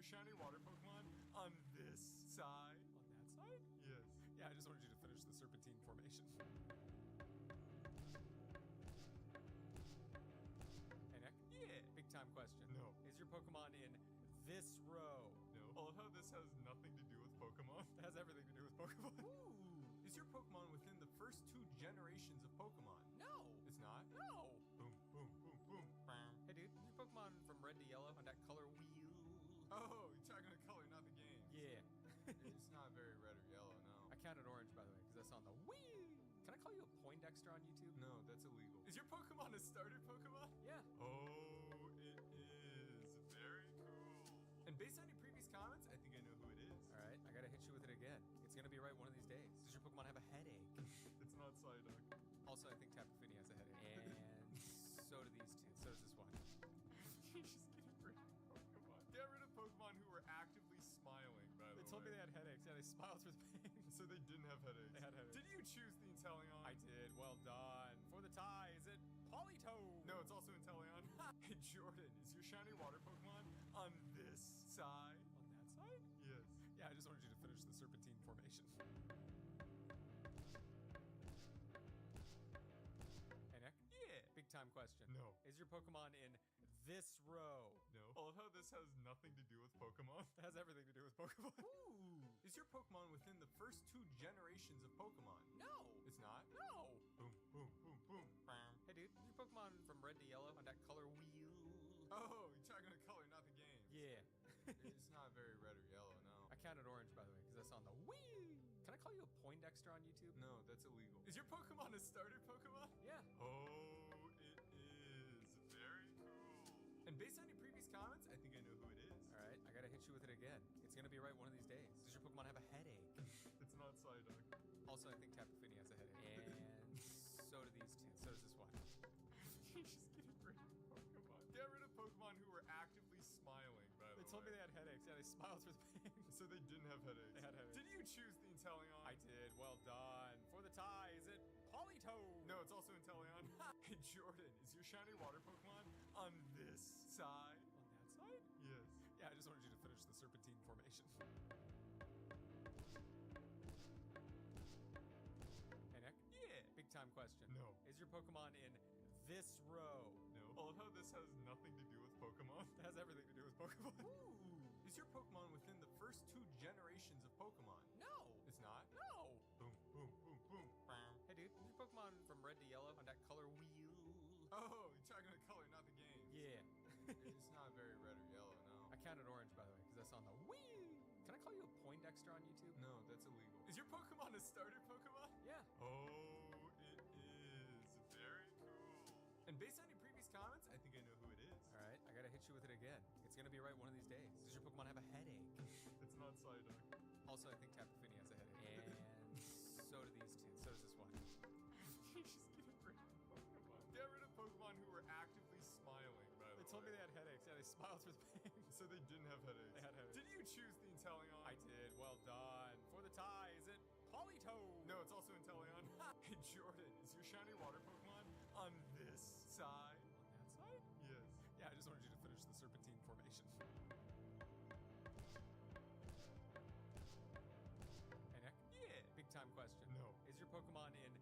your shiny water Pokemon on this side? On that side? Yes. Yeah, I just wanted you to finish the serpentine formation. Hey, Nick? Yeah. Big time question. No. Is your Pokemon in this row? No. I love how this has nothing to do with Pokemon. It has everything to do with Pokemon. Ooh. Is your Pokemon within the first 2 generations of Pokemon? No. It's not? No. Boom, boom, boom, boom. Bam. Hey, dude, is your Pokemon from red to yellow on that color wheel? Oh, you're talking the color, not the game. Yeah. It's not very red or yellow, no. I counted orange, by the way, because I saw on the wheel. Can I call you a Poindexter on YouTube? No, that's illegal. Is your Pokemon a starter Pokemon? Yeah. Oh, it is. Very cool. And based on your previous comments, I think I know who it is. All right, I gotta hit you with it again. It's gonna be right one of these days. Does your Pokemon have a headache? It's not Psyduck. Also, I think Tapu Fini has a headache. And so do these two. So does this one. You're just getting rid of Pokemon. Get rid of Pokemon who were actively smiling, by the way. They told me they had headaches. Yeah, they smiled through the pain. So they didn't have headaches. They had headaches. Did you choose the Inteleon? I did. Well done. For the tie, is it Politoed? No, it's also Inteleon. Hey, Jordan, is your shiny water Pokemon on this side? On that side? Yes. Yeah, I just wanted you to finish the serpentine formation. Hey, Nick? Yeah. Big time question. No. Is your Pokemon in this row? No. I love how this has nothing to do with Pokemon. It has everything to do with Pokemon. Ooh. Is your Pokemon within the first 2 generations of Pokemon? No. It's not? No. Boom, boom, boom, boom. Bam. Hey, dude, is your Pokemon from red to yellow on that color wheel? Oh, you're talking the color, not the game. Yeah. It's not very red or yellow, no. I counted orange, by the way, because I saw on the wheel. Can I call you a Poindexter on YouTube? No, that's illegal. Is your Pokemon a starter Pokemon? Yeah. Oh, it is. Very cool. And based on your previous comments, I think I know who it is. All right, I gotta hit you with it again. It's gonna be right one of these days. Does your Pokemon have a headache? It's not Psyduck. Also, I think Tapu Fini has a headache. And so do these two. So does this one. You're just getting rid of Pokemon. Get rid of Pokemon who were actively smiling, by the way. They told me they had headaches. Yeah, they smiled through the pain. So they didn't have headaches. They had headaches. Did you choose the Inteleon? I did. Well done. For the tie, is it Politoed? No, it's also Inteleon. Hey, Jordan, is your shiny water Pokemon on this side? On that side? Yes. Yeah, I just wanted you to finish the serpentine formation. Hey, Nick? Yeah. Big time question. No. Is your Pokemon in this row? No. I love how this has nothing to do with Pokemon. It has everything to do with Pokemon. Ooh. Is your Pokemon within the first 2 generations of Pokemon? No. It's not? No. Boom, boom, boom, boom. Bam. Hey, dude, is your Pokemon from red to yellow on that color wheel? Oh, you're talking the color, not the game. Yeah. It's not very red or yellow, no. I counted orange, by the way, because I saw on the wheel. Can I call you a Poindexter on YouTube? No, that's illegal. Is your Pokemon a starter Pokemon? Yeah. Oh, it is. Very cool. And based on your previous comments, I think I know who it is. All right, I gotta hit you with it again. It's gonna be right one of these days. Does your Pokemon have a headache? It's not Psyduck. Also, I think Tapu Fini has a headache. And so do these two. So does this one. You're just getting rid of Pokemon. Get rid of Pokemon who were actively smiling, by the way. They told me they had headaches. Yeah, they smiled through the pain. So they didn't have headaches. They had headaches. Did you choose the Inteleon? I did. Well done. For the tie, is it Politoed? No, it's also Inteleon. Hey, Jordan, is your shiny water Pokemon on this side? On that side? Yes. Yeah, I just wanted you to finish the serpentine formation. Hey, Nick? Yeah. Big time question. No. Is your Pokemon in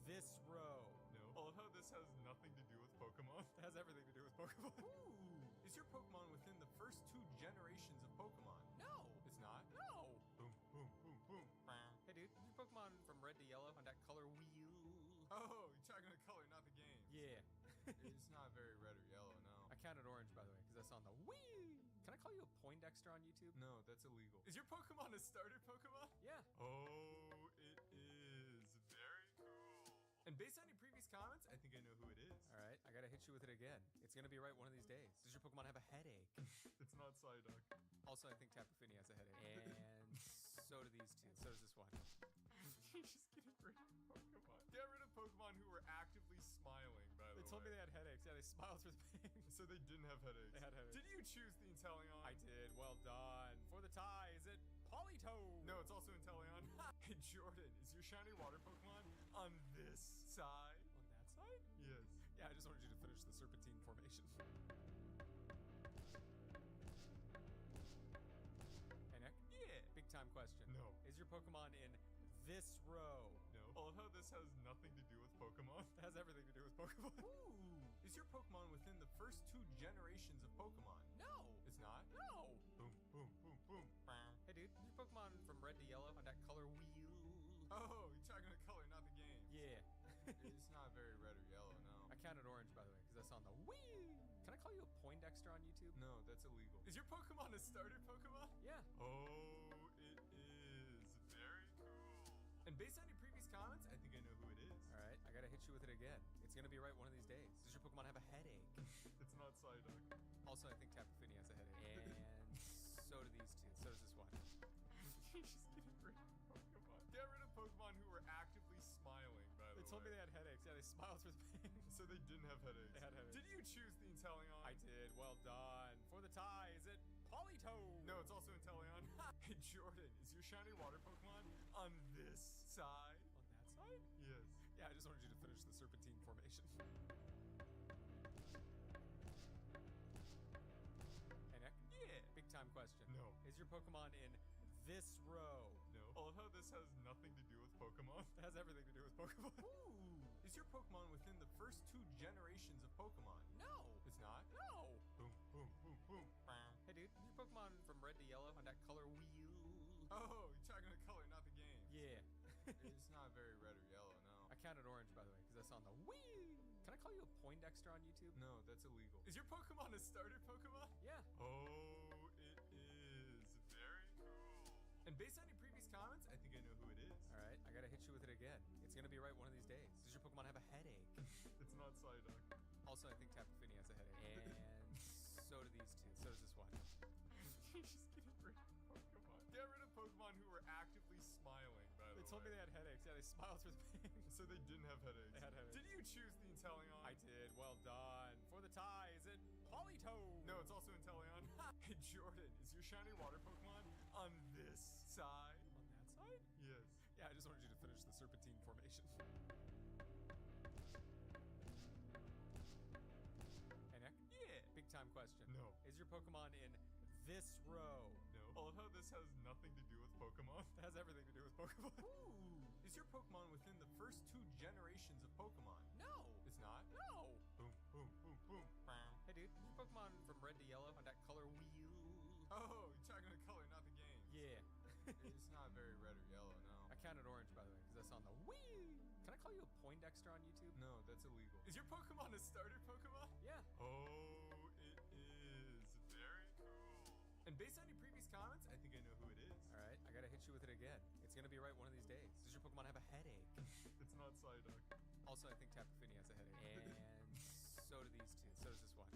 this row? No. I love how this has nothing to do with Pokemon. It has everything to do with Pokemon. Ooh. Is your Pokemon within the first 2 generations of Pokemon? No. It's not? No. Boom, boom, boom, boom. Bam. Hey, dude, is your Pokemon from red to yellow on that color wheel? Oh, you're talking the color, not the game. Yeah. It's not very red or yellow, no. I counted orange, by the way, because I saw on the wheel. Can I call you a Poindexter on YouTube? No, that's illegal. Is your Pokemon a starter Pokemon? Yeah. Oh, it is. Very cool. And based on your previous comments, I think I know who it is. All right, I gotta hit you with it again. It's gonna be right one of these days. Does your Pokemon have a headache? It's not Psyduck. Also, I think Tapu Fini has a headache. And so do these two. So does this one. You're just getting rid of Pokemon. Get rid of Pokemon who were actively smiling, by the way. They told me they had headaches. Yeah, they smiled through the pain. So they didn't have headaches. They had headaches. Did you choose the Inteleon? I did. Well done. For the tie, is it Politoed? No, it's also Inteleon. Hey, Jordan, is your shiny water Pokemon on this side? On that side? Yes. Yeah, I just wanted you to finish the serpentine formation. Pokemon in this row? No. I love how this has nothing to do with Pokemon. It has everything to do with Pokemon. Ooh. Is your Pokemon within the first 2 generations of Pokemon? No. It's not? No. Boom, boom, boom, boom. Bam. Hey, dude, is your Pokemon from red to yellow on that color wheel? Oh, you're talking about color, not the game. Yeah. It's not very red or yellow, no. I counted orange, by the way, because I saw on the wheel. Can I call you a Poindexter on YouTube? No, that's illegal. Is your Pokemon a starter Pokemon? Yeah. Oh, it is. Very cool. And based on your previous comments, I think I know who it is. All right, I gotta hit you with it again. It's gonna be right one of these days. Does your Pokemon have a headache? It's not Psyduck. Also, I think Tapu Fini has a headache. And so do these two. So does this one. You're just getting rid of Pokemon. Get rid of Pokemon who were actively smiling, by the way. They told me they had headaches. Yeah, they smiled through the pain. So they didn't have headaches. They had headaches. Did you choose the Inteleon? I did. Well done. For the tie, is it Politoed? No, it's also Inteleon. Hey, Jordan, is your shiny water Pokemon on this side? On that side? Yes. Yeah, I just wanted you to finish the serpentine formation. Hey, Nick? Yeah. Big time question. No. Is your Pokemon in this row? No. I love how this has nothing to do with Pokemon. It has everything to do with Pokemon. Ooh. Is your Pokemon within the first 2 generations of Pokemon? No. It's not? No. Boom, boom, boom, boom. Bam. Hey, dude, is your Pokemon from red to yellow on that color wheel? Oh, you're talking about color, not the game. Yeah. It's not very red or yellow, no. I counted orange, by the way, because I saw on the wheel. Can I call you a Poindexter on YouTube? No, that's illegal. Is your Pokemon a starter Pokemon? Yeah. Oh, it is. Very cool. And based on your previous comments, I think I know who it is. All right, I gotta hit you with it again. It's gonna be right one of these days. Does your Pokemon have a headache? It's not Psyduck. Also, I think Tapu Fini has a headache. And so do these two. So does this one. You're just getting rid of Pokemon. Get rid of Pokemon who were actively smiling, by the way. They told me they had headaches. Yeah, they smiled through the pain. So they didn't have headaches. They had headaches. Did you choose the Inteleon? I did. Well done. For the tie, is it Politoed? No, it's also Inteleon. Hey, Jordan, is your shiny water Pokemon on this side? On that side? Yes. Yeah, I just wanted you to finish the serpentine formation. Hey, Nick? Yeah. Big time question. No. Is your Pokemon in this row? No. I love how this has nothing to do with Pokemon. It has everything to do with Pokemon. Ooh. Is your Pokemon within the first 2 generations of Pokemon? No. It's not? No. Boom, boom, boom, boom. Bam. Hey, dude, is your Pokemon from red to yellow on that color wheel? Oh, you're talking about color, not the game. Yeah. It's not very red or yellow, no. I counted orange, by the way, because I saw on the wheel. Can I call you a Poindexter on YouTube? No, that's illegal. Is your Pokemon a starter Pokemon? Yeah. Oh, it is. Very cool. And based on your previous comments, I think I know who it is. All right, I gotta hit you with it again. It's gonna be right one of these days. Does your Pokemon have a headache? It's not Psyduck. Also, I think Tapu Fini has a headache. And so do these two. So does this one.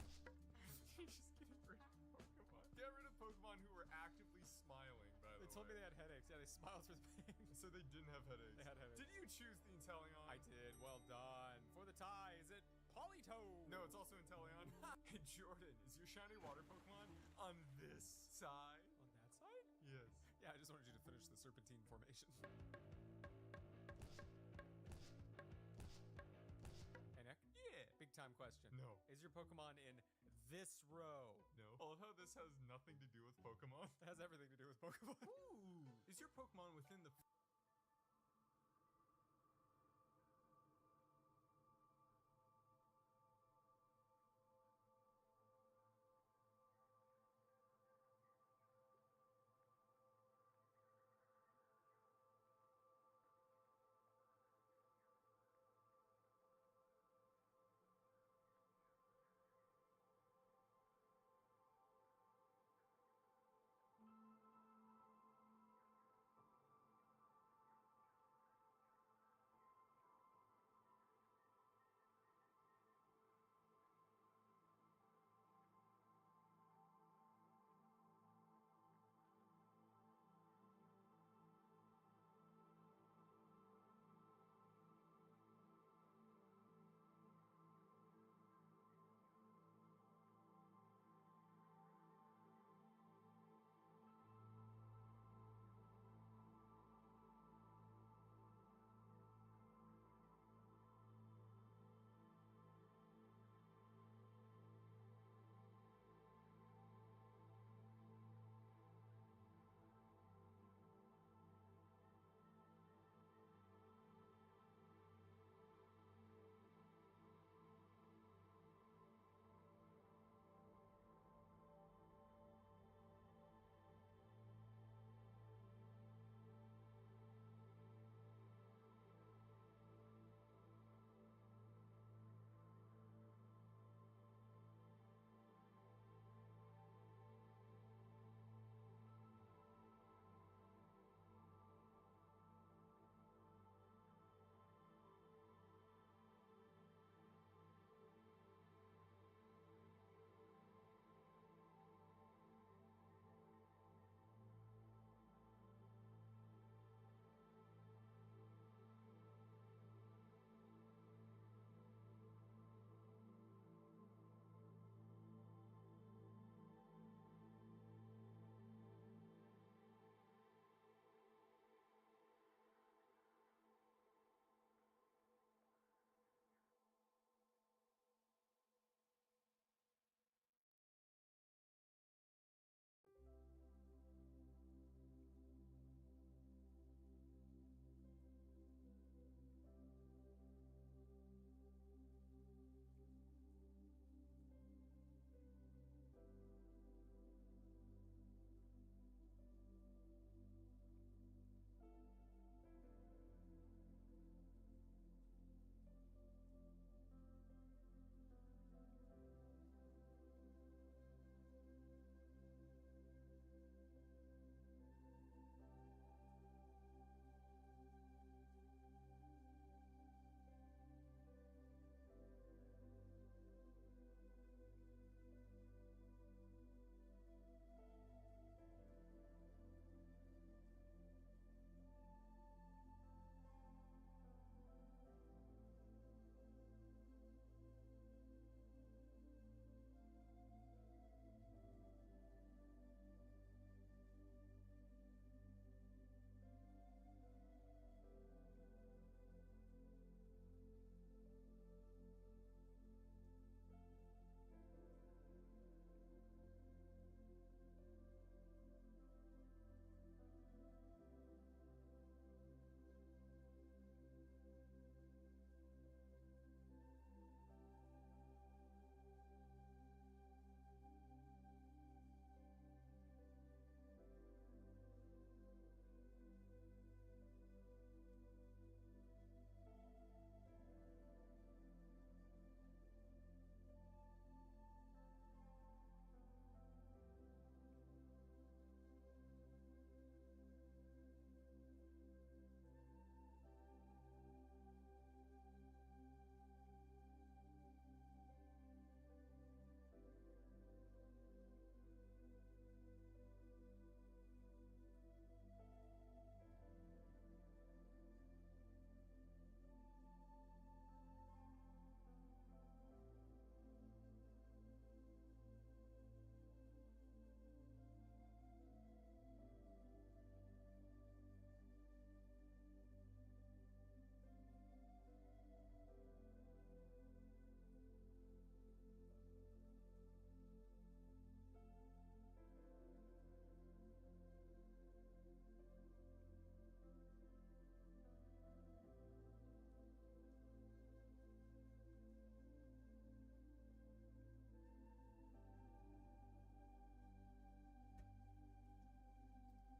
You're just getting rid of Pokemon. Get rid of Pokemon who were actively smiling, by the way. They told me they had headaches. Yeah, they smiled through the pain. So they didn't have headaches. They had headaches. Did you choose the Inteleon? I did. Well done. For the tie, is it Politoed? No, it's also Inteleon. Hey, Jordan, is your shiny water Pokemon on this side? On that side? Yes. Yeah, I just wanted you to finish the serpentine formation. Hey, Nick? Yeah. Big time question. No. Is your Pokemon in this row? No. I love how this has nothing to do with Pokemon. It has everything to do with Pokemon. Ooh. Is your Pokemon within the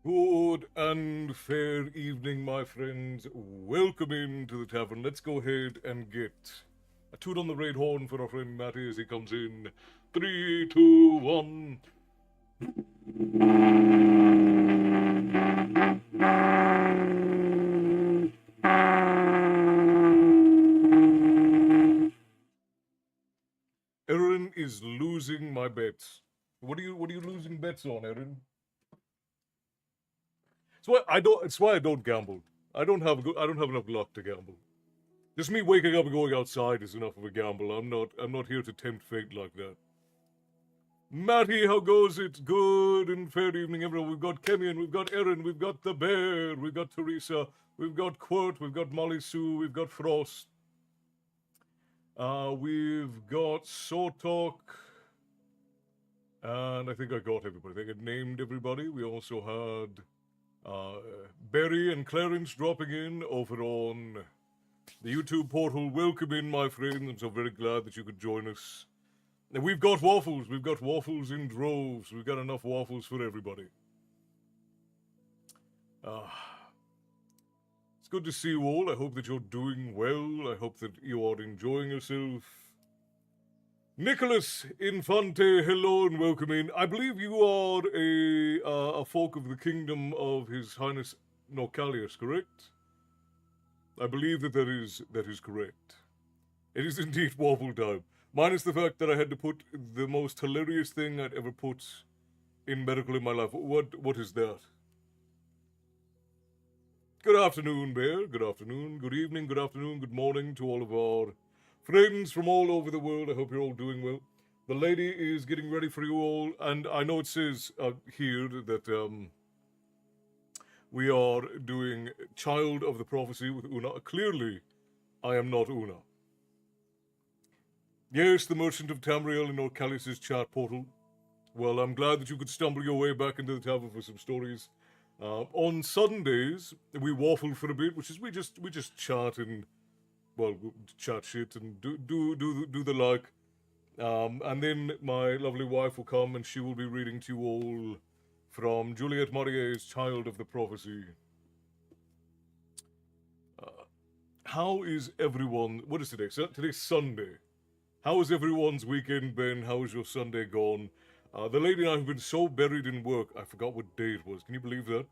Good and fair evening, my friends. Welcome into the tavern. Let's go ahead and get a toot on the red horn for our friend Matty as he comes in. 3, 2, 1. Erin is losing my bets. What are you losing bets on, Erin? It's why I don't gamble. I don't have enough luck to gamble. Just me waking up and going outside is enough of a gamble. I'm not here to tempt fate like that. Matty, how goes it? Good and fair evening, everyone. We've got Kemian, we've got Erin, we've got the Bear, we've got Teresa, we've got Quirt, we've got Molly Sue, we've got Frost. We've got Sotok. And I think I got everybody. I think I named everybody. We also had Barry and Clarence dropping in over on the YouTube portal. Welcome in, my friends. I'm so very glad that you could join us. And we've got waffles. We've got waffles in droves. We've got enough waffles for everybody. It's good to see you all. I hope that you're doing well. I hope that you are enjoying yourself. Nicholas Infante, hello and welcome in. I believe you are a folk of the kingdom of His Highness Norcalius, correct? I believe that is correct. It is indeed waffle time. Minus the fact that I had to put the most hilarious thing I'd ever put in medical in my life. What is that? Good afternoon, Bear. Good afternoon. Good evening. Good afternoon. Good morning to all of our friends from all over the world. I hope you're all doing well. The lady is getting ready for you all, and I know it says here that we are doing Child of the Prophecy with Oonagh. Clearly, I am not Oonagh. Yes, the Merchant of Tamriel in Orcalius' chat portal. Well, I'm glad that you could stumble your way back into the tavern for some stories. On Sundays, we waffle for a bit, which is we just chat and chat shit and do the like. And then my lovely wife will come and she will be reading to you all from Juliette Marier's Child of the Prophecy. How is everyone? What is today? Today's Sunday. How has everyone's weekend been? How has your Sunday gone? The lady and I have been so buried in work, I forgot what day it was. Can you believe that?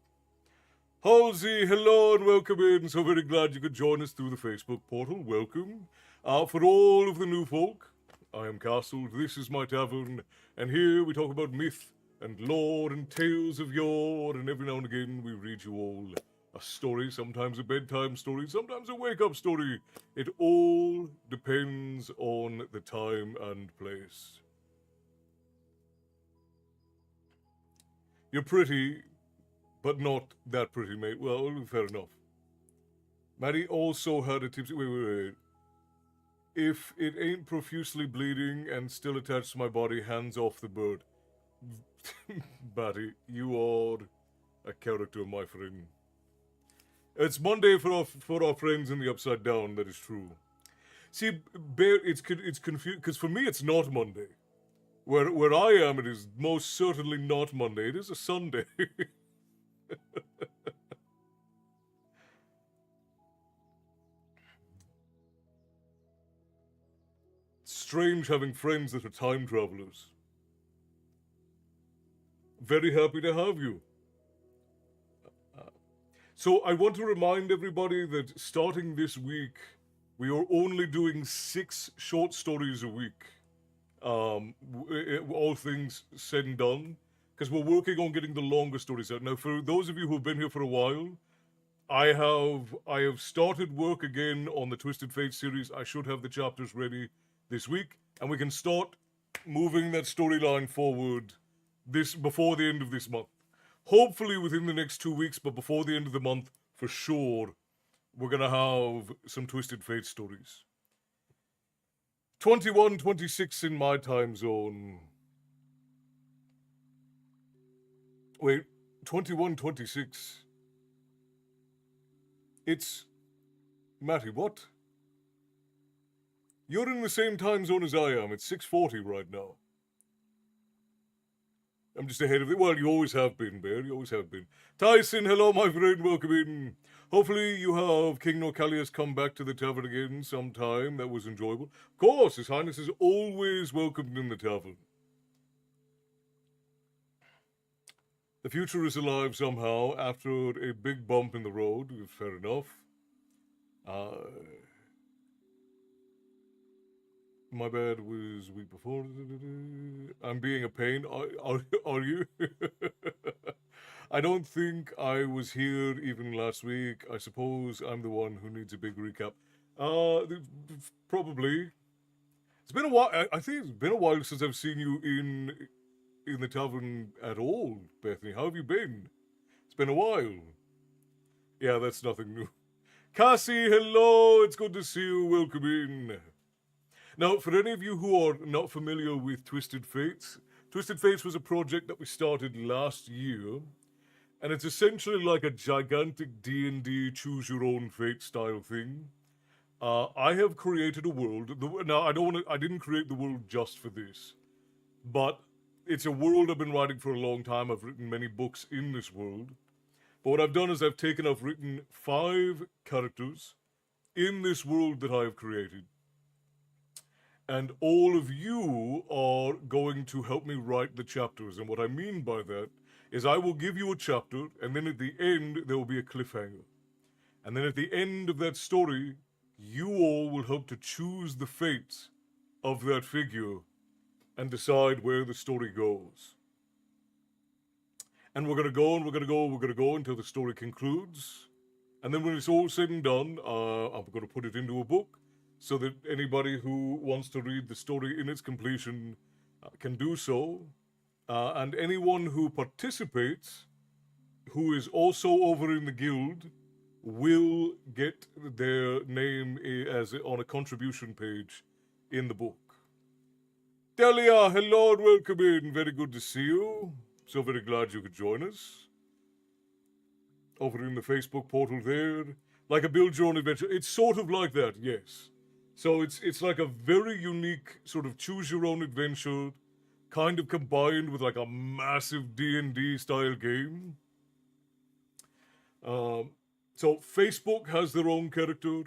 Halsey, hello and welcome in. So very glad you could join us through the Facebook portal. Welcome. For all of the new folk, I am Castle, this is my tavern, and here we talk about myth and lore and tales of yore, and every now and again we read you all a story, sometimes a bedtime story, sometimes a wake-up story. It all depends on the time and place. You're pretty, but not that pretty, mate. Well, fair enough. Maddie also had a tip. Wait. If it ain't profusely bleeding and still attached to my body, hands off the bird. Batty, you are a character, my friend. It's Monday for our friends in the Upside Down, that is true. See, Bear, it's confused, because for me it's not Monday. Where I am, it is most certainly not Monday. It is a Sunday. Strange having friends that are time travelers. Very happy to have you. So I want to remind everybody that starting this week, we are only doing 6 short stories a week. All things said and done, because we're working on getting the longer stories out. Now, for those of you who've been here for a while, I have started work again on the Twisted Fate series. I should have the chapters ready this week, and we can start moving that storyline forward before the end of this month. Hopefully within the next 2 weeks, but before the end of the month, for sure, we're going to have some Twisted Fate stories. 21:26 in my time zone. Wait, 21:26. It's... Matty, what? You're in the same time zone as I am. It's 6:40 right now. I'm just ahead of it. Well, you always have been, Bear. You always have been. Tyson, hello, my friend. Welcome in. Hopefully you have King Norcalius come back to the tavern again sometime. That was enjoyable. Of course, His Highness is always welcomed in the tavern. The future is alive somehow after a big bump in the road. Fair enough. My bad was week before. I'm being a pain. Are you? I don't think I was here even last week. I suppose I'm the one who needs a big recap. Probably. It's been a while. I think it's been a while since I've seen you in the tavern at all, Bethany. How have you been? It's been a while. Yeah, that's nothing new. Cassie, hello. It's good to see you. Welcome in. Now, for any of you who are not familiar with Twisted Fates, Twisted Fates was a project that we started last year, and it's essentially like a gigantic D&D choose-your-own-fate style thing. I have created a world. Now, I didn't create the world just for this, but it's a world I've been writing for a long time. I've written many books in this world. But what I've done is I've written 5 characters in this world that I have created. And all of you are going to help me write the chapters. And what I mean by that is I will give you a chapter, and then at the end, there will be a cliffhanger. And then at the end of that story, you all will help to choose the fate of that figure and decide where the story goes. And we're going to go, and we're going to go, and we're going to go until the story concludes. And then when it's all said and done, I'm going to put it into a book, so that anybody who wants to read the story in its completion can do so. And anyone who participates, who is also over in the guild, will get their name as on a contribution page in the book. Delia, hello and welcome in. Very good to see you. So very glad you could join us. Over in the Facebook portal there. Like a build your own adventure. It's sort of like that, yes. So it's like a very unique sort of choose your own adventure, kind of combined with like a massive D&D style game. So Facebook has their own character,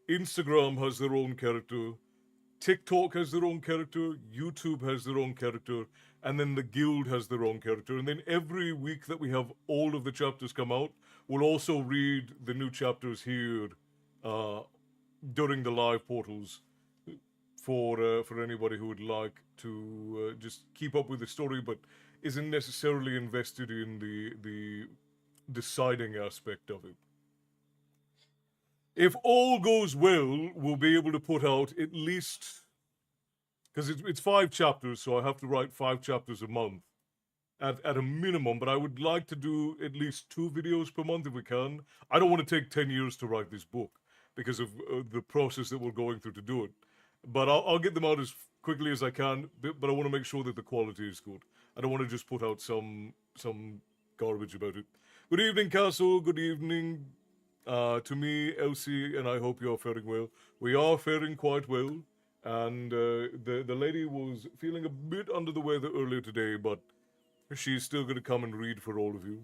Instagram has their own character, TikTok has their own character, YouTube has their own character, and then the guild has their own character. And then every week that we have all of the chapters come out, we'll also read the new chapters here during the live portals for anybody who would like to just keep up with the story but isn't necessarily invested in the deciding aspect of it. If all goes well, we'll be able to put out at least, because it's 5 chapters, so I have to write 5 chapters a month at a minimum, but I would like to do at least 2 videos per month if we can. I don't want to take 10 years to write this book because of the process that we're going through to do it. But I'll get them out as quickly as I can, but I want to make sure that the quality is good. I don't want to just put out some garbage about it. Good evening, Castle. Good evening to me, Elsie, and I hope you're faring well. We are faring quite well, and the lady was feeling a bit under the weather earlier today, but she's still going to come and read for all of you.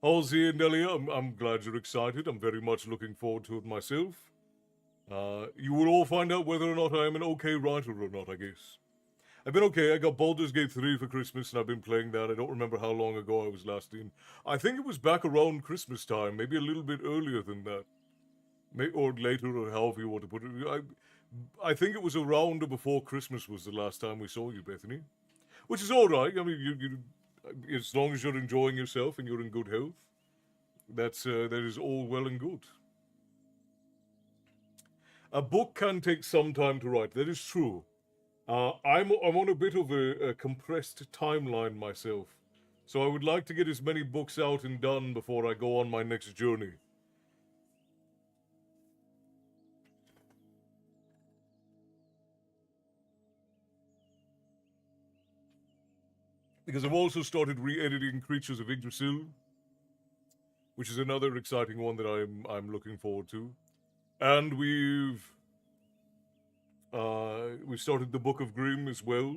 Halsey and Delia, I'm glad you're excited. I'm very much looking forward to it myself. You will all find out whether or not I am an okay writer or not, I guess. I've been okay. I got Baldur's Gate 3 for Christmas, and I've been playing that. I don't remember how long ago I was last in. I think it was back around Christmas time, maybe a little bit earlier than that. Or later, or however you want to put it. I think it was around or before Christmas was the last time we saw you, Bethany. Which is all right. I mean, you as long as you're enjoying yourself and you're in good health, that is all well and good. A book can take some time to write. That is true. I'm on a bit of a compressed timeline myself, so I would like to get as many books out and done before I go on my next journey. Because I've also started re-editing Creatures of Yggdrasil, which is another exciting one that I'm looking forward to. And we've started the Book of Grimm as well.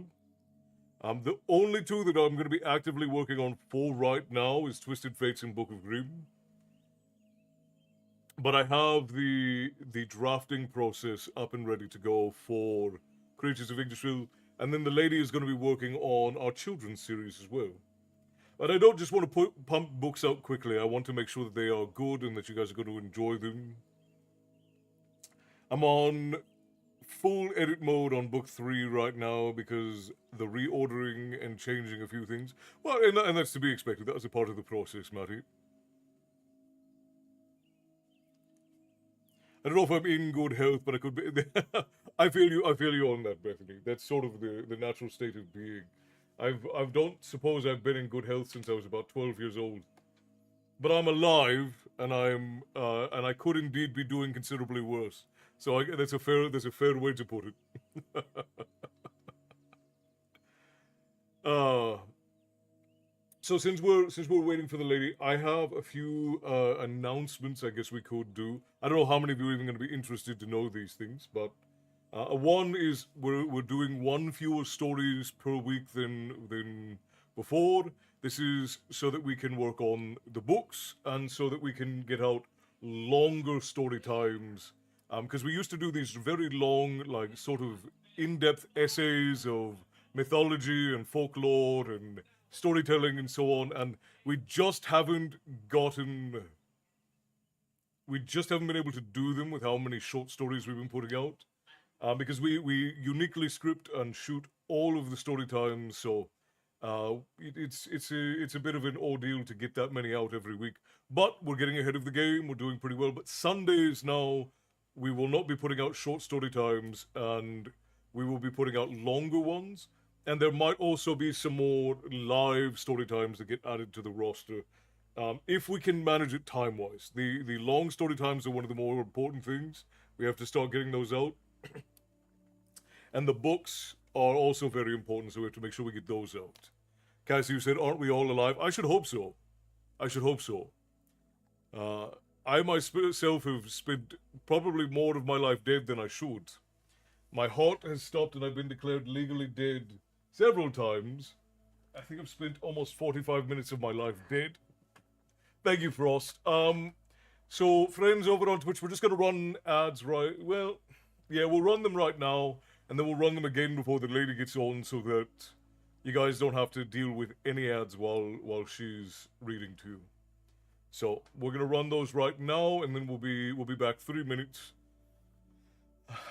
The only two that I'm going to be actively working on for right now is Twisted Fates and Book of Grimm. But I have the drafting process up and ready to go for Creatures of Yggdrasil, and then the lady is going to be working on our children's series as well. But I don't just want to pump books out quickly. I want to make sure that they are good and that you guys are going to enjoy them. I'm on full edit mode on book 3 right now because the reordering and changing a few things. Well, and that's to be expected. That was a part of the process, Matty. I don't know if I'm in good health, but I could be. I feel you. I feel you on that, Bethany. That's sort of the natural state of being. I don't suppose I've been in good health since I was about 12 years old, but I'm alive, and I could indeed be doing considerably worse. So that's a fair way to put it. uh, So since we're waiting for the lady, I have a few announcements. I guess we could do. I don't know how many of you are even going to be interested to know these things, but one is we're doing one fewer stories per week than before. This is so that we can work on the books and so that we can get out longer story times. Because we used to do these very long, like sort of in-depth essays of mythology and folklore and storytelling and so on, and we just haven't gotten. We just haven't been able to do them with how many short stories we've been putting out, because we uniquely script and shoot all of the story times, so it's a bit of an ordeal to get that many out every week. But we're getting ahead of the game. We're doing pretty well. But Sundays now, we will not be putting out short story times, and we will be putting out longer ones. And there might also be some more live story times that get added to the roster, if we can manage it time wise. The long story times are one of the more important things. We have to start getting those out. And the books are also very important, so we have to make sure we get those out. Cassie, you said, aren't we all alive? I should hope so. I should hope so. I myself have spent probably more of my life dead than I should. My heart has stopped and I've been declared legally dead several times. I think I've spent almost 45 minutes of my life dead. Thank you, Frost. So, friends over on Twitch, we're just going to run ads right... Well, yeah, we'll run them right now, and then we'll run them again before the lady gets on so that you guys don't have to deal with any ads while she's reading too. So, we're going to run those right now, and then we'll be back 3 minutes.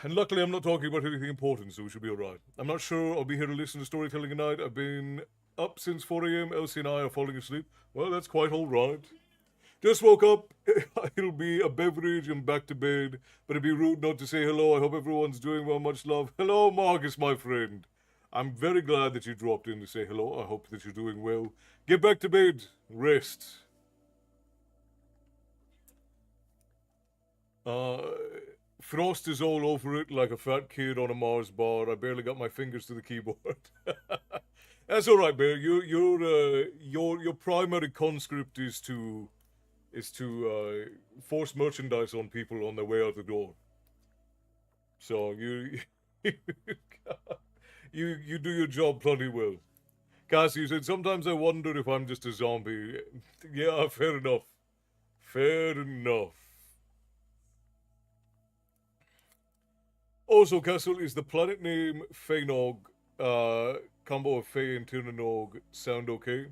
And luckily, I'm not talking about anything important, so we should be alright. I'm not sure I'll be here to listen to storytelling tonight. I've been up since 4 a.m. Elsie and I are falling asleep. Well, that's quite alright. Just woke up. It'll be a beverage and back to bed. But it'd be rude not to say hello. I hope everyone's doing well. Much love. Hello, Marcus, my friend. I'm very glad that you dropped in to say hello. I hope that you're doing well. Get back to bed. Rest. Frost is all over it like a fat kid on a Mars bar. I barely got my fingers to the keyboard. That's all right, Bear. Your primary conscript is to force merchandise on people on their way out the door. So you you do your job plenty well. Cassie, you said sometimes I wonder if I'm just a zombie. Yeah, fair enough. Fair enough. Also, Castle, is the planet name Feynog, combo of Fey and Tirnanog, sound okay?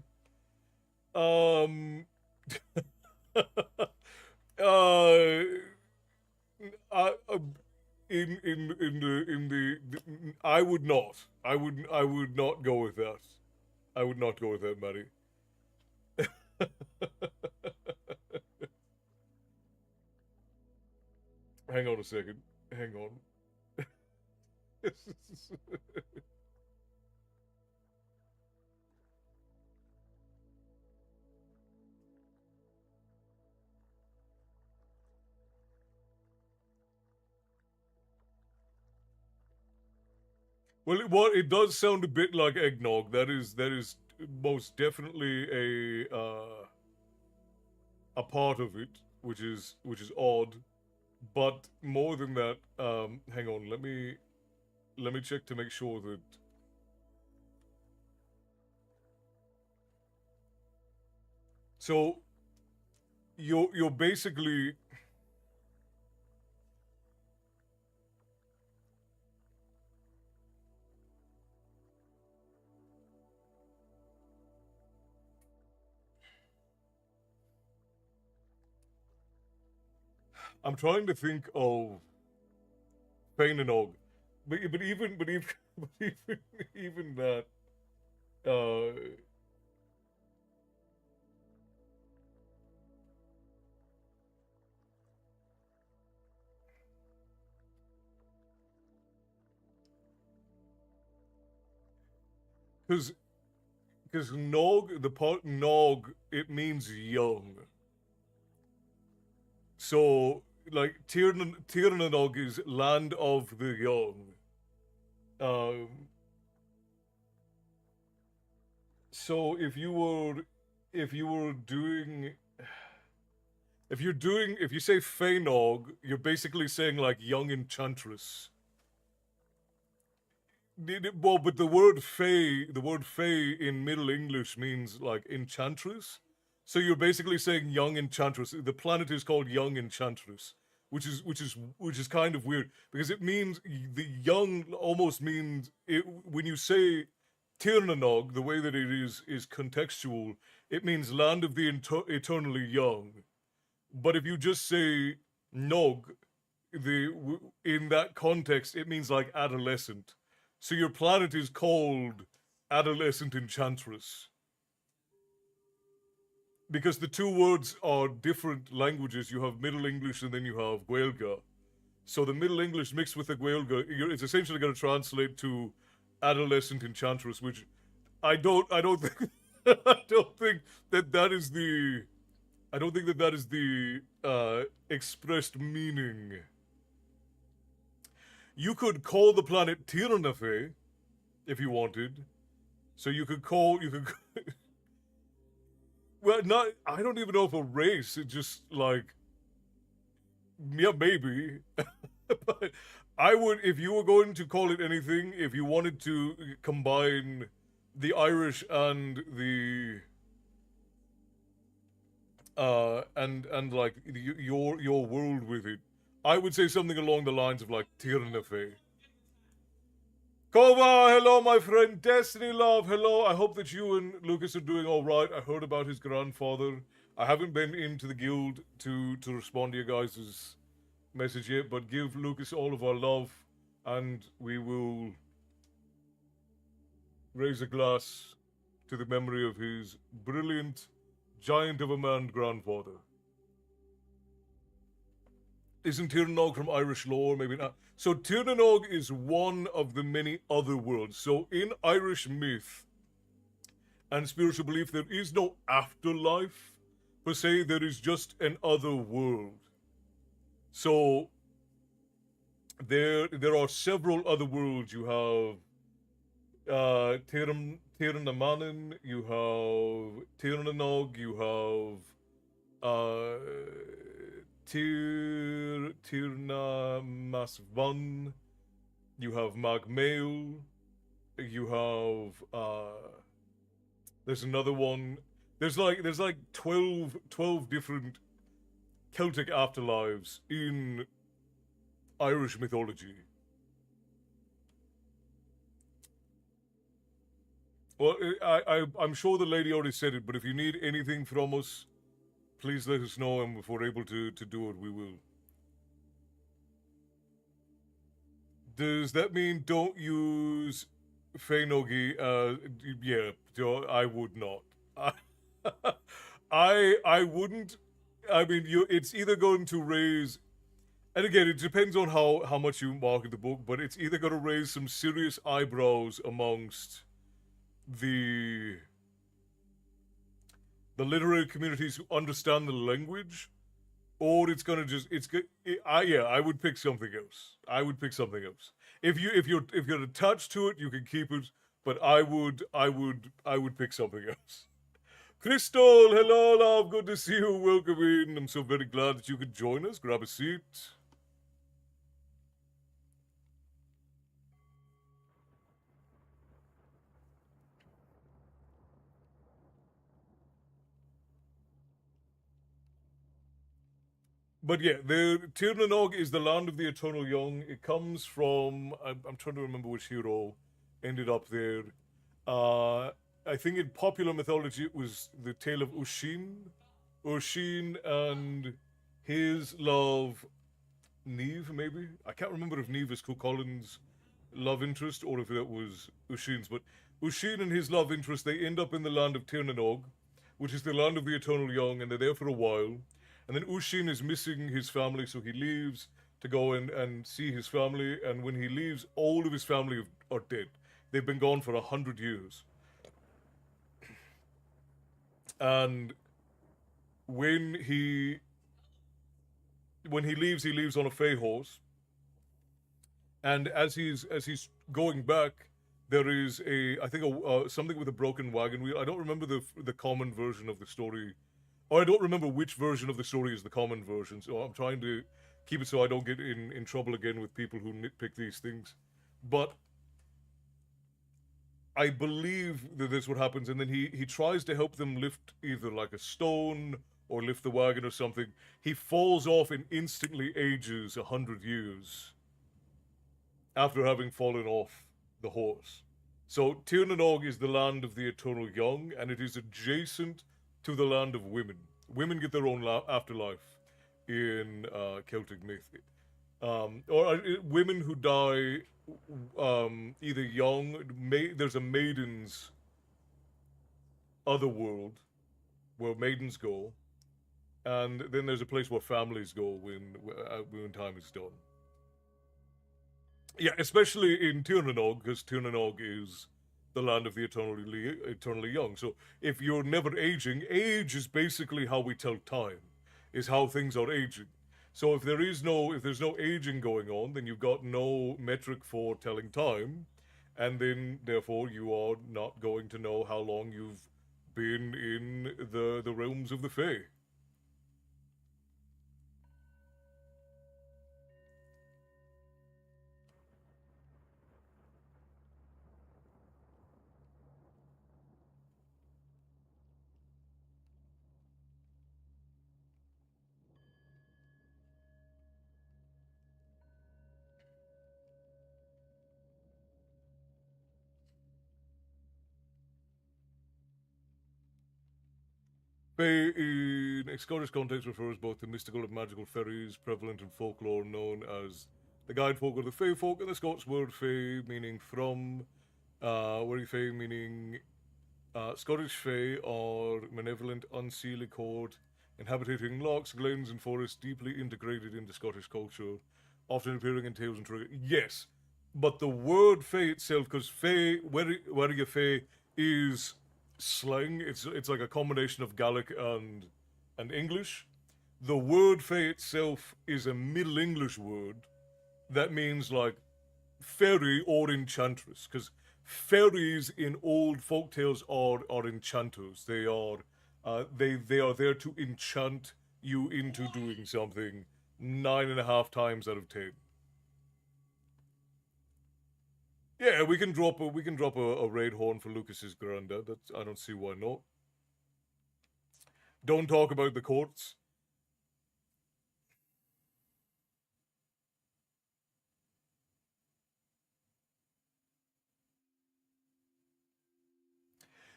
I, in the I would not. I would not go with that. I would not go with that, Matty. Hang on a second. Hang on. Well, it does sound a bit like eggnog. That is most definitely a part of it, which is odd. But more than that, hang on, let me check to make sure that So you're basically I'm trying to think of Pain and Og, but even but even that uh because Nog, the part Nog, it means young. So like Tirnanog is land of the young. Um, so if you were doing if you say Feynog, you're basically saying like young enchantress. Well, but the word Fey in Middle English means like enchantress. So you're basically saying young enchantress. The planet is called Young Enchantress, which is kind of weird because it means the young almost means it, when you say Tirnanog, the way that it is contextual. It means land of the eternally young. But if you just say Nog, in that context, it means like adolescent. So your planet is called Adolescent Enchantress. Because the two words are different languages. You have Middle English and then you have Gaelga. So the Middle English mixed with the Gaelga, it's essentially going to translate to Adolescent Enchantress, which I don't think, I don't think that that is the, I don't think that that is the expressed meaning. You could call the planet Tirnafe if you wanted. So you could well, not I don't even know if a race. It just like yeah, maybe. But I would if you were going to call it anything, if you wanted to combine the Irish and the and like your world with it, I would say something along the lines of like Tirnafe. Kova, hello, my friend. Destiny Love, hello. I hope that you and Lucas are doing all right. I heard about his grandfather. I haven't been into the guild to respond to you guys' message yet, but give Lucas all of our love, and we will raise a glass to the memory of his brilliant, giant of a man grandfather. Isn't Tirnanog from Irish lore? Maybe not. So Tirnanog is one of the many other worlds. So in Irish myth and spiritual belief, there is no afterlife per se. There is just an other world. So there are several other worlds. You have Tirnamanen, you have Tirnanog, you have Tirna Masvan, you have Magmail, you have there's another one. There's like 12 different Celtic afterlives in Irish mythology. Well, I'm sure the lady already said it, but if you need anything from us, please let us know, and if we're able to do it, we will. Does that mean don't use Feinogi? Yeah, I would not. I wouldn't. I mean, it's either going to raise, and again, it depends on how much you market the book, but it's either going to raise some serious eyebrows amongst the literary communities who understand the language, or it's gonna just I would pick something else. I would pick something else. If you're attached to it, you can keep it. But I would pick something else. Crystal, hello, love. Good to see you. Welcome in. I'm so very glad that you could join us. Grab a seat. But yeah, the Tir na Nog is the land of the eternal young. It comes from I'm trying to remember which hero ended up there. Uh, I think in popular mythology it was the tale of Urshin and his love Neve, maybe. I can't remember if Neve is Cuchulain's love interest or if that was Ushin's, but Ushin and his love interest, they end up in the land of Tir na Nog, which is the land of the eternal young, and they're there for a while. And then Ushin is missing his family, so he leaves to go and see his family, and when he leaves, all of his family are dead. They've been gone for 100 years. And when he he leaves on a Fey horse, and as he's going back, there is I think something with a broken wagon wheel. I don't remember the common version of the story, or I don't remember which version of the story is the common version. So I'm trying to keep it so I don't get in trouble again with people who nitpick these things. But I believe that this is what happens, and then he tries to help them lift either like a stone or lift the wagon or something. He falls off and instantly ages 100 years after having fallen off the horse. So Tir na Nog is the land of the eternal young, and it is adjacent to the land of women. Women get their own afterlife in Celtic myth, or women who die either young. There's a maiden's otherworld where maidens go, and then there's a place where families go when time is done. Yeah, especially in Tir na Nog, because Tir na Nog is the land of the eternally young. So if you're never aging, age is basically how we tell time, is how things are aging. So if there's no aging going on, then you've got no metric for telling time, and then therefore you are not going to know how long you've been in the realms of the Fae. Fae in a Scottish context refers both to mystical and magical fairies prevalent in folklore known as the guide folk or the Fae folk, and the Scots word Fae meaning from, where Fae meaning Scottish Fae are malevolent, unseelie court, inhabiting lochs, glens, and forests deeply integrated into Scottish culture, often appearing in tales and traditions. Yes, but the word Fae itself, because Fae, where you Fae is slang. It's like a combination of Gaelic and English. The word Fae itself is a Middle English word that means like fairy or enchantress, because fairies in old folk tales are enchanters. They are there to enchant you into doing something 9.5 times out of 10. Yeah, we can drop a raid horn for Lucas's granddad. I don't see why not. Don't talk about the courts.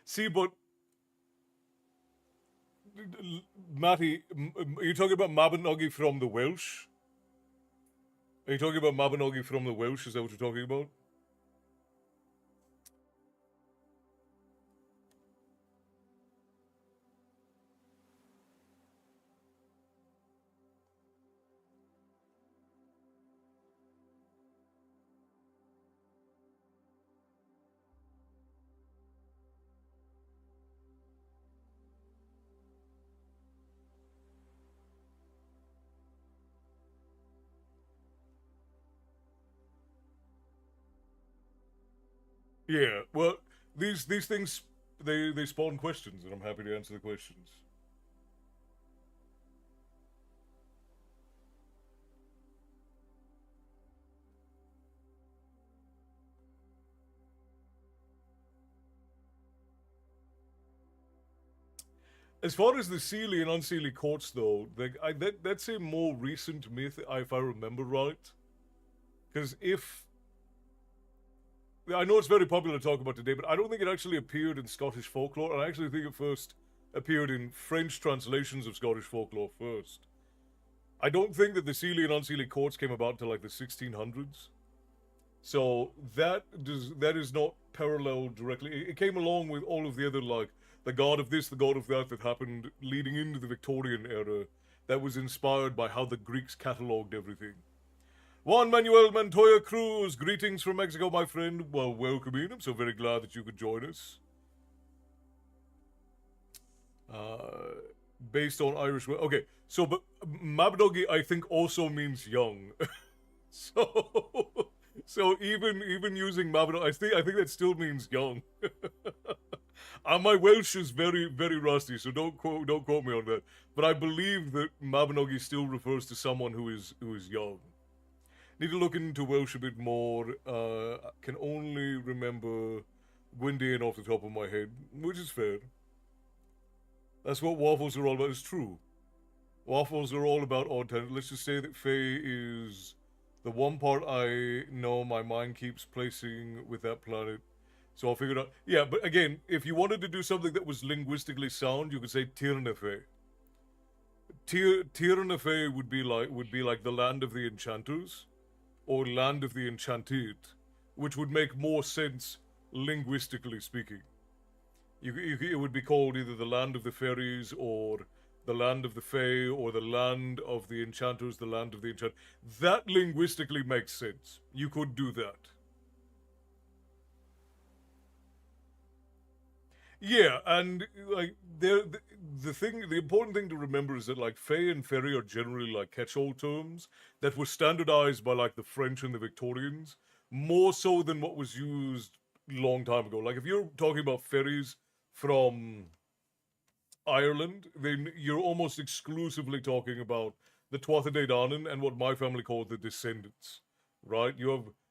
See, but Matty, are you talking about Mabinogi from the Welsh? Are you talking about Mabinogi from the Welsh? Is that what you're talking about? Yeah. Well, these things they spawn questions, and I'm happy to answer the questions. As far as the Seelie and Unseelie courts, though, that's a more recent myth, if I remember right. Because I know it's very popular to talk about today, but I don't think it actually appeared in Scottish folklore. I actually think it first appeared in French translations of Scottish folklore first. I don't think that the Seelie and Unseelie courts came about until like the 1600s. So that is not paralleled directly. It came along with all of the other, like, the god of this, the god of that happened leading into the Victorian era that was inspired by how the Greeks catalogued everything. Juan Manuel Montoya Cruz, greetings from Mexico, my friend. Well, welcome in. I'm so very glad that you could join us. Based on Irish... Okay, so, but Mabinogi, I think, also means young. So even using Mabinogi, I think that still means young. My Welsh is very, very rusty, so don't quote me on that. But I believe that Mabinogi still refers to someone who is young. Need to look into Welsh a bit more. Can only remember Gwydion off the top of my head, which is fair. That's what waffles are all about. It's true. Waffles are all about odd tenants. Let's just say that Faye is the one part I know my mind keeps placing with that planet. So I'll figure it out. Yeah, but again, if you wanted to do something that was linguistically sound, you could say Tirnafe. Tirnafe would be like the land of the enchanters, or land of the enchanted, which would make more sense linguistically speaking. It would be called either the land of the fairies, or the land of the fae, or the land of the enchanters, the land of the enchant. That linguistically makes sense. You could do that. Yeah, and like the important thing to remember is that like fae and fairy are generally like catch-all terms that were standardized by like the French and the Victorians more so than what was used a long time ago. Like if you're talking about fairies from Ireland, then you're almost exclusively talking about the Tuatha Dé Danann and what my family called the Descendants, right? You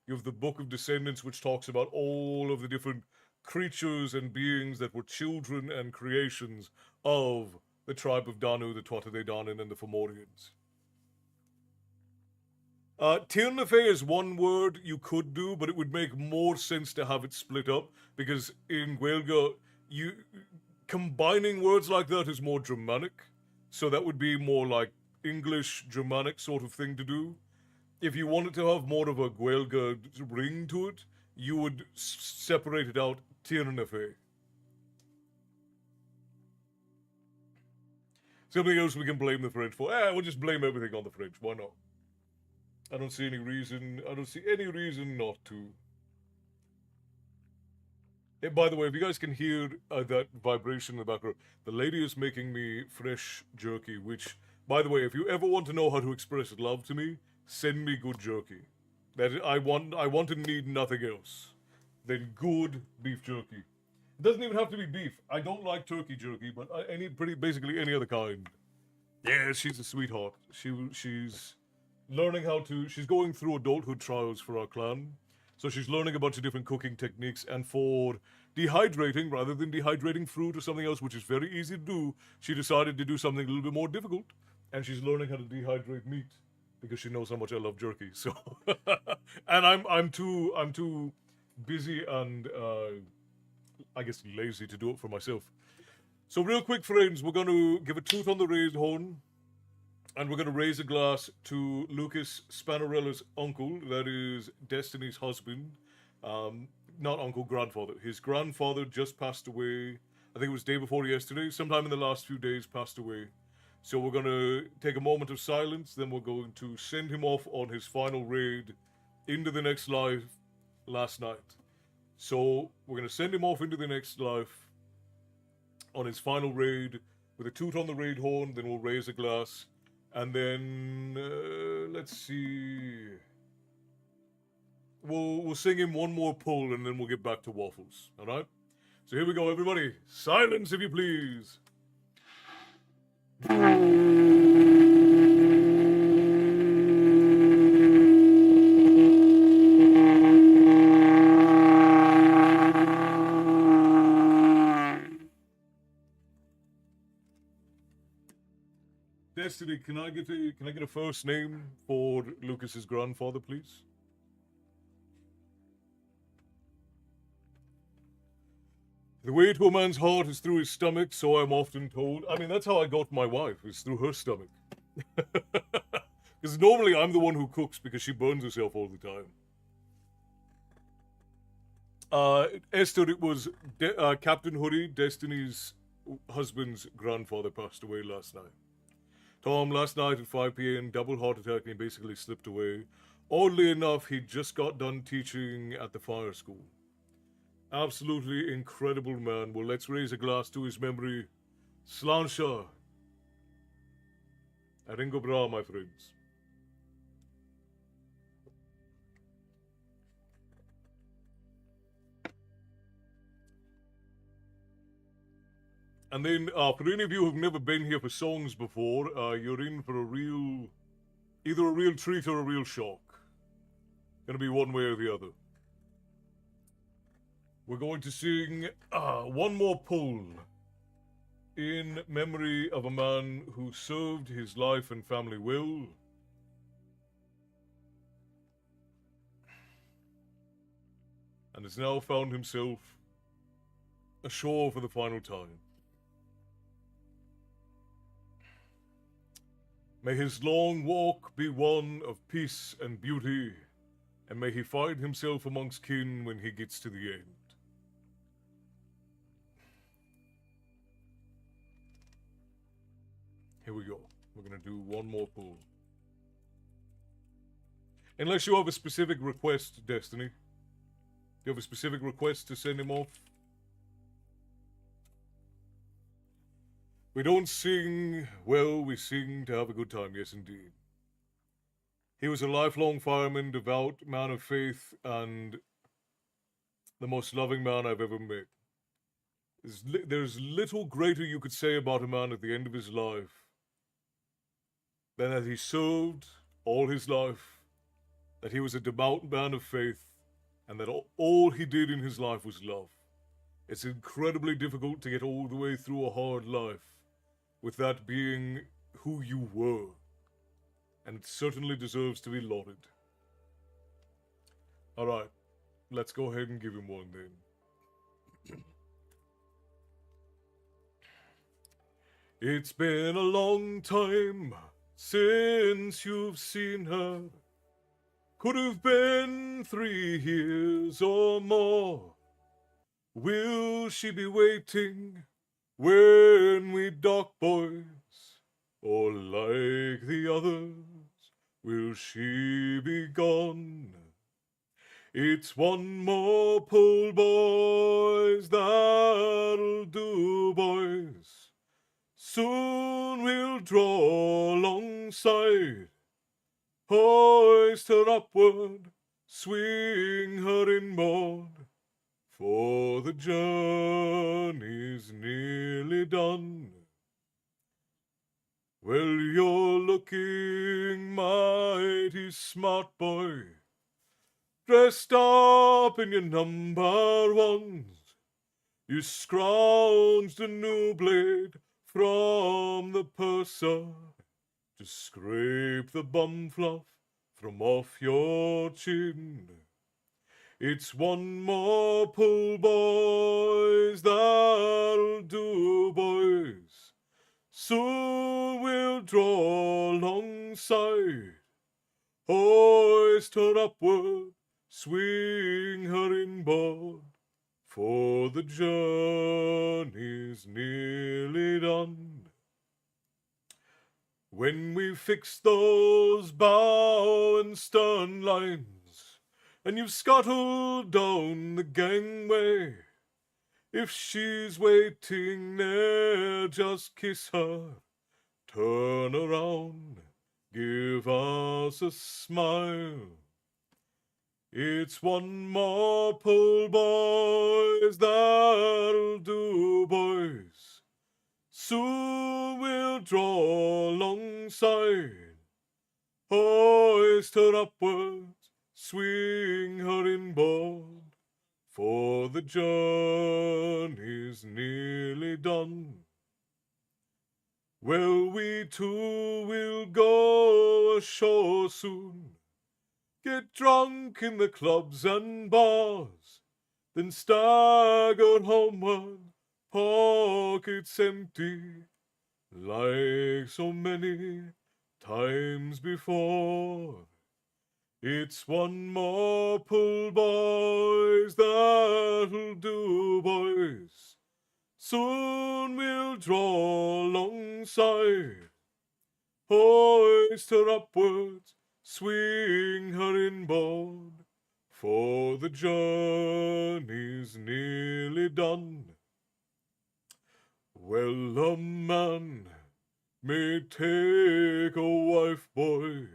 have the Book of Descendants, which talks about all of the different creatures and beings that were children and creations of the tribe of Danu, the Tuatha Dé Danann, and the Fomorians. Tirnafe is one word you could do, but it would make more sense to have it split up, because in Gaeilge, combining words like that is more Germanic, so that would be more like English Germanic sort of thing to do. If you wanted to have more of a Gaeilge ring to it, you would separate it out Tirnafe. Something else we can blame the French for? We'll just blame everything on the French. Why not? I don't see any reason not to. Hey, by the way, if you guys can hear that vibration in the background, the lady is making me fresh jerky, which, by the way, if you ever want to know how to express love to me, send me good jerky. I want and need nothing else than good beef jerky. It doesn't even have to be beef. I don't like turkey jerky, but basically any other kind. Yeah, she's a sweetheart. She's learning she's going through adulthood trials for our clan. So she's learning a bunch of different cooking techniques, and for dehydrating, rather than dehydrating fruit or something else, which is very easy to do, she decided to do something a little bit more difficult, and she's learning how to dehydrate meat because she knows how much I love jerky. So, and I'm too busy and I guess lazy to do it for myself. So real quick, friends, we're going to give a toot on the raised horn, and we're going to raise a glass to Lucas Spanarella's uncle, that is Destiny's husband. Not uncle, grandfather. His grandfather just passed away, I think it was day before yesterday, sometime in the last few days passed away. So we're going to take a moment of silence, then we're going to send him off on his final raid into the next life last night. So we're going to send him off into the next life on his final raid with a toot on the raid horn, then we'll raise a glass. And then, let's see. We'll sing him one more pull, and then we'll get back to waffles. All right? So here we go, everybody. Silence, if you please. Destiny, can I get a first name for Lucas's grandfather, please? The way to a man's heart is through his stomach, so I'm often told. I mean, that's how I got my wife, is through her stomach. Because normally I'm the one who cooks because she burns herself all the time. Esther, it was Captain Hoodie, Destiny's husband's grandfather, passed away last night. Tom, last night at 5 p.m., double heart attack, and he basically slipped away. Oddly enough, he just got done teaching at the fire school. Absolutely incredible man. Well, let's raise a glass to his memory. Sláinte. Aringo bra, my friends. And then, for any of you who've never been here for songs before, you're in for either a real treat or a real shock. Gonna be one way or the other. We're going to sing one more pull in memory of a man who served his life and family well. And has now found himself ashore for the final time. May his long walk be one of peace and beauty, and may he find himself amongst kin when he gets to the end. Here we go. We're going to do one more pull. Unless you have a specific request, Destiny. Do you have a specific request to send him off? We don't sing well, we sing to have a good time, yes indeed. He was a lifelong fireman, devout man of faith, and the most loving man I've ever met. There's little greater you could say about a man at the end of his life than that he served all his life, that he was a devout man of faith, and that all he did in his life was love. It's incredibly difficult to get all the way through a hard life with that being who you were, and it certainly deserves to be lauded. Alright, let's go ahead and give him one then. It's been a long time since you've seen her. Could have been 3 years or more. Will she be waiting when we dock, boys? Or like the others, will she be gone? It's one more pull, boys, that'll do, boys. Soon we'll draw alongside, hoist her upward, swing her inboard, for the journey's nearly done. Well, you're looking mighty smart, boy, dressed up in your number ones. You scrounged a new blade from the purser to scrape the bum fluff from off your chin. It's one more pull, boys, that'll do, boys. Soon we'll draw alongside, hoist her upward, swing her inboard, for the journey's nearly done. When we fix those bow and stern lines, and you've scuttled down the gangway, if she's waiting there, just kiss her, turn around, give us a smile. It's one more pull, boys, that'll do, boys. Soon we'll draw alongside, hoist her upwards, swing her inboard, for the journey's nearly done. Well, we too will go ashore soon, get drunk in the clubs and bars, then stagger homeward, pockets empty, like so many times before. It's one more pull, boys, that'll do, boys. Soon we'll draw alongside, hoist her upwards, swing her inboard, for the journey's nearly done. Well, a man may take a wife, boy,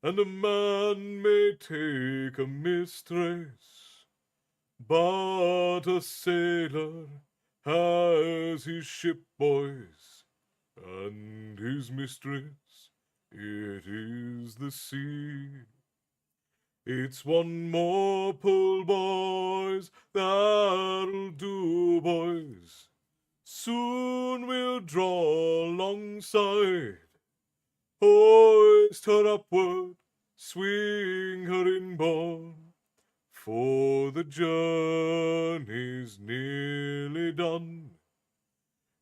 and a man may take a mistress, but a sailor has his ship, boys, and his mistress, it is the sea. It's one more pull, boys, that'll do, boys. Soon we'll draw alongside, hoist her upward, swing her inboard, for the journey's nearly done.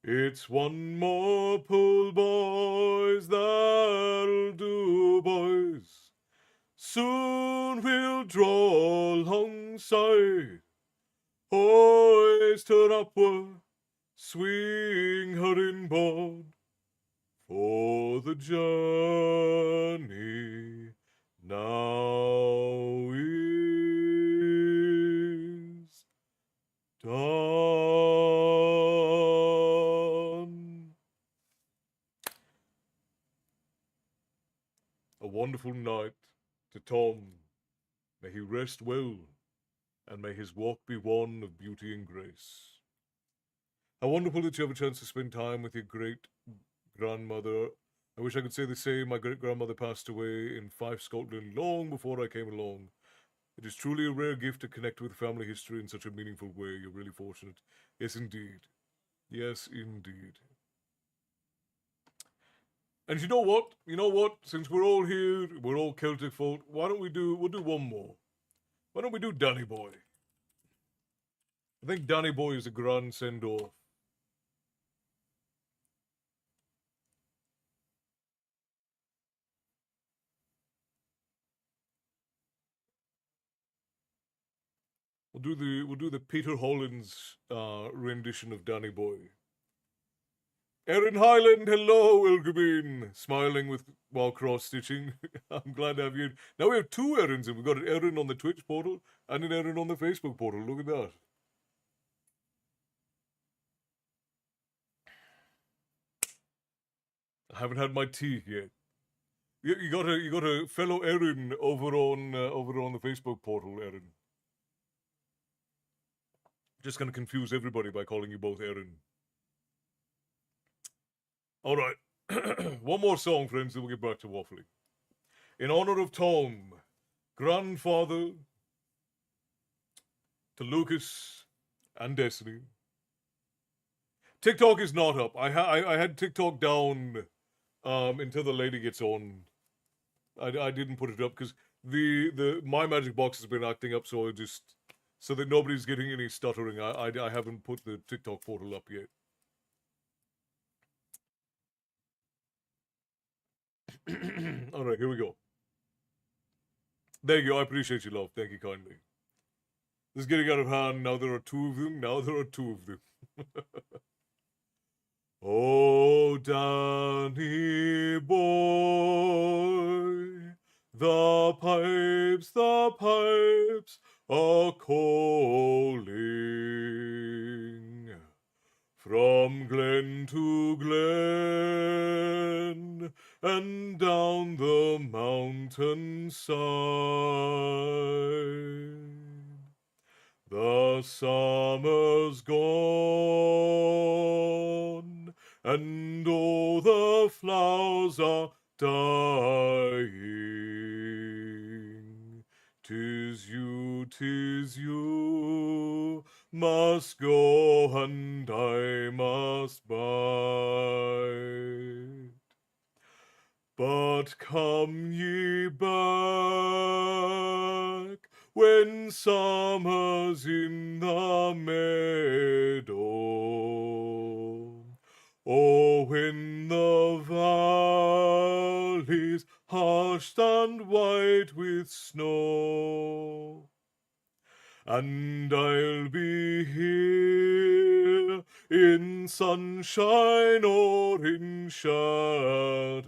It's one more pull, boys, that'll do, boys. Soon we'll draw alongside, hoist her upward, swing her inboard, for the journey now is done. A wonderful night to Tom. May he rest well, and may his walk be one of beauty and grace. How wonderful that you have a chance to spend time with your great grandmother. I wish I could say the same. My great grandmother passed away in Fife, Scotland, long before I came along. It is truly a rare gift to connect with family history in such a meaningful way. You're really fortunate. Yes, indeed. Yes, indeed. And you know what? You know what? Since we're all here, we're all Celtic folk, why don't we'll do one more. Why don't we do Danny Boy? I think Danny Boy is a grand send-off. We'll do the Peter Hollins rendition of Danny Boy. Erin Highland, hello, Ilgabeen, smiling while cross-stitching. I'm glad to have you. Now we have two Erins, and we've got an Erin on the Twitch portal and an Erin on the Facebook portal. Look at that. I haven't had my tea yet. You got a fellow Erin over on the Facebook portal, Erin. Just gonna confuse everybody by calling you both Erin. All right, one more song, friends, then we'll get back to waffling. In honor of Tom, grandfather to Lucas and Destiny. TikTok is not up. I had TikTok down until the lady gets on. I didn't put it up because the My Magic Box has been acting up, so so that nobody's getting any stuttering. I haven't put the TikTok portal up yet. All right, here we go. Thank you. I appreciate you, love. Thank you kindly. This is getting out of hand. Now there are two of them. Oh, Danny boy, the pipes are calling from glen to glen and down the mountainside. The summer's gone, and all the flowers are dying. 'Tis you, must go, and I must bide. But come ye back when summer's in the meadow. Oh, when the valley's hushed and white with snow, and I'll be here in sunshine or in shadow.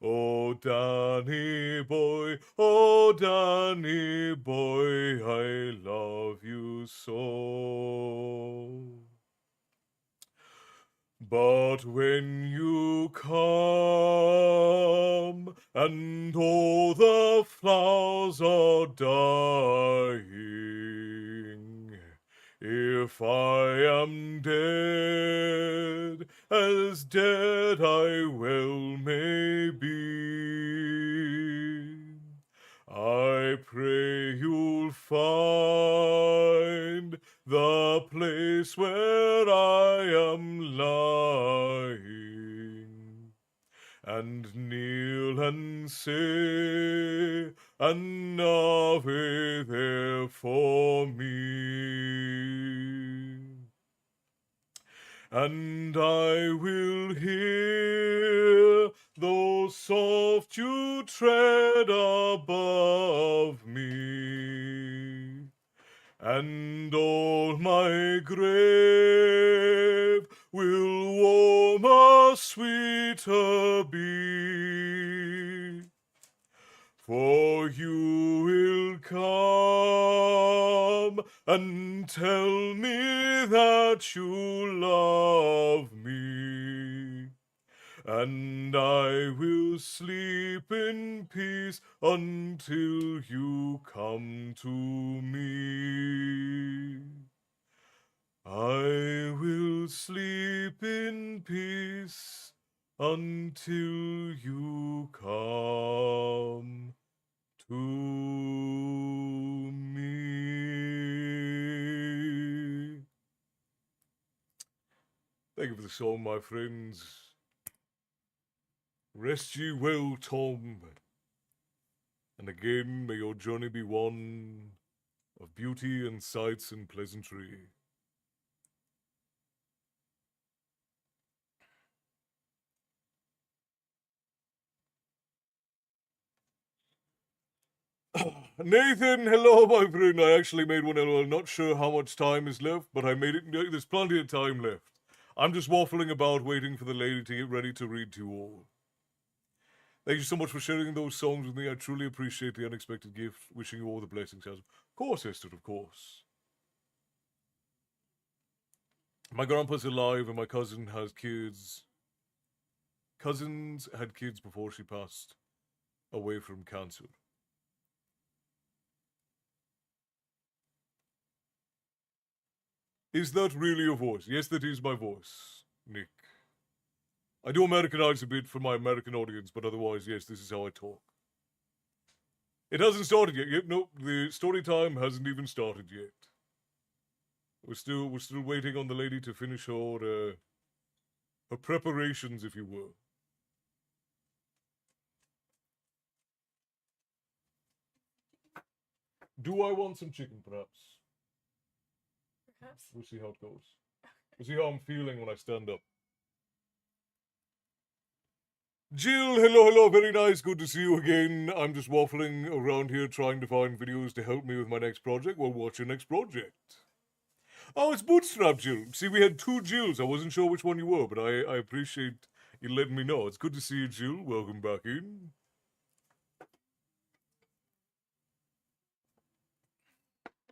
Oh, Danny boy, I love you so. But when you come and all the flowers are dying, if I am dead, as dead I well may be, I pray you'll find the place where I am lying, and kneel and say an Ave there for me. And I will hear those soft you tread above me, and all my grave will warmer, sweeter be. For you will come and tell me that you love me, and I will sleep in peace until you come to me. I will sleep in peace until you come to me. Thank you for the song, my friends. Rest ye well, Tom. And again, may your journey be one of beauty and sights and pleasantry. Nathan, hello, my friend. I actually made one. I'm not sure how much time is left, but I made it. There's plenty of time left. I'm just waffling about, waiting for the lady to get ready to read to you all. Thank you so much for sharing those songs with me. I truly appreciate the unexpected gift. Wishing you all the blessings. Of course, Esther, of course. My grandpa's alive and my cousin has kids. Cousins had kids before she passed away from cancer. Is that really your voice? Yes, that is my voice, Nick. I do Americanize a bit for my American audience, but otherwise, yes, this is how I talk. It hasn't started yet. Yep, nope. The story time hasn't even started yet. We're still waiting on the lady to finish her preparations, if you will. Do I want some chicken, perhaps? Perhaps. We'll see how it goes. We'll see how I'm feeling when I stand up. Jill, hello, very nice, good to see you again. I'm just waffling around here trying to find videos to help me with my next project. Well, what's your next project? Oh, it's Bootstrap Jill. See, we had two Jills. I wasn't sure which one you were, but I appreciate you letting me know. It's good to see you, Jill. Welcome back in.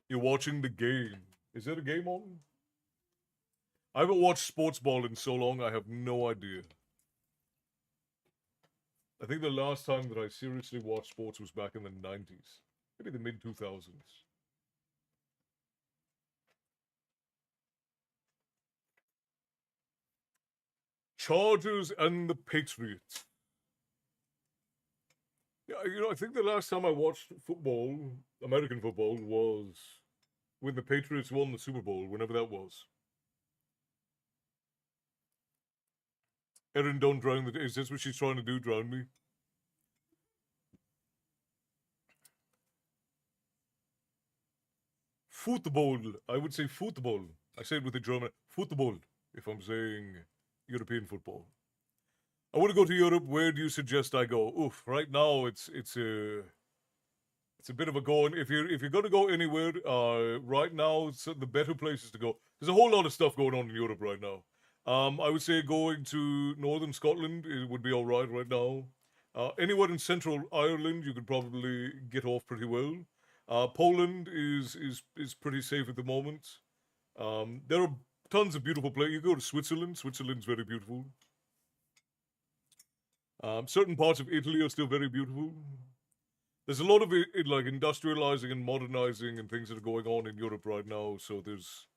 You're watching the game. Is there a game on? I haven't watched sports ball in so long, I have no idea. I think the last time that I seriously watched sports was back in the 90s. Maybe the mid-2000s. Chargers and the Patriots. Yeah, I think the last time I watched football, American football, was when the Patriots won the Super Bowl, whenever that was. Erin, don't drown the. Is this what she's trying to do? Drown me? Football. I would say football. I say it with a German. Football. If I'm saying European football. I want to go to Europe. Where do you suggest I go? Oof. Right now, it's a bit of a going. If you're going to go anywhere, right now, the better places to go. There's a whole lot of stuff going on in Europe right now. I would say going to northern Scotland would be all right now. Anywhere in central Ireland, you could probably get off pretty well. Poland is pretty safe at the moment. There are tons of beautiful places. You go to Switzerland. Switzerland's very beautiful. Certain parts of Italy are still very beautiful. There's a lot of like industrializing and modernizing and things that are going on in Europe right now. So there's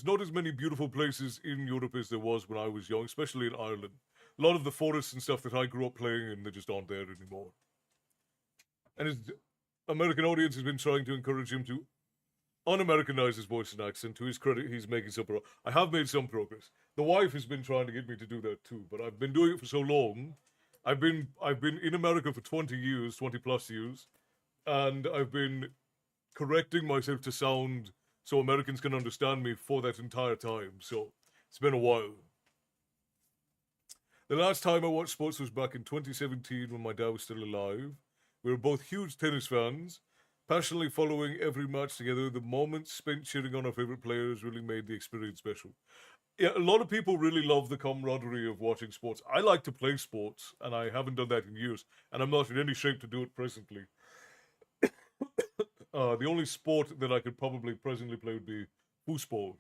not as many beautiful places in Europe as there was when I was young, especially in Ireland. A lot of the forests and stuff that I grew up playing in, they just aren't there anymore. And his American audience has been trying to encourage him to un-Americanize his voice and accent. To his credit, he's making some progress. I have made some progress. The wife has been trying to get me to do that too, but I've been doing it for so long. I've been in America for 20 years, 20 plus years, and I've been correcting myself to sound so Americans can understand me for that entire time. So it's been a while. The last time I watched sports was back in 2017 when my dad was still alive. We were both huge tennis fans, passionately following every match together. The moments spent cheering on our favorite players really made the experience special. Yeah, a lot of people really love the camaraderie of watching sports. I like to play sports, and I haven't done that in years, and I'm not in any shape to do it presently. The only sport that I could probably presently play would be foosball,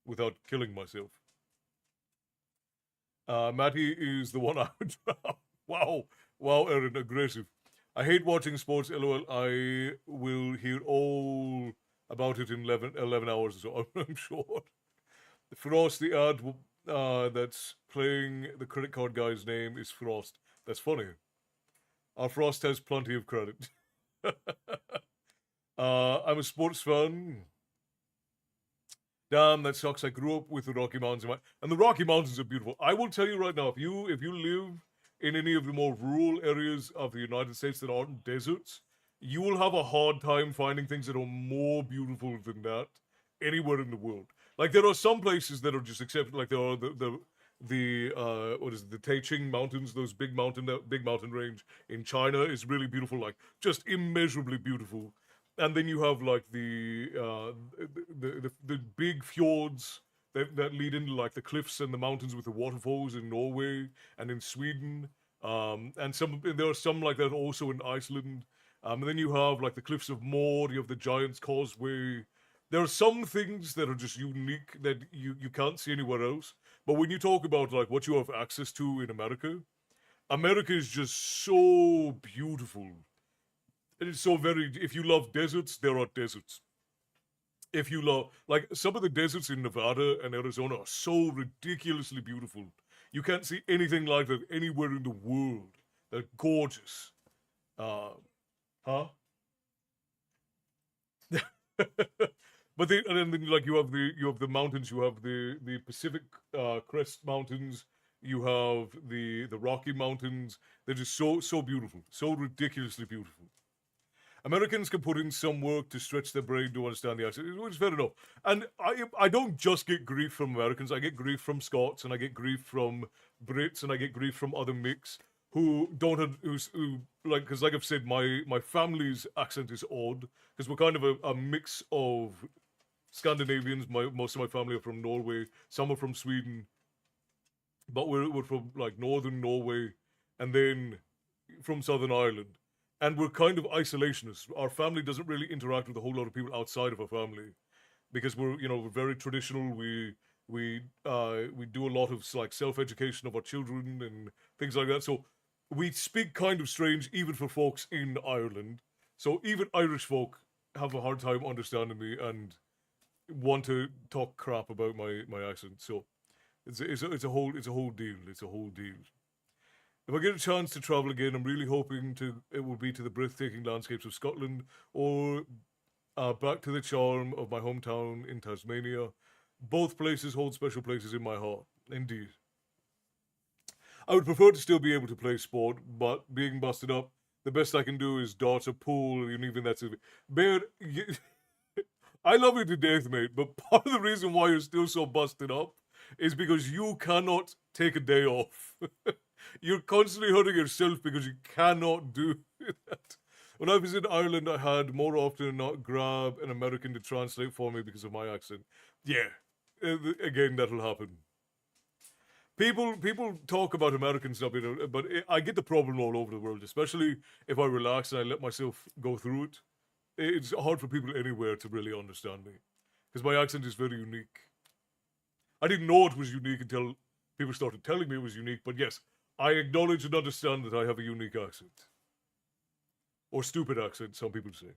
without killing myself. Matty is the one I would. Wow, Erin, aggressive. I hate watching sports. LOL. I will hear all about it in 11 hours or so. I'm sure. Frost, the ad that's playing the credit card guy's name is Frost. That's funny. Our Frost has plenty of credit. I'm a sports fan. Damn, that sucks. I grew up with the Rocky Mountains, and the Rocky Mountains are beautiful. I will tell you right now, if you live in any of the more rural areas of the United States that aren't deserts, you will have a hard time finding things that are more beautiful than that anywhere in the world. Like there are some places that are just accepted, like there are the what is it, the Taichung Mountains, those big mountain range in China is really beautiful, like just immeasurably beautiful. And then you have like the big fjords that lead into like the cliffs and the mountains with the waterfalls in Norway and in Sweden. And there are some like that also in Iceland. And then you have like the cliffs of Moher, you have the Giant's Causeway. There are some things that are just unique that you can't see anywhere else. But when you talk about like what you have access to in America, America is just so beautiful. It is so very. If you love deserts, there are deserts. If you love, like, some of the deserts in Nevada and Arizona are so ridiculously beautiful. You can't see anything like that anywhere in the world. They're gorgeous. Huh? But and then like you have the mountains. You have the Pacific Crest Mountains. You have the Rocky Mountains. They're just so beautiful, so ridiculously beautiful. Americans can put in some work to stretch their brain to understand the accent, which is fair enough. And I don't just get grief from Americans. I get grief from Scots, and I get grief from Brits, and I get grief from other mix who don't have, who like, because like I've said, my family's accent is odd because we're kind of a mix of Scandinavians. Most of my family are from Norway. Some are from Sweden, but we're from like northern Norway, and then from Southern Ireland. And we're kind of isolationists. Our family doesn't really interact with a whole lot of people outside of our family, because we're very traditional. We do a lot of like self-education of our children and things like that. So we speak kind of strange even for folks in Ireland. So even Irish folk have a hard time understanding me and want to talk crap about my accent. So it's a whole deal. It's a whole deal. If I get a chance to travel again, I'm really hoping it will be to the breathtaking landscapes of Scotland, or back to the charm of my hometown in Tasmania. Both places hold special places in my heart. Indeed. I would prefer to still be able to play sport, but being busted up, the best I can do is dart a pool, and even that's it. Bear, I love you to death, mate, but part of the reason why you're still so busted up is because you cannot take a day off. You're constantly hurting yourself because you cannot do that. When I was in Ireland, I had more often than not grab an American to translate for me because of my accent. Yeah, again, that'll happen. People talk about American stuff, but I get the problem all over the world, especially if I relax and I let myself go through it. It's hard for people anywhere to really understand me because my accent is very unique. I didn't know it was unique until people started telling me it was unique, but yes, I acknowledge and understand that I have a unique accent. Or stupid accent, some people say.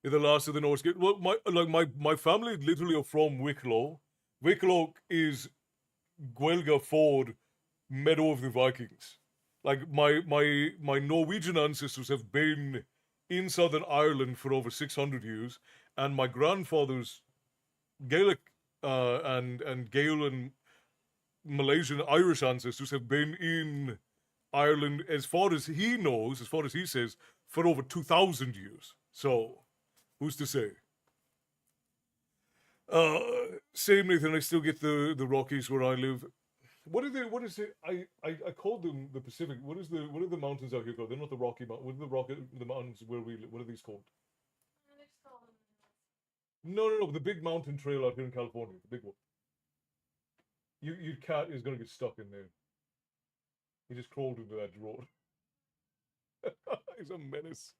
You're the last of the Norse. Well, my family literally are from Wicklow. Wicklow is Guelga Ford, Meadow of the Vikings. Like my Norwegian ancestors have been in Southern Ireland for over 600 years, and my grandfather's Gaelic and Gael and Malaysian Irish ancestors have been in Ireland, as far as he knows, as far as he says, for over 2,000 years. So, who's to say? Same, Nathan. I still get the Rockies where I live. What is it? I called them the Pacific. What are the mountains out here called? They're not the Rocky Mountains. What are the mountains where we live? What are these called? No. The big mountain trail out here in California. The big one. Your cat is gonna get stuck in there. He just crawled into that drawer. He's a menace.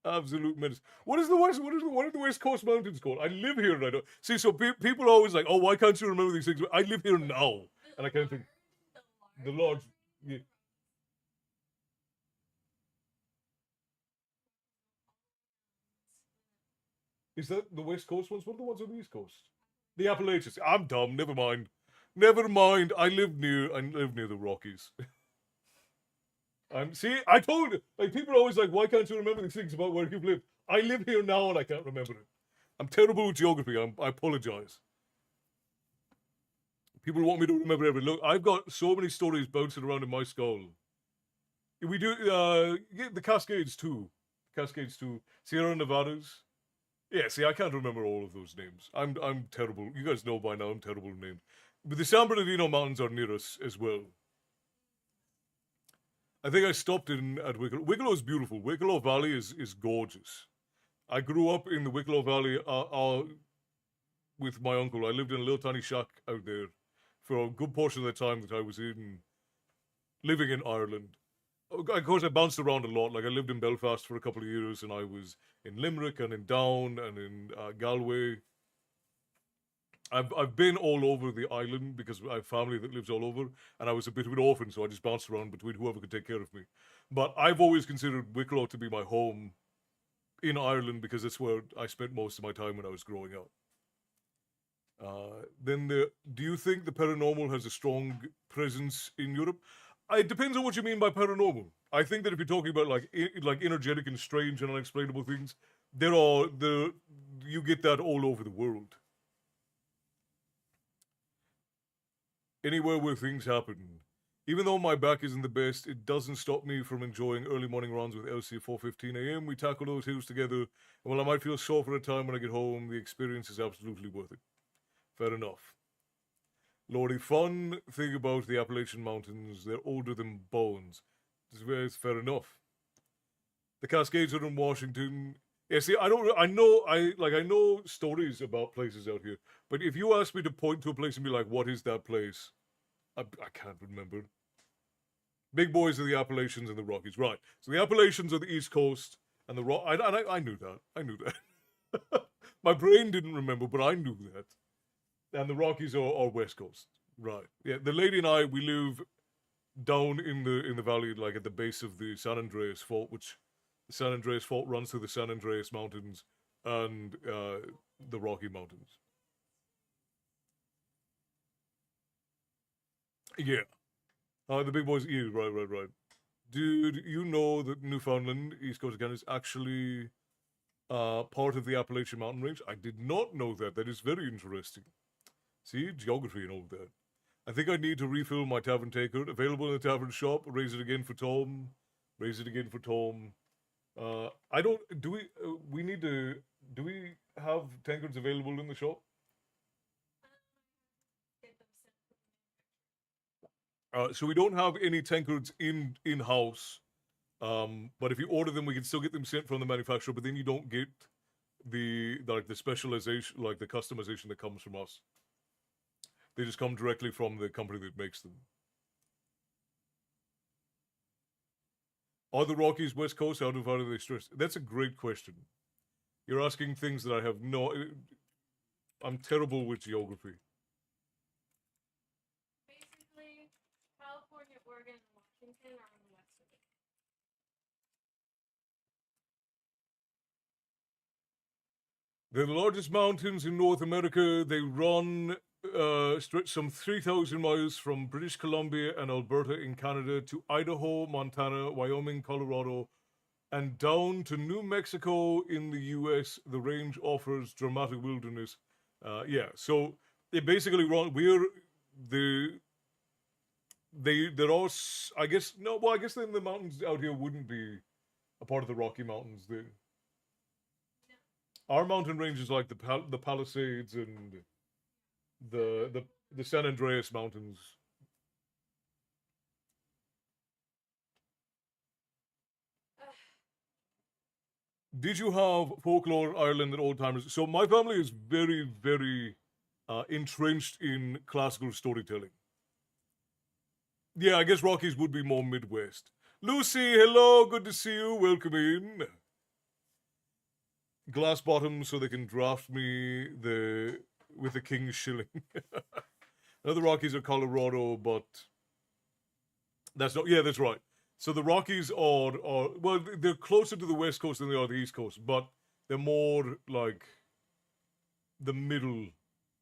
Absolute menace. What are the West Coast mountains called? I live here and I don't see. So people are always like, "Oh, why can't you remember these things?" I live here now, and I can't think. The large. Yeah. Is that the West Coast ones? What are the ones on the East Coast? The Appalachians. I'm dumb. Never mind. Never mind. I live near the Rockies. See, I told you. Like, people are always like, why can't you remember these things about where you've lived? I live here now and I can't remember it. I'm terrible with geography. I apologize. People want me to remember everything. Look, I've got so many stories bouncing around in my skull. We do the Cascades too. Cascades too. Sierra Nevadas. Yeah, see, I can't remember all of those names. I'm terrible. You guys know by now I'm terrible with names. But the San Bernardino Mountains are near us as well. I think I stopped in at Wicklow. Wicklow is beautiful. Wicklow Valley is gorgeous. I grew up in the Wicklow Valley with my uncle. I lived in a little tiny shack out there for a good portion of the time that I was living in Ireland. Of course, I bounced around a lot. Like, I lived in Belfast for a couple of years, and I was in Limerick and in Down and in Galway. I've been all over the island because I have family that lives all over, and I was a bit of an orphan, so I just bounced around between whoever could take care of me. But I've always considered Wicklow to be my home in Ireland because that's where I spent most of my time when I was growing up. Do you think the paranormal has a strong presence in Europe? It depends on what you mean by paranormal. I think that if you're talking about like energetic and strange and unexplainable things, you get that all over the world. Anywhere where things happen. Even though my back isn't the best, it doesn't stop me from enjoying early morning runs with Elsie at 4:15 a.m. We tackle those hills together, and while I might feel sore for a time when I get home, the experience is absolutely worth it. Fair enough. Lordy, fun thing about the Appalachian Mountains, they're older than bones. It's fair enough. The Cascades are in Washington. Yeah, see, I know stories about places out here, but if you ask me to point to a place and be like, what is that place? I can't remember. Big boys are the Appalachians and the Rockies, right? So the Appalachians are the East Coast, and I knew that. I knew that. My brain didn't remember, but I knew that. And the Rockies are West Coast, right? Yeah, the lady and I, we live down in the valley, like at the base of the San Andreas Fault, which the San Andreas Fault runs through the San Andreas Mountains and the Rocky Mountains. Yeah. The big boys, yeah, right. Dude, you know that Newfoundland, East Coast of Canada, is actually part of the Appalachian Mountain Range? I did not know that. That is very interesting. See, geography and all that. I think I need to refill my tavern tankard. Available in the tavern shop. Raise it again for Tom. Raise it again for Tom. I don't. Do we? We need to. Do we have tankards available in the shop? Get them sent from the manufacturer. So we don't have any tankards in house. But if you order them, we can still get them sent from the manufacturer. But then you don't get the specialization, like the customization that comes from us. They just come directly from the company that makes them. Are the Rockies West Coast? How do they stress? That's a great question. You're asking things that I have no. I'm terrible with geography. Basically, California, Oregon, and Washington are on the west of it. They're the largest mountains in North America. They run stretch some 3,000 miles from British Columbia and Alberta in Canada to Idaho, Montana, Wyoming, Colorado, and down to New Mexico in the U.S. The range offers dramatic wilderness. Yeah, so it basically run. There are, I guess, no. Well, I guess then the mountains out here wouldn't be a part of the Rocky Mountains. Our mountain ranges like the Palisades and the San Andreas Mountains. Did you have folklore Ireland and old timers? So my family is very, very entrenched in classical storytelling. Yeah, I guess Rockies would be more Midwest. Lucy, hello, good to see you. Welcome in. Glass bottoms so they can draft me with the king's shilling. Now the Rockies are Colorado, but that's not. Yeah, that's right. So the Rockies are well, they're closer to the West Coast than they are the East Coast, but they're more like the middle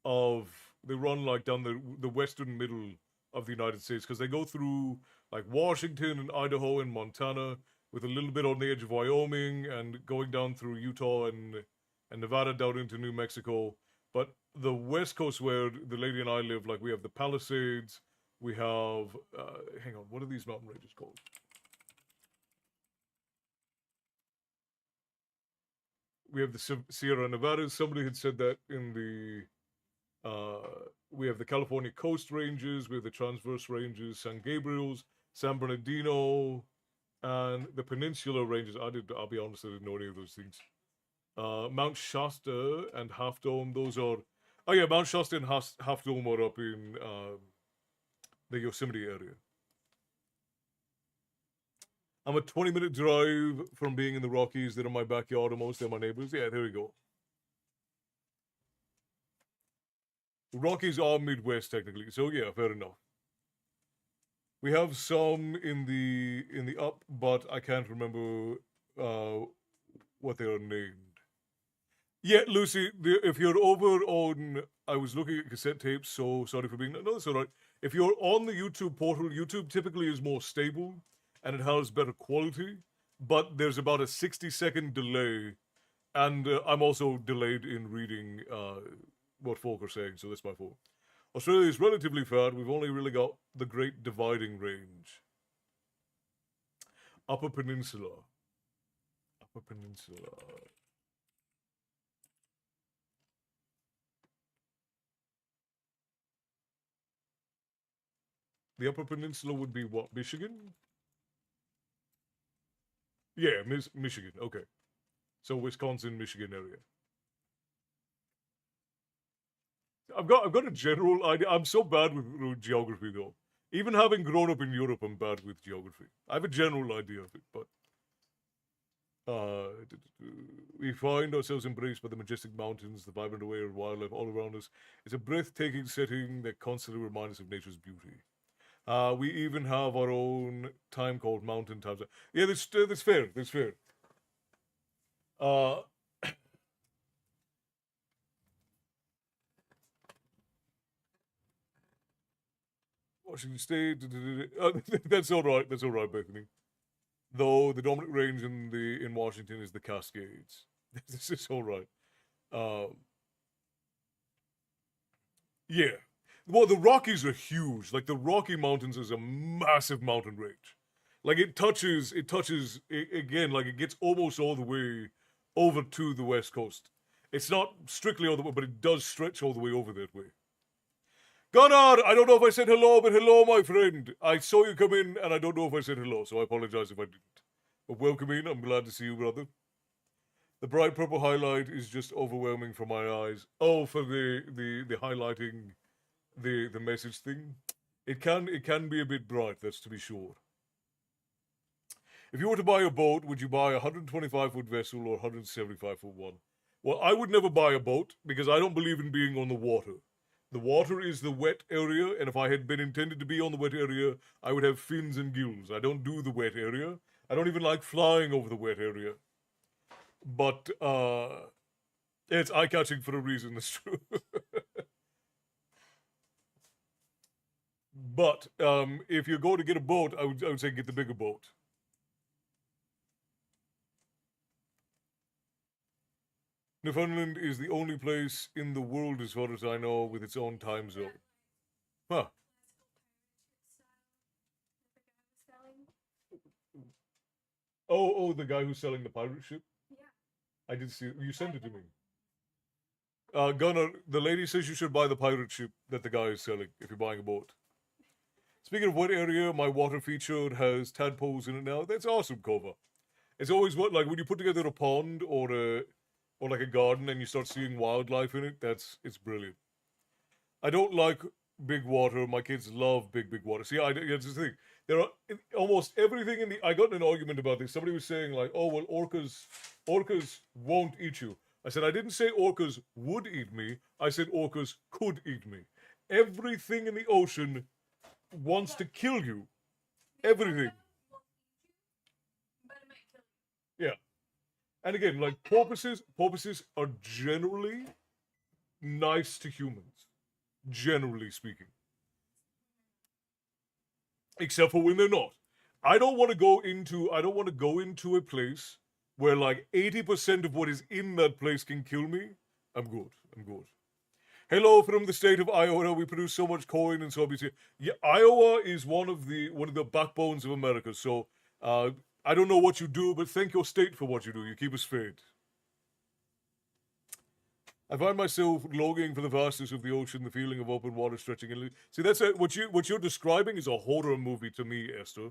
of. They run like down the western middle of the United States because they go through like Washington and Idaho and Montana, with a little bit on the edge of Wyoming and going down through Utah and Nevada down into New Mexico. But the West Coast where the lady and I live, like we have the Palisades, we have, hang on, what are these mountain ranges called? We have the Sierra Nevadas. Somebody had said that in we have the California Coast Ranges, we have the Transverse Ranges, San Gabriel's, San Bernardino, and the Peninsula Ranges. I'll be honest, I didn't know any of those things. Mount Shasta and Half Dome, those are... Oh yeah, Mount Shasta and Half Dome are up in the Yosemite area. I'm a 20-minute drive from being in the Rockies. They're in my backyard almost. They're my neighbors. Yeah, there we go. The Rockies are Midwest, technically. So yeah, fair enough. We have some in the up, but I can't remember what they are named. Yeah, Lucy, if you're over on... I was looking at cassette tapes, so sorry for being... No, that's all right. If you're on the YouTube portal, YouTube typically is more stable, and it has better quality, but there's about a 60-second delay, and I'm also delayed in reading what folk are saying, so that's my fault. Australia is relatively fat. We've only really got the Great Dividing Range. Upper Peninsula. Upper Peninsula. The Upper Peninsula would be what? Michigan? Yeah, Michigan. Okay. So Wisconsin, Michigan area. I've got a general idea. I'm so bad with geography, though. Even having grown up in Europe, I'm bad with geography. I have a general idea of it, but we find ourselves embraced by the majestic mountains, the vibrant array of wildlife all around us. It's a breathtaking setting that constantly reminds us of nature's beauty. We even have our own time called Mountain Times. Yeah, that's fair. That's fair. Washington State. That's all right. That's all right, Bethany. Though the dominant range in Washington is the Cascades. This is all right. Yeah. Well, the Rockies are huge. Like the Rocky Mountains is a massive mountain range. Like again, like it gets almost all the way over to the west coast. It's not strictly all the way, but it does stretch all the way over that way. Gunnar, I don't know if I said hello, but hello, my friend. I saw you come in, and I don't know if I said hello, so I apologize if I didn't. But welcome in. I'm glad to see you, brother. The bright purple highlight is just overwhelming for my eyes. Oh, for the highlighting the message thing. It can be a bit bright, that's to be sure. If you were to buy a boat, would you buy a 125-foot vessel or a 175-foot one? Well, I would never buy a boat because I don't believe in being on the water. The water is the wet area, and if I had been intended to be on the wet area, I would have fins and gills. I don't do the wet area. I don't even like flying over the wet area. But it's eye-catching for a reason, that's true. But if you're going to get a boat, I would say get the bigger boat. Newfoundland is the only place in the world, as far as I know, with its own time zone. Huh. Oh, the guy who's selling the pirate ship? Yeah. I did see it. You sent it to me. Gunnar, the lady says you should buy the pirate ship that the guy is selling if you're buying a boat. Speaking of wet area, my water feature has tadpoles in it now. That's awesome, Kova. It's always what, like when you put together a pond or like a garden and you start seeing wildlife in it, it's brilliant. I don't like big water. My kids love big water. See, that's the thing. There are almost everything in the. I got in an argument about this. Somebody was saying like, "Oh well, orcas won't eat you." I said I didn't say orcas would eat me. I said orcas could eat me. Everything in the ocean wants to kill you. Everything. But it might kill you. Yeah. And again, like porpoises are generally nice to humans, generally speaking. Except for when they're not. I don't want to go into a place where like 80% of what is in that place can kill me. I'm good. Hello from the state of Iowa. We produce so much coin and so obviously. Yeah, Iowa is one of the backbones of America. So I don't know what you do, but thank your state for what you do. You keep us fed. I find myself longing for the vastness of the ocean, the feeling of open water stretching. See, that's what you're describing is a horror movie to me, Esther.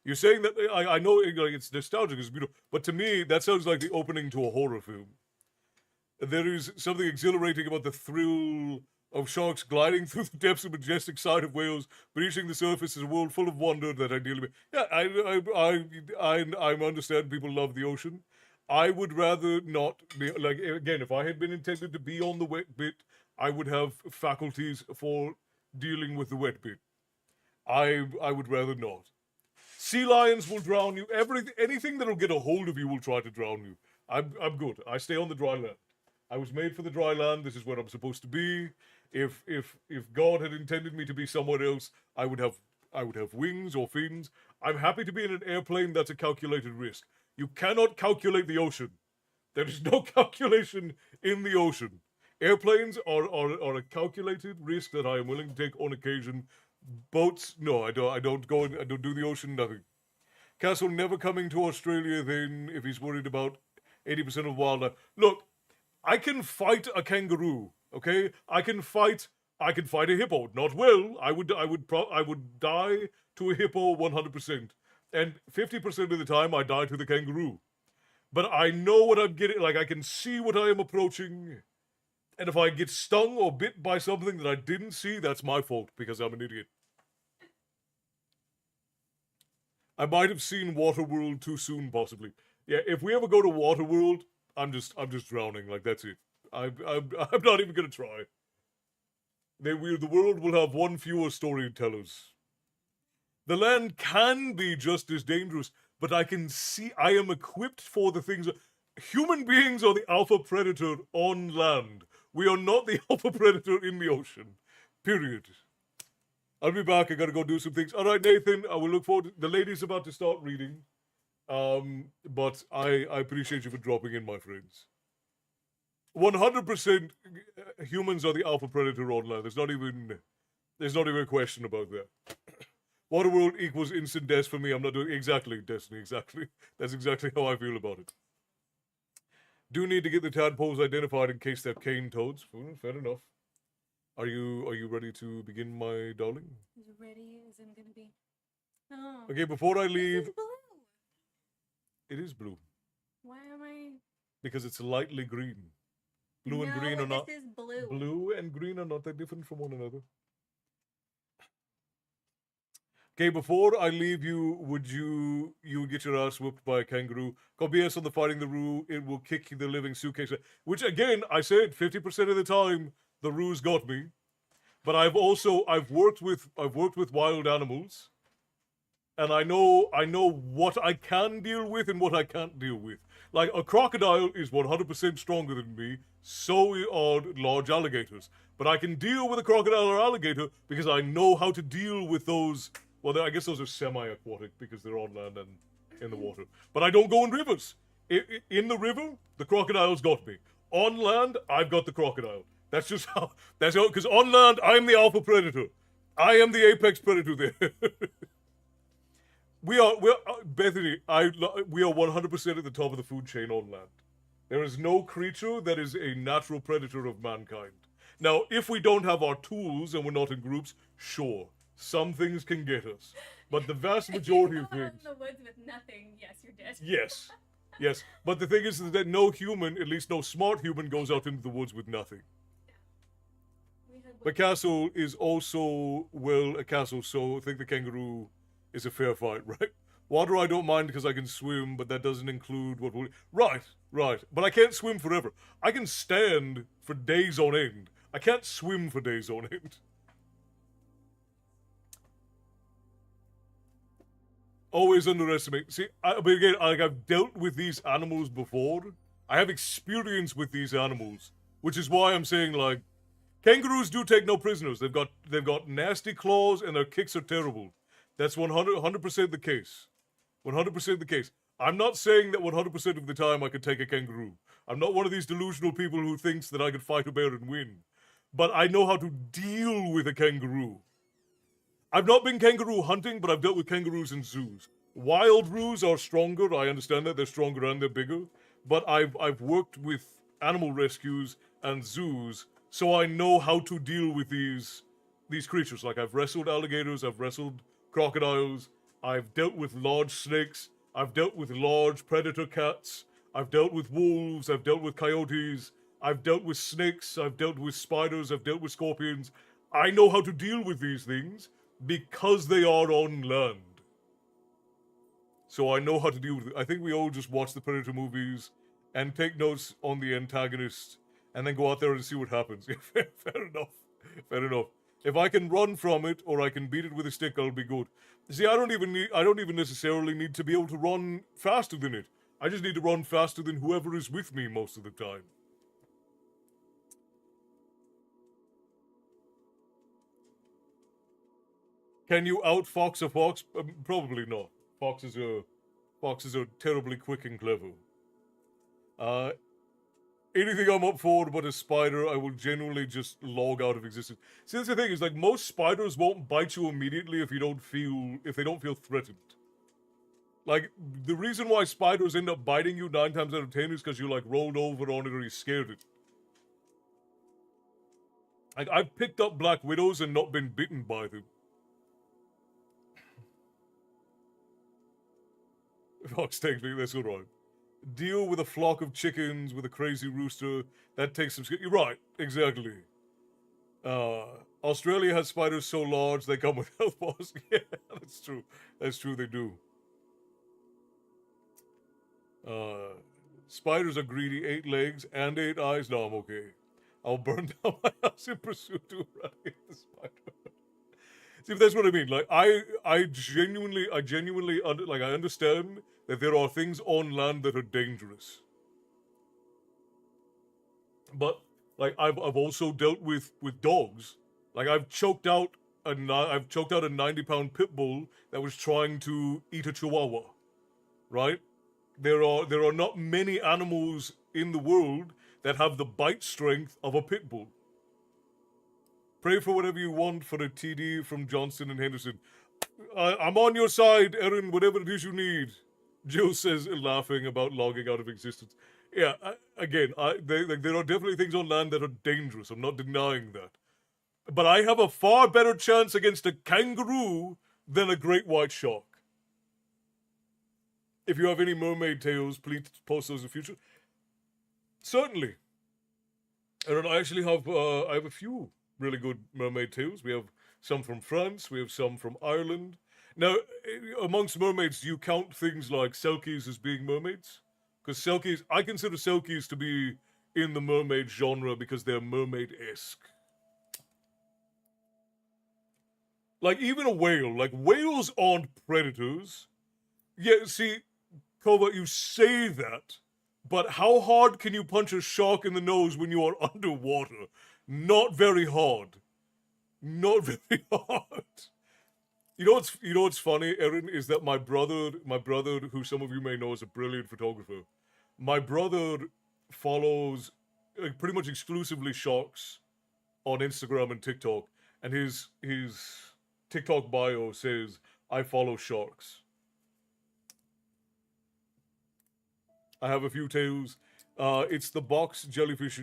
You're saying that I know like, it's nostalgic, it's beautiful, but to me that sounds like the opening to a horror film. There is something exhilarating about the thrill of sharks gliding through the depths of majestic sight of whales, reaching the surface is a world full of wonder that I deal with. Yeah, I understand people love the ocean. I would rather not be, like, again, if I had been intended to be on the wet bit, I would have faculties for dealing with the wet bit. I would rather not. Sea lions will drown you. Anything that'll get a hold of you will try to drown you. I'm good. I stay on the dry land. I was made for the dry land. This is where I'm supposed to be. If God had intended me to be somewhere else, I would have wings or fins. I'm happy to be in an airplane. That's a calculated risk. You cannot calculate the ocean. There is no calculation in the ocean. Airplanes are a calculated risk that I am willing to take on occasion. Boats, no, I don't do the ocean, nothing. Castle never coming to Australia then if he's worried about 80% of wildlife. Look, I can fight a kangaroo, okay? I can fight a hippo. Not well. I would die to a hippo 100%. And 50% of the time I die to the kangaroo. But I know what I'm getting, like I can see what I am approaching. And if I get stung or bit by something that I didn't see, that's my fault because I'm an idiot. I might have seen Waterworld too soon, possibly. Yeah, if we ever go to Waterworld, I'm just drowning. Like that's it. I'm not even gonna try. The world will have one fewer storytellers. The land can be just as dangerous, but I can see I am equipped for the things. Human beings are the alpha predator on land. We are not the alpha predator in the ocean. Period. I'll be back. I gotta go do some things. All right, Nathan. I will look forward. The lady's about to start reading. But I appreciate you for dropping in, my friends. 100% humans are the alpha predator on land. There's not even There's not even a question about that. Waterworld equals instant death for me. I'm not doing exactly Destiny. Exactly. That's exactly how I feel about it. Do need to get the tadpoles identified in case they're cane toads. Fair enough. Are you ready to begin, my darling? As ready as I'm gonna be. Oh. Okay, before I leave, This is blue. it is blue Why am I? because it's lightly green. Blue and green are not. This is blue. Blue and green are not that different from one another. Okay, before I leave you, would you get your ass whooped by a kangaroo? Call BS on the fighting the roo. It will kick the living suitcase. Which again, I said 50% of the time the roo's got me. But I've worked with wild animals, and I know what I can deal with and what I can't deal with. Like a crocodile is 100% stronger than me. So are large alligators. But I can deal with a crocodile or alligator because I know how to deal with those. Well, I guess those are semi-aquatic because they're on land and in the water. But I don't go in rivers. In the river, the crocodile's got me. On land, I've got the crocodile. That's just how. That's how. Because on land, I'm the alpha predator. I am the apex predator there. we're Bethany. We are 100% at the top of the food chain on land. There is no creature that is a natural predator of mankind. Now, if we don't have our tools and we're not in groups, sure. Some things can get us, but the vast majority of things. If you go out in the woods with nothing, yes, you're dead. Yes, yes. But the thing is that no human, at least no smart human, goes out into the woods with nothing. But castle is also, well, a castle, so I think the kangaroo is a fair fight, right? Water I don't mind because I can swim, but that doesn't include what will. Right. But I can't swim forever. I can stand for days on end. I can't swim for days on end. Always underestimate. See, but again, I've dealt with these animals before. I have experience with these animals, which is why I'm saying, like, kangaroos do take no prisoners. They've got nasty claws and their kicks are terrible. That's 100% the case. 100% the case. I'm not saying that 100% of the time I could take a kangaroo. I'm not one of these delusional people who thinks that I could fight a bear and win. But I know how to deal with a kangaroo. I've not been kangaroo hunting, but I've dealt with kangaroos in zoos. Wild roos are stronger. I understand that. They're stronger and they're bigger. But I've worked with animal rescues and zoos, so I know how to deal with these creatures. Like, I've wrestled alligators, I've wrestled crocodiles, I've dealt with large snakes, I've dealt with large predator cats, I've dealt with wolves, I've dealt with coyotes, I've dealt with snakes, I've dealt with spiders, I've dealt with scorpions. I know how to deal with these things because they are on land. So I know how to deal with it. I think we all just watch the Predator movies and take notes on the antagonist and then go out there and see what happens. Fair enough. If I can run from it or I can beat it with a stick, I'll be good. See, I don't even necessarily need to be able to run faster than it. I just need to run faster than whoever is with me most of the time. Can you outfox a fox? Probably not. Foxes are terribly quick and clever. Anything I'm up for but a spider, I will genuinely just log out of existence. See, that's the thing, is like most spiders won't bite you immediately if they don't feel threatened. Like, the reason why spiders end up biting you 9 times out of 10 is because you, like, rolled over on it or you scared it. Like, I've picked up black widows and not been bitten by them. Fox technically, that's alright. Deal with a flock of chickens with a crazy rooster. That takes some skill. You're right, exactly. Australia has spiders so large they come with health bars. Yeah, that's true. That's true, they do. Spiders are greedy, 8 legs and 8 eyes. No, I'm okay. I'll burn down my house in pursuit to eradicate the spider. See, but that's what I mean. Like, I genuinely, I understand that there are things on land that are dangerous. But, like, I've also dealt with dogs. Like, I've choked out a 90-pound pit bull that was trying to eat a chihuahua. Right? There are not many animals in the world that have the bite strength of a pit bull. Pray for whatever you want for a TD from Johnson and Henderson. I'm on your side, Erin, whatever it is you need. Jill says, laughing about logging out of existence. Yeah, there are definitely things on land that are dangerous. I'm not denying that. But I have a far better chance against a kangaroo than a great white shark. If you have any mermaid tales, please post those in the future. Certainly. And I actually have I have a few really good mermaid tales. We have some from France. We have some from Ireland. Now, amongst mermaids, do you count things like selkies as being mermaids? Because selkies, I consider selkies to be in the mermaid genre because they're mermaid-esque. Like, even a whale. Like, whales aren't predators. Yeah, see, Kova, you say that, but how hard can you punch a shark in the nose when you are underwater? Not very hard. Not very hard. You know what's funny, Erin, is that my brother, who some of you may know is a brilliant photographer, my brother follows pretty much exclusively sharks on Instagram and TikTok, and his TikTok bio says, "I follow sharks." I have a few tales. It's the box jellyfish.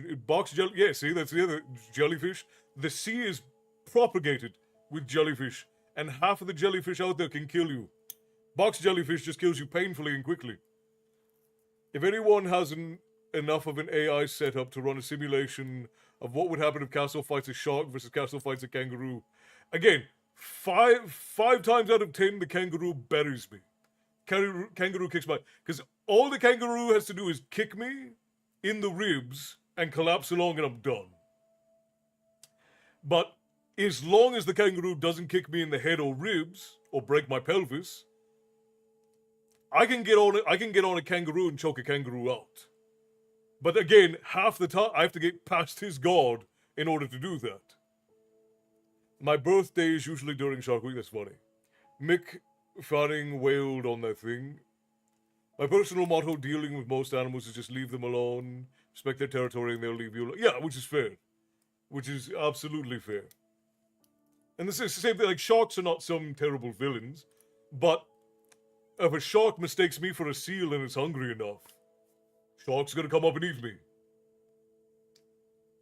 Yeah, see, that's the other jellyfish. The sea is propagated with jellyfish, and half of the jellyfish out there can kill you. Box jellyfish just kills you painfully and quickly. If anyone has enough of an AI set up to run a simulation of what would happen if Castle fights a shark versus Castle fights a kangaroo, again, five times out of 10, the kangaroo buries me. Kangaroo kicks my... Because all the kangaroo has to do is kick me in the ribs and collapse along and I'm done. But as long as the kangaroo doesn't kick me in the head or ribs or break my pelvis, I can get on a kangaroo and choke a kangaroo out. But again, half the time I have to get past his guard in order to do that. My birthday is usually during Shark Week. That's funny. Mick Fanning wailed on that thing. My personal motto dealing with most animals is just leave them alone, respect their territory, and they'll leave you alone. Yeah, which is fair. Which is absolutely fair. And this is the same thing, like, sharks are not some terrible villains, but if a shark mistakes me for a seal and is hungry enough, shark's gonna come up and eat me.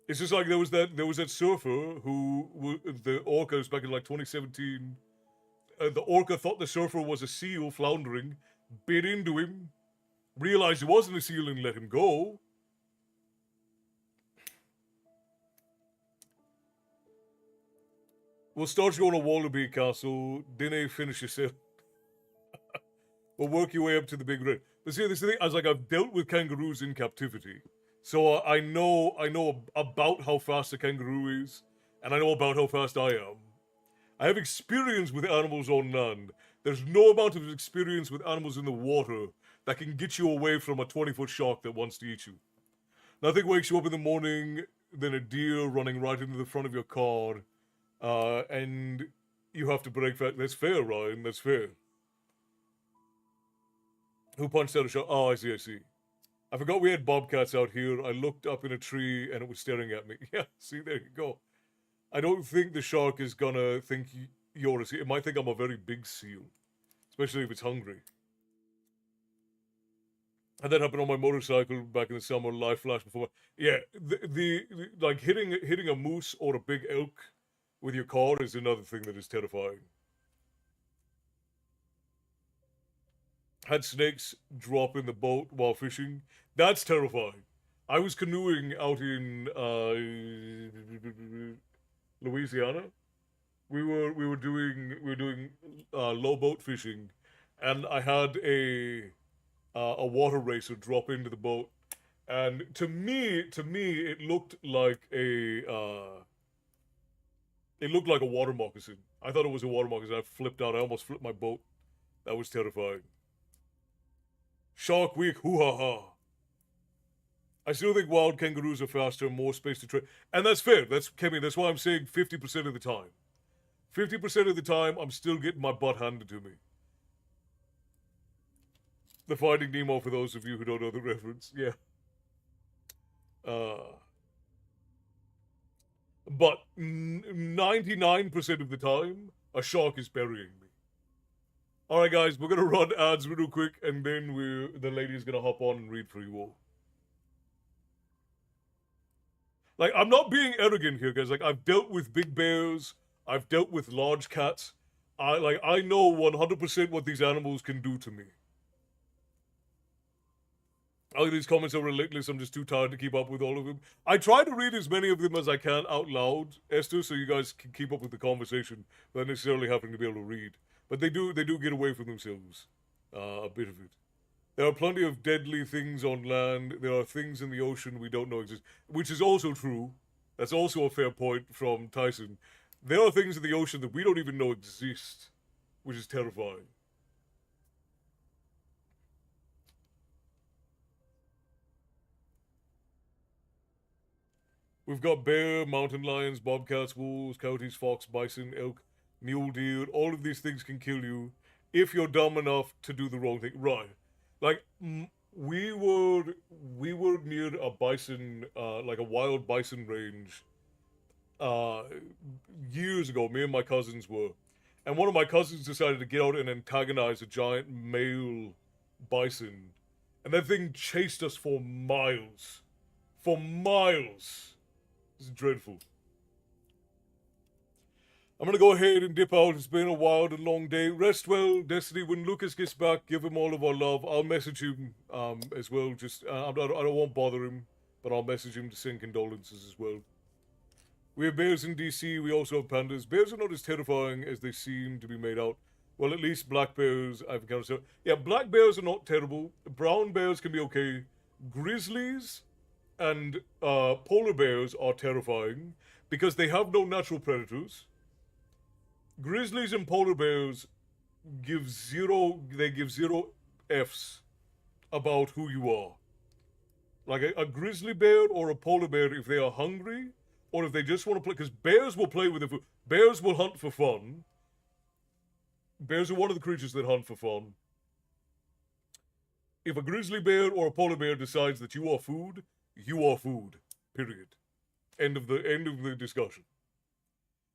It's just like there was that surfer who, the orcas back in like 2017, the orca thought the surfer was a seal floundering, bit into him, realized it wasn't a seal and let him go. We'll start you on a wallaby castle, then finish yourself. We'll work your way up to the big red. But see, this is the thing, I was like, I've dealt with kangaroos in captivity. So I know about how fast a kangaroo is, and I know about how fast I am. I have experience with animals on land. There's no amount of experience with animals in the water that can get you away from a 20-foot shark that wants to eat you. Nothing wakes you up in the morning than a deer running right into the front of your car, and you have to brake fast. That's fair, Ryan, that's fair. Who punched out a shark? Oh, I see. I forgot we had bobcats out here. I looked up in a tree and it was staring at me. Yeah, see, there you go. I don't think the shark is gonna think you're a seal. It might think I'm a very big seal, especially if it's hungry. And that happened on my motorcycle back in the summer. Live flash before. Yeah, the like hitting a moose or a big elk with your car is another thing that is terrifying. Had snakes drop in the boat while fishing. That's terrifying. I was canoeing out in Louisiana. We were doing low boat fishing, and I had a water racer drop into the boat, and to me it looked like a water moccasin. I thought it was a water moccasin. I flipped out. I almost flipped my boat. That was terrifying. Shark Week, hoo-ha-ha. I still think wild kangaroos are faster, more space to trade. And that's fair. That's, Kemi, that's why I'm saying 50% of the time. 50% of the time, I'm still getting my butt handed to me. The Finding Nemo, for those of you who don't know the reference. Yeah. But 99% of the time, a shark is burying me. Alright guys, we're gonna run ads real quick, and then the lady's gonna hop on and read for you all. Like, I'm not being arrogant here, guys. Like, I've dealt with big bears, I've dealt with large cats. I know 100% what these animals can do to me. All of these comments are relentless. I'm just too tired to keep up with all of them. I try to read as many of them as I can out loud, Esther, so you guys can keep up with the conversation without necessarily having to be able to read. But they do get away from themselves, a bit of it. There are plenty of deadly things on land. There are things in the ocean we don't know exist, which is also true. That's also a fair point from Tyson. There are things in the ocean that we don't even know exist, which is terrifying. We've got bear, mountain lions, bobcats, wolves, coyotes, fox, bison, elk, mule deer. All of these things can kill you if you're dumb enough to do the wrong thing. Right. Like, we were near a bison, like a wild bison range, years ago. Me and my cousins were. And one of my cousins decided to get out and antagonize a giant male bison. And that thing chased us for miles. For miles. It's dreadful. I'm gonna go ahead and dip out. It's been a wild and long day. Rest well, Destiny. When Lucas gets back, give him all of our love. I'll message him as well. Just I don't want bother him, but I'll message him to send condolences as well. We have bears in DC. We also have pandas. Bears are not as terrifying as they seem to be made out. Well, at least black bears I've encountered. Yeah, black bears are not terrible. Brown bears can be okay. Grizzlies and polar bears are terrifying because they have no natural predators. Grizzlies and polar bears give zero F's about who you are. Like a grizzly bear or a polar bear, if they are hungry or if they just want to play, because bears will play with their food. Bears will hunt for fun. Bears are one of the creatures that hunt for fun. If a grizzly bear or a polar bear decides that you are food, you are food. Period. End of the discussion.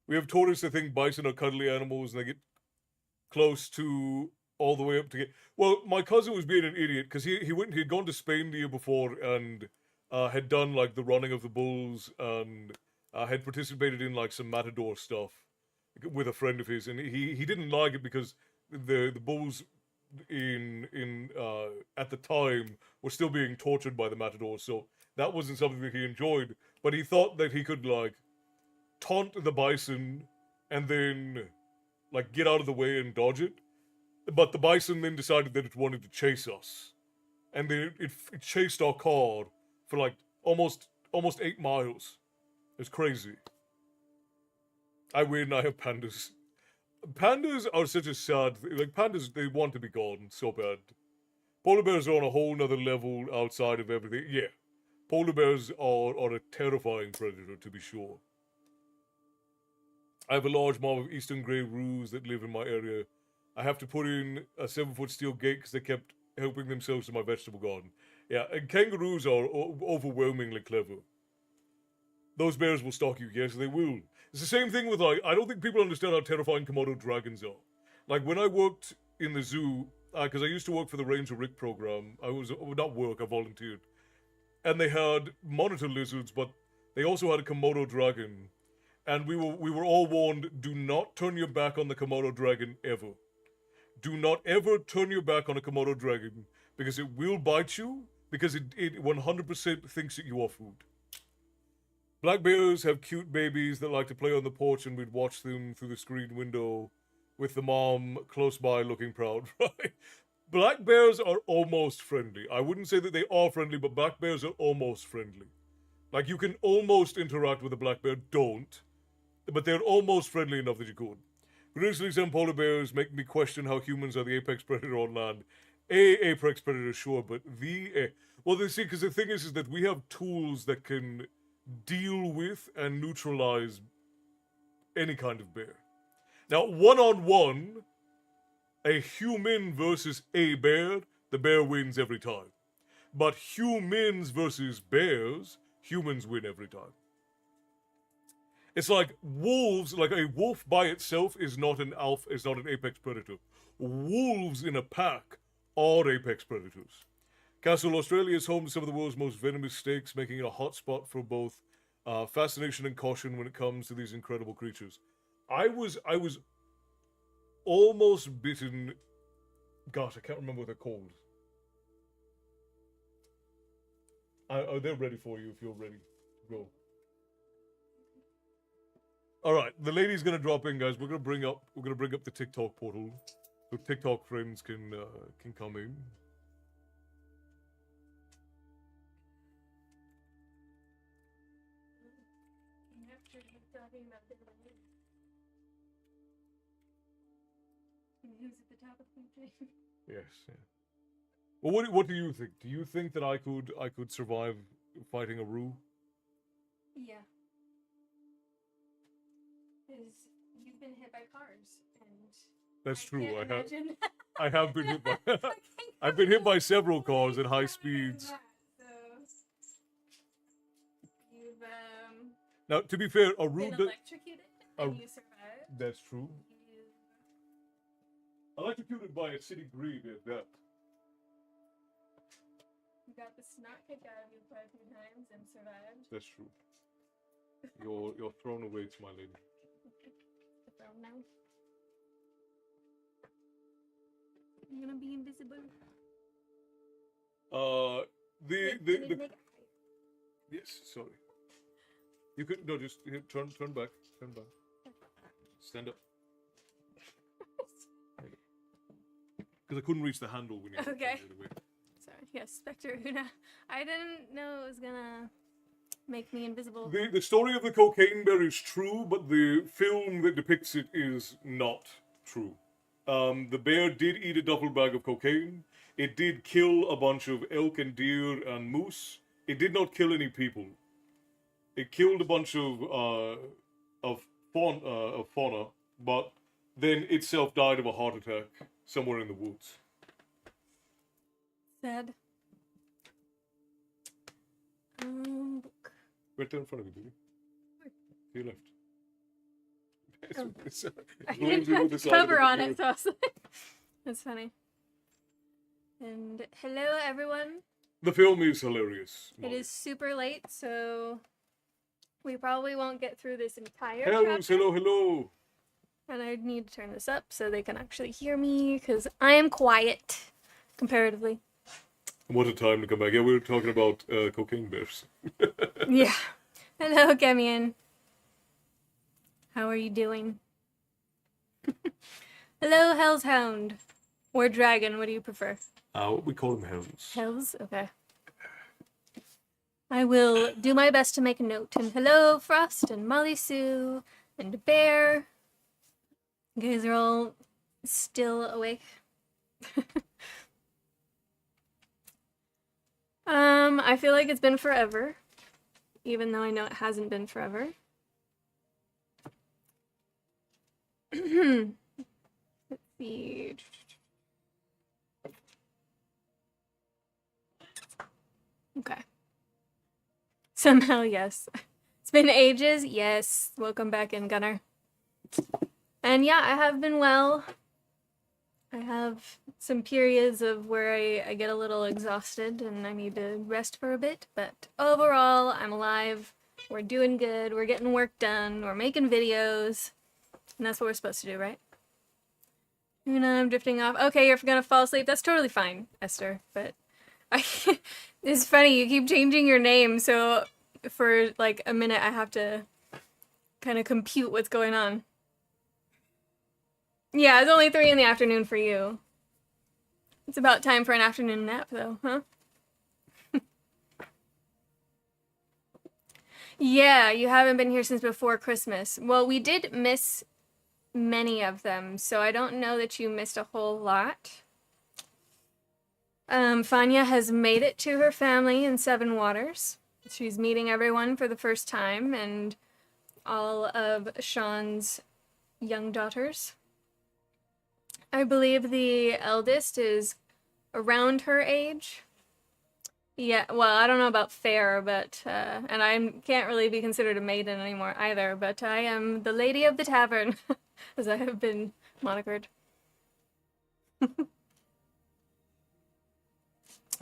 We have tortoise. I think bison are cuddly animals, and they get close to all the way up to get. Well, my cousin was being an idiot because he'd gone to Spain the year before and had done like the running of the bulls and had participated in like some matador stuff with a friend of his, and he didn't like it because the bulls in at the time were still being tortured by the matadors, so that wasn't something that he enjoyed. But he thought that he could like taunt the bison and then like get out of the way and dodge it. But the bison then decided that it wanted to chase us, and then it chased our car for like almost 8 miles. It's crazy. I win. I have pandas. Pandas are such a sad thing. Like pandas, they want to be gone so bad. Polar bears are on a whole nother level outside of everything. Yeah, polar bears are a terrifying predator, to be sure. I have a large mob of eastern grey roos that live in my area. I have to put in a 7-foot steel gate because they kept helping themselves to my vegetable garden. Yeah, and kangaroos are overwhelmingly clever. Those bears will stalk you. Yes, they will. It's the same thing with, like, I don't think people understand how terrifying Komodo dragons are. Like, when I worked in the zoo, because I used to work for the Ranger Rick program, I volunteered. And they had monitor lizards, but they also had a Komodo dragon. And we were all warned, do not turn your back on the Komodo dragon ever. Do not ever turn your back on a Komodo dragon, because it will bite you, because it 100% thinks that you are food. Black bears have cute babies that like to play on the porch, and we'd watch them through the screen window with the mom close by looking proud, right? Black bears are almost friendly. I wouldn't say that they are friendly, but black bears are almost friendly. Like, you can almost interact with a black bear. Don't. But they're almost friendly enough that you could. Grizzlies and polar bears make me question how humans are the apex predator on land. Apex predator, sure, but well, they see, because the thing is that we have tools that can deal with and neutralize any kind of bear. Now, one-on-one, a human versus a bear, the bear wins every time. But humans versus bears, humans win every time. It's like wolves, like a wolf by itself is not an apex predator. Wolves in a pack are apex predators. Castle Australia is home to some of the world's most venomous snakes, making it a hotspot for both fascination and caution when it comes to these incredible creatures. I was almost bitten. Gosh, I can't remember what they're called. They're ready for you if you're ready to go. All right, the lady's gonna drop in, guys. We're gonna bring up the TikTok portal, so TikTok friends can come in. After talking about the who's at the top of the food chain. Yes. Yeah. Well, what do you think? Do you think that I could survive fighting a Roo? Yeah. Because you've been hit by cars, and That's true. can't imagine. I have been hit by I've been hit by several cars at high speeds. You've Now, to be fair, a Roo been electrocuted, and you survived. That's true. Electrocuted by a city greed at that. You got the snot kicked out of you quite a few times and survived. That's true. You're thrown away, my lady. The throne now. You're gonna be invisible. The yes, sorry. You could no, just here, turn back, stand up. Because I couldn't reach the handle when you Okay. turned it away. Sorry. Yes, Spectre Oonagh. I didn't know it was gonna make me invisible. The story of the cocaine bear is true, but the film that depicts it is not true. The bear did eat a duffel bag of cocaine. It did kill a bunch of elk and deer and moose. It did not kill any people. It killed a bunch of fauna, but then itself died of a heart attack somewhere in the woods. Sad. Book. Right there in front of you, baby. To your left. Oh. It's I blends in didn't with have the the side of cover the on picture. it, so I was like, that's funny. And hello, everyone. The film is hilarious. It is super late, so we probably won't get through this entire Hello, chapter. hello. And I need to turn this up so they can actually hear me, because I am quiet, comparatively. What a time to come back. Yeah, we were talking about cocaine bears. Yeah. Hello, Gemian. How are you doing? Hello, Hell's Hound. Or Dragon, what do you prefer? We call them hells. Hells? Okay. I will do my best to make a note. And hello, Frost and Molly Sue and Bear. You guys are all still awake. I feel like it's been forever, even though I know it hasn't been forever. Let's see. Okay. Somehow, yes. It's been ages. Yes. Welcome back in, Gunnar. And yeah, I have been well. I have some periods of where I get a little exhausted and I need to rest for a bit. But overall, I'm alive. We're doing good. We're getting work done. We're making videos. And that's what we're supposed to do, right? You know, I'm drifting off. Okay, you're gonna fall asleep. That's totally fine, Esther. But it's funny, you keep changing your name, so for like a minute I have to kind of compute what's going on. Yeah, it's only 3 in the afternoon for you. It's about time for an afternoon nap, though, huh? Yeah, you haven't been here since before Christmas. Well, we did miss many of them, so I don't know that you missed a whole lot. Fanya has made it to her family in Seven Waters. She's meeting everyone for the first time, and all of Sean's young daughters. I believe the eldest is around her age. Yeah, well, I don't know about fair, but and I can't really be considered a maiden anymore either, but I am the lady of the tavern, as I have been monikered.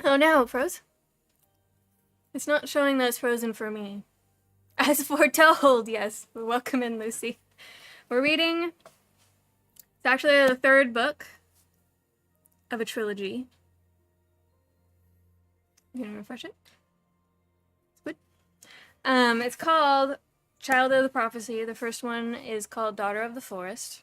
Oh no, it froze? It's not showing that it's frozen for me. As foretold, yes. Welcome in, Lucy. We're reading, it's actually the third book of a trilogy. I'm gonna refresh it. It's good. It's called Child of the Prophecy. The first one is called Daughter of the Forest.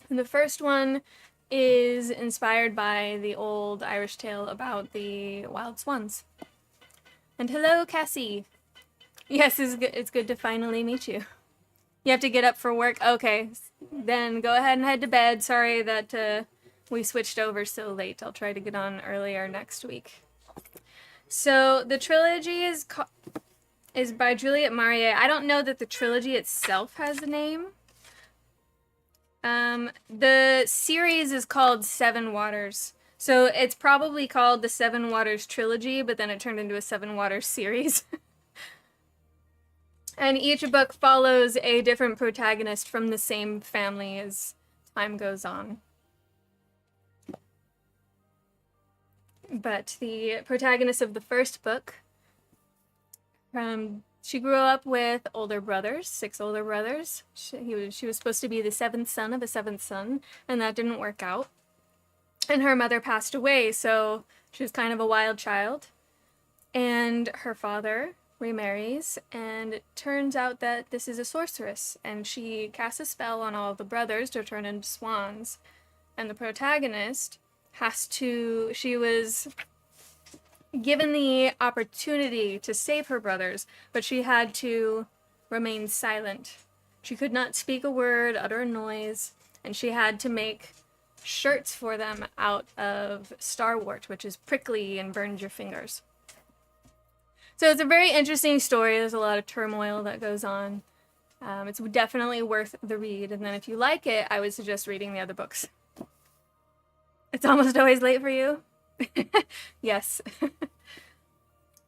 And the first one is inspired by the old Irish tale about the wild swans. And hello, Cassie. Yes, it's good to finally meet you. You have to get up for work? Okay, then go ahead and head to bed. Sorry that we switched over so late. I'll try to get on earlier next week. So the trilogy is by Juliet Marie. I don't know that the trilogy itself has a name. The series is called Seven Waters. So it's probably called the Seven Waters Trilogy, but then it turned into a Seven Waters series. And each book follows a different protagonist from the same family as time goes on. But the protagonist of the first book, she grew up with older brothers, 6 older brothers. She was supposed to be the 7th son of a 7th son, and that didn't work out. And her mother passed away, so she was kind of a wild child. And her father remarries, and it turns out that this is a sorceress, and she casts a spell on all of the brothers to turn into swans. And the protagonist she was given the opportunity to save her brothers, but she had to remain silent. She could not speak a word, utter a noise, and she had to make shirts for them out of starwort, which is prickly and burns your fingers. So it's a very interesting story. There's a lot of turmoil that goes on. It's definitely worth the read. And then if you like it, I would suggest reading the other books. It's almost always late for you? Yes.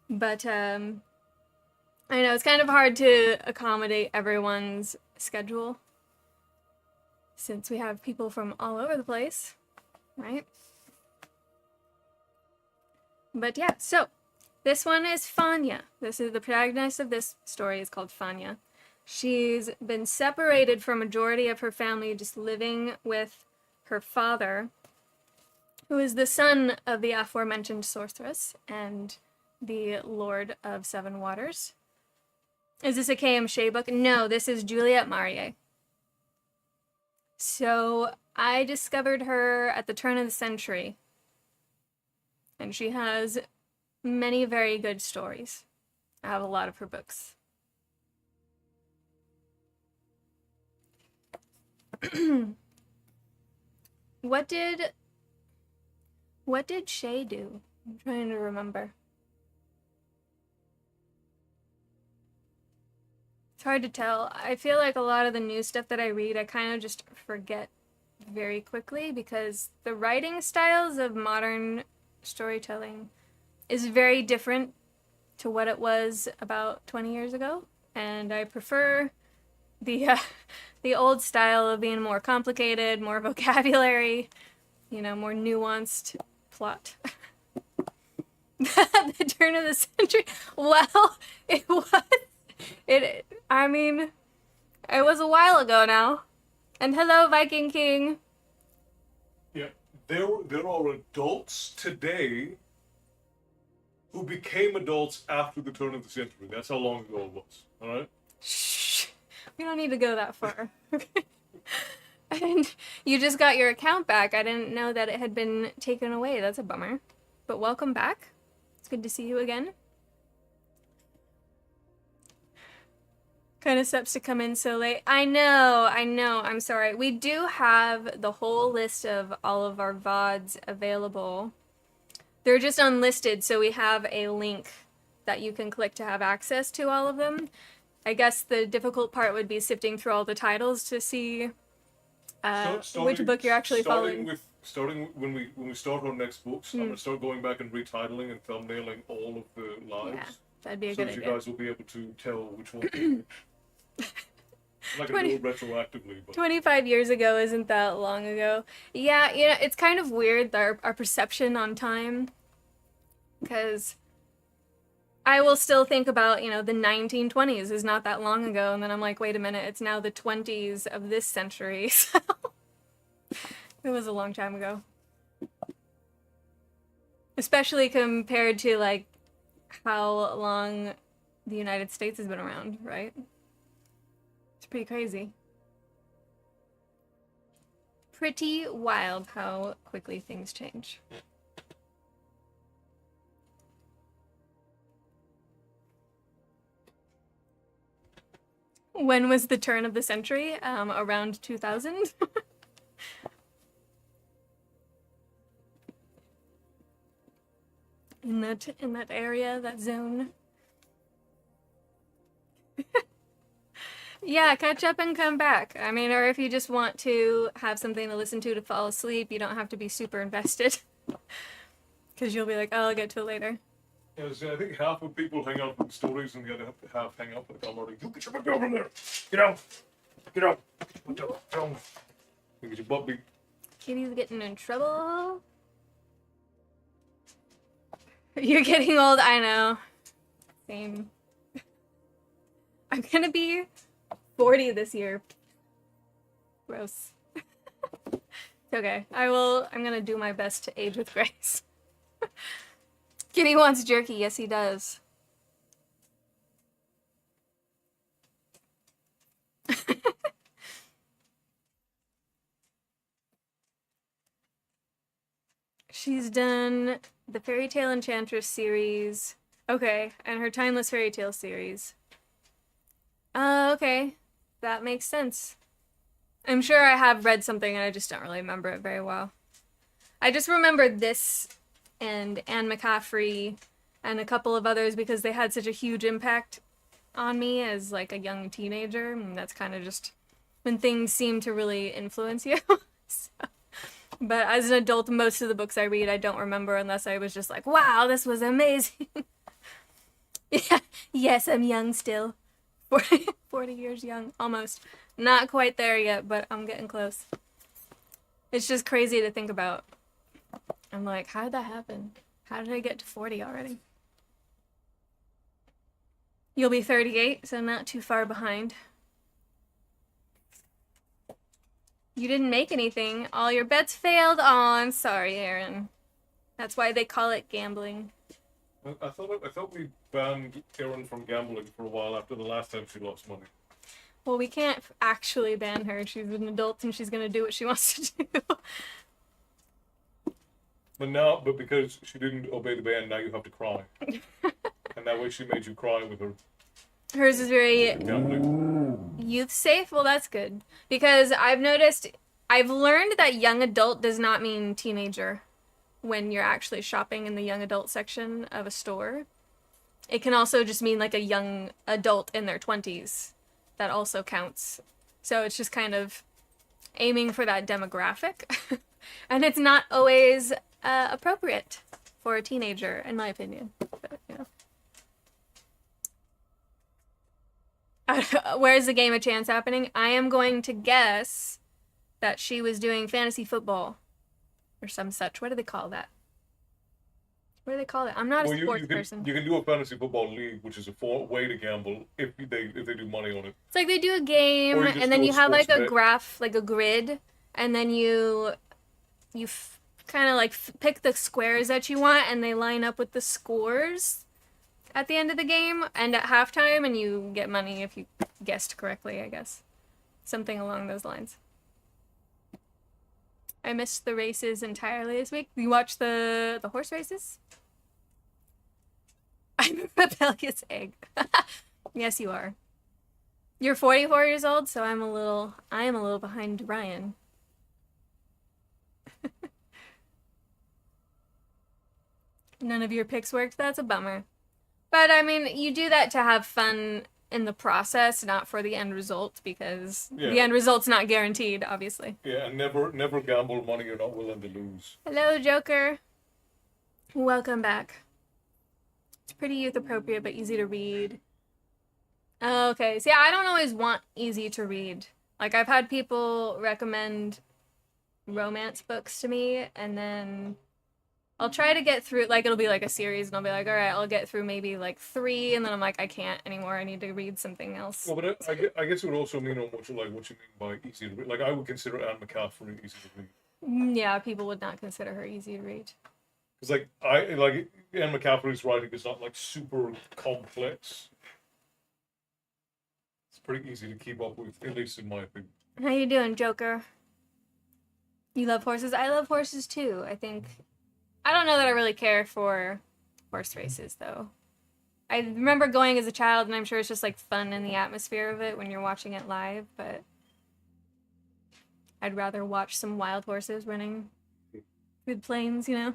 But I know it's kind of hard to accommodate everyone's schedule since we have people from all over the place, right? But yeah, so this one is Fanya. This is the protagonist of this story is called Fanya. She's been separated from a majority of her family, just living with her father, who is the son of the aforementioned sorceress and the Lord of Seven Waters. Is this a K.M. Shea book? No, this is Juliet Marie. So I discovered her at the turn of the century, and she has many very good stories. I have a lot of her books. What did Shay do? I'm trying to remember. It's hard to tell. I feel like a lot of the new stuff that I read, I kind of just forget very quickly because the writing styles of modern storytelling is very different to what it was about 20 years ago, and I prefer the old style of being more complicated, more vocabulary, more nuanced plot. The turn of the century. Well, it was. It was a while ago now. And hello, Viking King. Yeah, there are adults today who became adults after the turn of the century. That's how long ago it was. All right. Shh. We don't need to go that far. And you just got your account back. I didn't know that it had been taken away. That's a bummer. But welcome back. It's good to see you again. Kind of sucks to come in so late. I know. I'm sorry. We do have the whole list of all of our VODs available. They're just unlisted, so we have a link that you can click to have access to all of them. I guess the difficult part would be sifting through all the titles to see which book you're actually following. Starting when we start our next books, I'm gonna start going back and retitling and thumbnailing all of the lives. Yeah, that'd be a so good that idea. you guys will be able to tell which one. I'm not gonna do it retroactively, but 25 years ago isn't that long ago. Yeah, it's kind of weird, our perception on time. Because I will still think about, the 1920s is not that long ago. And then I'm like, wait a minute, it's now the 20s of this century. So it was a long time ago. Especially compared to, like, how long the United States has been around, right? It's pretty crazy. Pretty wild how quickly things change. When was the turn of the century? Around 2000? in that area, that zone. Yeah, catch up and come back. I mean, or if you just want to have something to listen to fall asleep, you don't have to be super invested. Because you'll be like, oh, I'll get to it later. yeah, so I think half of people hang out with stories and the other half hang out with the comedy. You get your butt down from there! Get out! Get out! Get down! You get your butt beat. Kitty's getting in trouble. You're getting old, I know. Same. I'm gonna be 40 this year. Gross. It's okay. I'm gonna do my best to age with grace. Kitty wants jerky. Yes, he does. She's done the Fairy Tale Enchantress series. Okay, and her Timeless Fairy Tale series. Okay. That makes sense. I'm sure I have read something and I just don't really remember it very well. I just remember this and Anne McCaffrey and a couple of others because they had such a huge impact on me as like a young teenager. And that's kind of just when things seem to really influence you. So, but as an adult, most of the books I read, I don't remember unless I was just like, wow, this was amazing. Yeah, yes, I'm young still. 40 years young, almost. Not quite there yet, but I'm getting close. It's just crazy to think about. I'm like, how did that happen? How did I get to 40 already? You'll be 38, so not too far behind. You didn't make anything. All your bets failed. Oh, I'm sorry, Aaron. That's why they call it gambling. I thought we banned Erin from gambling for a while after the last time she lost money. Well, we can't actually ban her. She's an adult and she's gonna do what she wants to do. But because she didn't obey the ban, now you have to cry. And that way she made you cry with her Hers is very gambling. youth safe. Well, that's good. Because I've learned that young adult does not mean teenager when you're actually shopping in the young adult section of a store. It can also just mean like a young adult in their 20s. That also counts. So it's just kind of aiming for that demographic. And it's not always appropriate for a teenager, in my opinion. But, where's the game of chance happening? I am going to guess that she was doing fantasy football or some such. What do they call that? What do they call it? I'm not a sports person. You can do a fantasy football league, which is a way to gamble if they do money on it. It's like they do a game, and then you have like a graph, like a grid, and then you kind of like pick the squares that you want, and they line up with the scores at the end of the game and at halftime, and you get money if you guessed correctly, I guess. Something along those lines. I missed the races entirely this week. You watched the horse races? I'm a rebellious egg. Yes, you are. You're 44 years old, so I am a little behind Ryan. None of your picks worked. That's a bummer. But I mean, you do that to have fun in the process, not for the end result, because Yeah. the end result's not guaranteed, obviously. Yeah, and never gamble money you're not willing to lose. Hello, Joker. Welcome back. It's pretty youth appropriate, but easy to read. Okay, see, I don't always want easy to read. Like, I've had people recommend romance books to me, and then I'll try to get through, like, it'll be like a series, and I'll be like, all right, I'll get through maybe like 3, and then I'm like, I can't anymore. I need to read something else. Well, but I guess it would also mean on what you mean by easy to read. Like, I would consider Anne McCaffrey easy to read. Yeah, people would not consider her easy to read. Because, like, Anne McCaffrey's writing is not, like, super complex. It's pretty easy to keep up with, at least in my opinion. How you doing, Joker? You love horses? I love horses, too. I don't know that I really care for horse races, though. I remember going as a child, and I'm sure it's just, like, fun in the atmosphere of it when you're watching it live, but I'd rather watch some wild horses running through the plains, you know?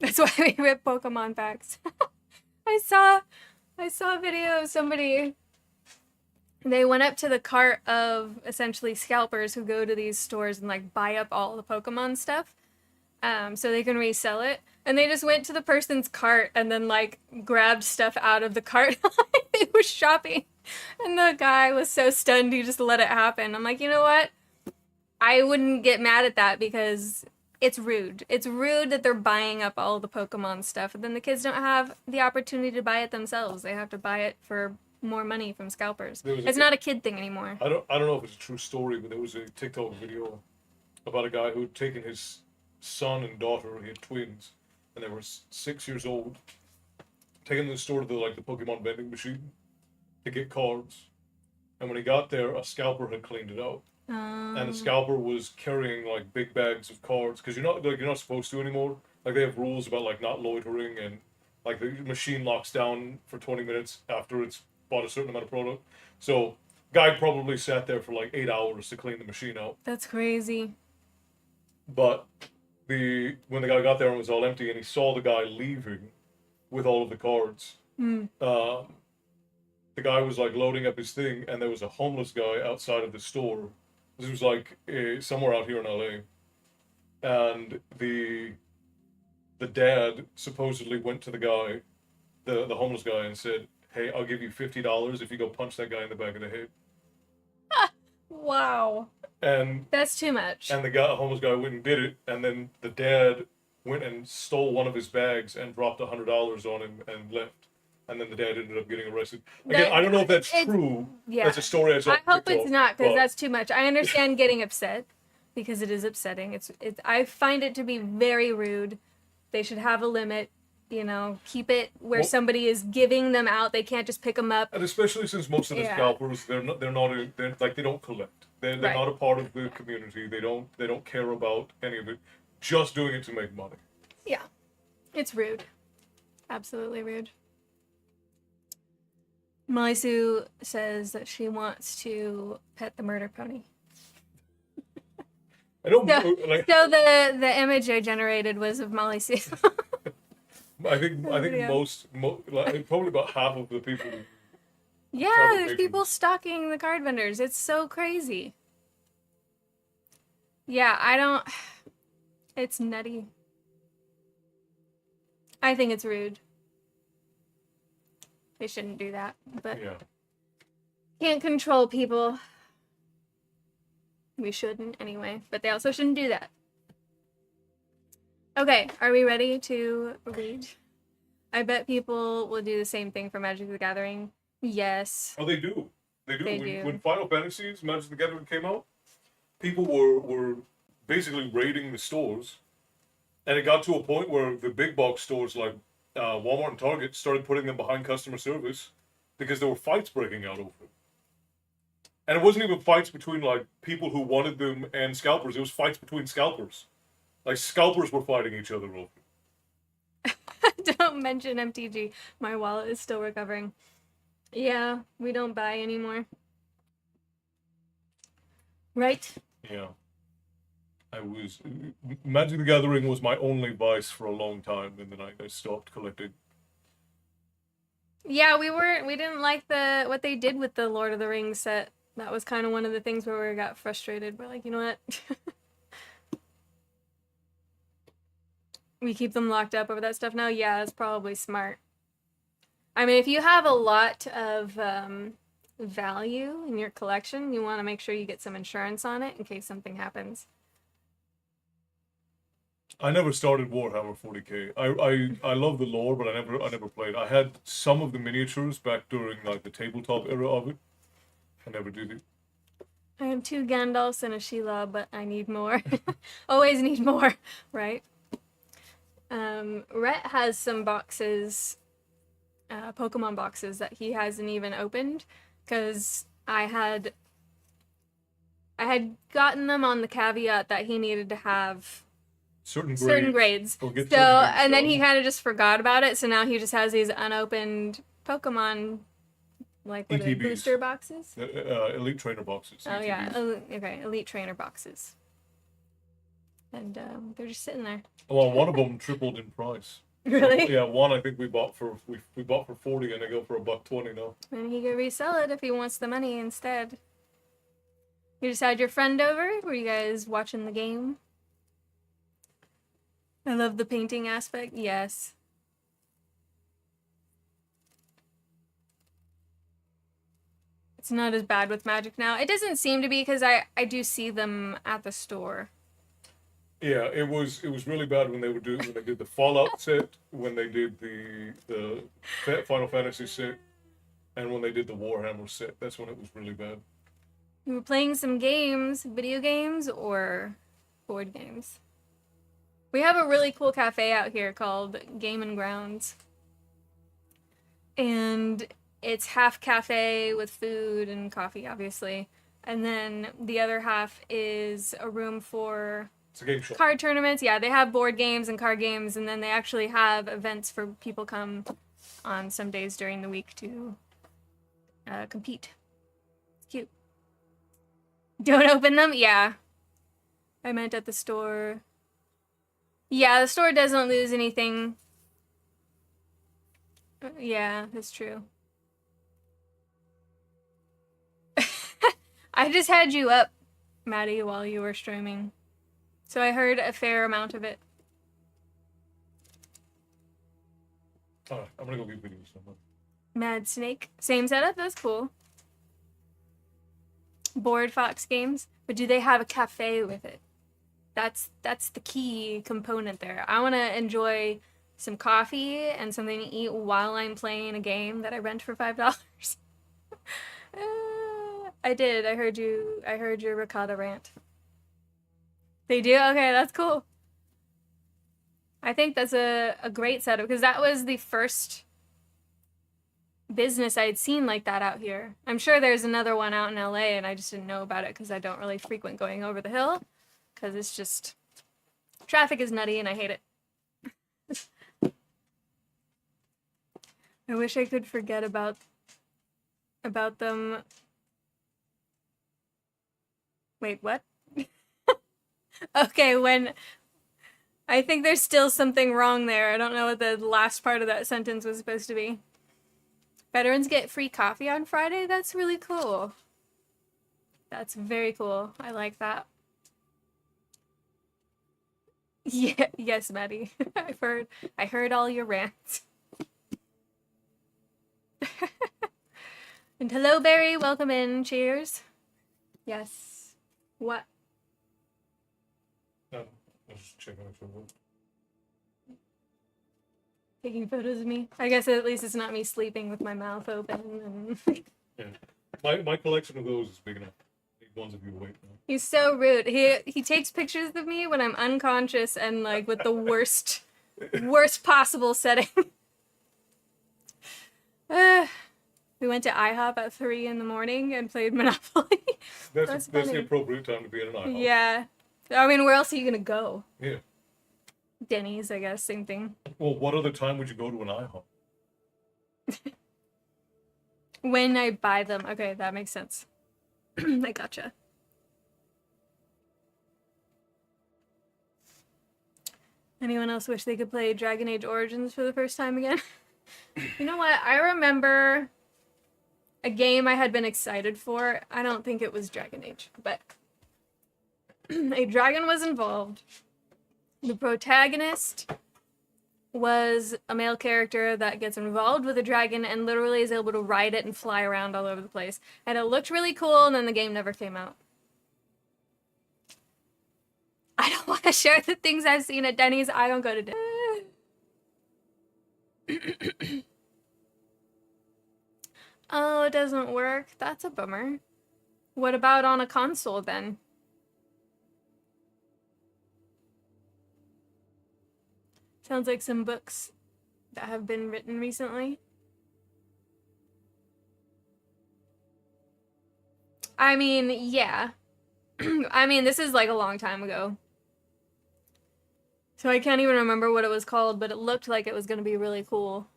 That's why we rip Pokemon packs. I saw a video of somebody. They went up to the cart of essentially scalpers who go to these stores and like buy up all the Pokemon stuff, so they can resell it. And they just went to the person's cart and then like grabbed stuff out of the cart. They were shopping, and the guy was so stunned he just let it happen. I'm like, you know what? I wouldn't get mad at that because it's rude. It's rude that they're buying up all the Pokemon stuff, and then the kids don't have the opportunity to buy it themselves. They have to buy it for more money from scalpers. It's not a kid thing anymore. I don't know if it's a true story, but there was a TikTok video about a guy who had taken his son and daughter, he had twins, and they were 6 years old, taking them to the store to the Pokemon vending machine to get cards. And when he got there, a scalper had cleaned it out. And the scalper was carrying like big bags of cards because you're not supposed to anymore. Like they have rules about like not loitering, and like the machine locks down for 20 minutes after it's bought a certain amount of product. So guy probably sat there for like 8 hours to clean the machine out. That's crazy. But when the guy got there and it was all empty, and he saw the guy leaving with all of the cards, the guy was like loading up his thing, and there was a homeless guy outside of the store. This was like somewhere out here in LA, and the dad supposedly went to the guy, the homeless guy, and said, "Hey, I'll give you $50 if you go punch that guy in the back of the head." Wow. And that's too much. And the homeless guy went and did it, and then the dad went and stole one of his bags and dropped $100 on him and left. And then the dad ended up getting arrested. Again, I don't know if that's true. Yeah. That's a story I saw. I hope it's not, because that's too much. I understand getting upset, because it is upsetting. I find it to be very rude. They should have a limit. You know, keep it where somebody is giving them out. They can't just pick them up. And especially since most of the scalpers, they don't collect. They're not a part of the community. They don't care about any of it. Just doing it to make money. Yeah, it's rude. Absolutely rude. Molly Sue says that she wants to pet the murder pony. I don't so the image I generated was of Molly Sue. I think probably about half of the people. Yeah, there's people stalking the card vendors. It's so crazy. Yeah, it's nutty. I think it's rude. They shouldn't do that, but can't control people. We shouldn't anyway, but they also shouldn't do that. Okay, are we ready to read? I bet people will do the same thing for Magic the Gathering. Yes. Oh, they do. They do. When Final Fantasies, Magic the Gathering came out, people were basically raiding the stores, and it got to a point where the big box stores like Walmart and Target started putting them behind customer service because there were fights breaking out over it. And it wasn't even fights between like people who wanted them and scalpers. It was fights between scalpers. Like scalpers were fighting each other over it. Don't mention MTG. My wallet is still recovering. Yeah, we don't buy anymore. Right? Yeah. Magic the Gathering was my only vice for a long time, and then I stopped collecting. Yeah, we didn't like what they did with the Lord of the Rings set. That was kind of one of the things where we got frustrated. We're like, you know what? We keep them locked up over that stuff now. Yeah, it's probably smart. I mean, if you have a lot of value in your collection, you want to make sure you get some insurance on it in case something happens. I never started Warhammer 40k. I love the lore, but I never played. I had some of the miniatures back during like the tabletop era of it. I never did it. I have 2 Gandalfs and a Sheila, but I need more. Always need more, right? Rhett has some boxes, Pokemon boxes that he hasn't even opened, because I had gotten them on the caveat that he needed to have Certain grades. Or get So, certain grades and then done. he kind of just forgot about it, so now he just has these unopened Pokemon, like, what are they, ETBs. booster boxes? Elite trainer boxes. Oh, yeah. ETBs. Okay, Elite Trainer boxes. And they're just sitting there. Well, one of them tripled in price. Really? So, yeah, one I think we bought for 40, and they go for $1.20 now. And he could resell it if he wants the money instead. You just had your friend over? Were you guys watching the game? I love the painting aspect. Yes. It's not as bad with Magic now. It doesn't seem to be, because I do see them at the store. Yeah, it was really bad when they did the Fallout set, when they did the Final Fantasy set, and when they did the Warhammer set. That's when it was really bad. You were playing some games, video games or board games? We have a really cool cafe out here called Game and Grounds. And it's half cafe with food and coffee, obviously. And then the other half is a room for It's a game shop. card tournaments. Yeah, they have board games and card games, and then they actually have events for people come on some days during the week to compete. It's cute. Don't open them? Yeah. I meant at the store. Yeah, the store doesn't lose anything. Yeah, that's true. I just had you up, Maddie, while you were streaming. So I heard a fair amount of it. Alright, I'm gonna go get videos somewhere. Mad Snake. Same setup? That's cool. Board Fox games. But do they have a cafe with it? That's the key component there. I want to enjoy some coffee and something to eat while I'm playing a game that I rent for $5. I did. I heard your ricotta rant. They do? Okay, that's cool. I think that's a great setup, because that was the first business I had seen like that out here. I'm sure there's another one out in LA, and I just didn't know about it because I don't really frequent going over the hill, because it's just, traffic is nutty and I hate it. I wish I could forget about them. Wait, what? Okay, when I think there's still something wrong there. I don't know what the last part of that sentence was supposed to be. Veterans get free coffee on Friday? That's really cool. That's very cool. I like that. Yeah, yes, Maddie. I heard all your rants. And hello, Barry. Welcome in. Cheers. Yes. What? No, I was just checking if it worked. Taking photos of me? I guess at least it's not me sleeping with my mouth open. And Yeah. My collection of those is big enough. I need ones of you awake now. He's so rude. He takes pictures of me when I'm unconscious and like with the worst possible setting. We went to IHOP at 3 in the morning and played Monopoly. That's the funny. appropriate time to be in an IHOP. Yeah. I mean, where else are you gonna go? Yeah. Denny's, I guess, same thing. Well, what other time would you go to an IHOP? When I buy them. Okay, that makes sense. I gotcha. Anyone else wish they could play Dragon Age Origins for the first time again? You know what? I remember a game I had been excited for. I don't think it was Dragon Age, but a dragon was involved. The protagonist was a male character that gets involved with a dragon and literally is able to ride it and fly around all over the place. And it looked really cool, and then the game never came out. I don't want to share the things I've seen at Denny's. I don't go to Denny's. Oh, it doesn't work. That's a bummer. What about on a console then? Sounds like some books that have been written recently. I mean, yeah. I mean, this is like a long time ago. So I can't even remember what it was called, but it looked like it was going to be really cool.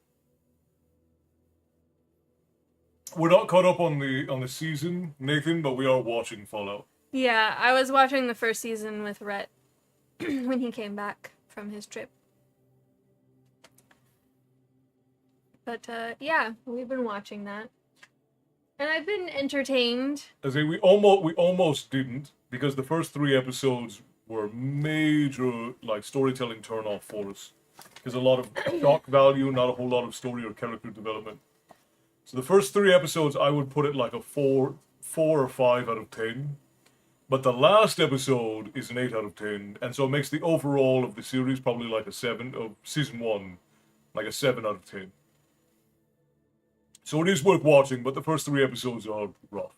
We're not caught up on the season, Nathan, but we are watching Fallout. Yeah, I was watching the first season with Rhett when he came back from his trip. But yeah, we've been watching that. And I've been entertained. I say we almost didn't, because the first 3 episodes were major like storytelling turn off for us. There's a lot of shock value, not a whole lot of story or character development. So the first 3 episodes I would put it like a 4 or 5 out of 10. But the last episode is an 8 out of 10, and so it makes the overall of the series probably like a 7 of season 1, like a 7 out of 10. So it is worth watching, but the first 3 episodes are rough.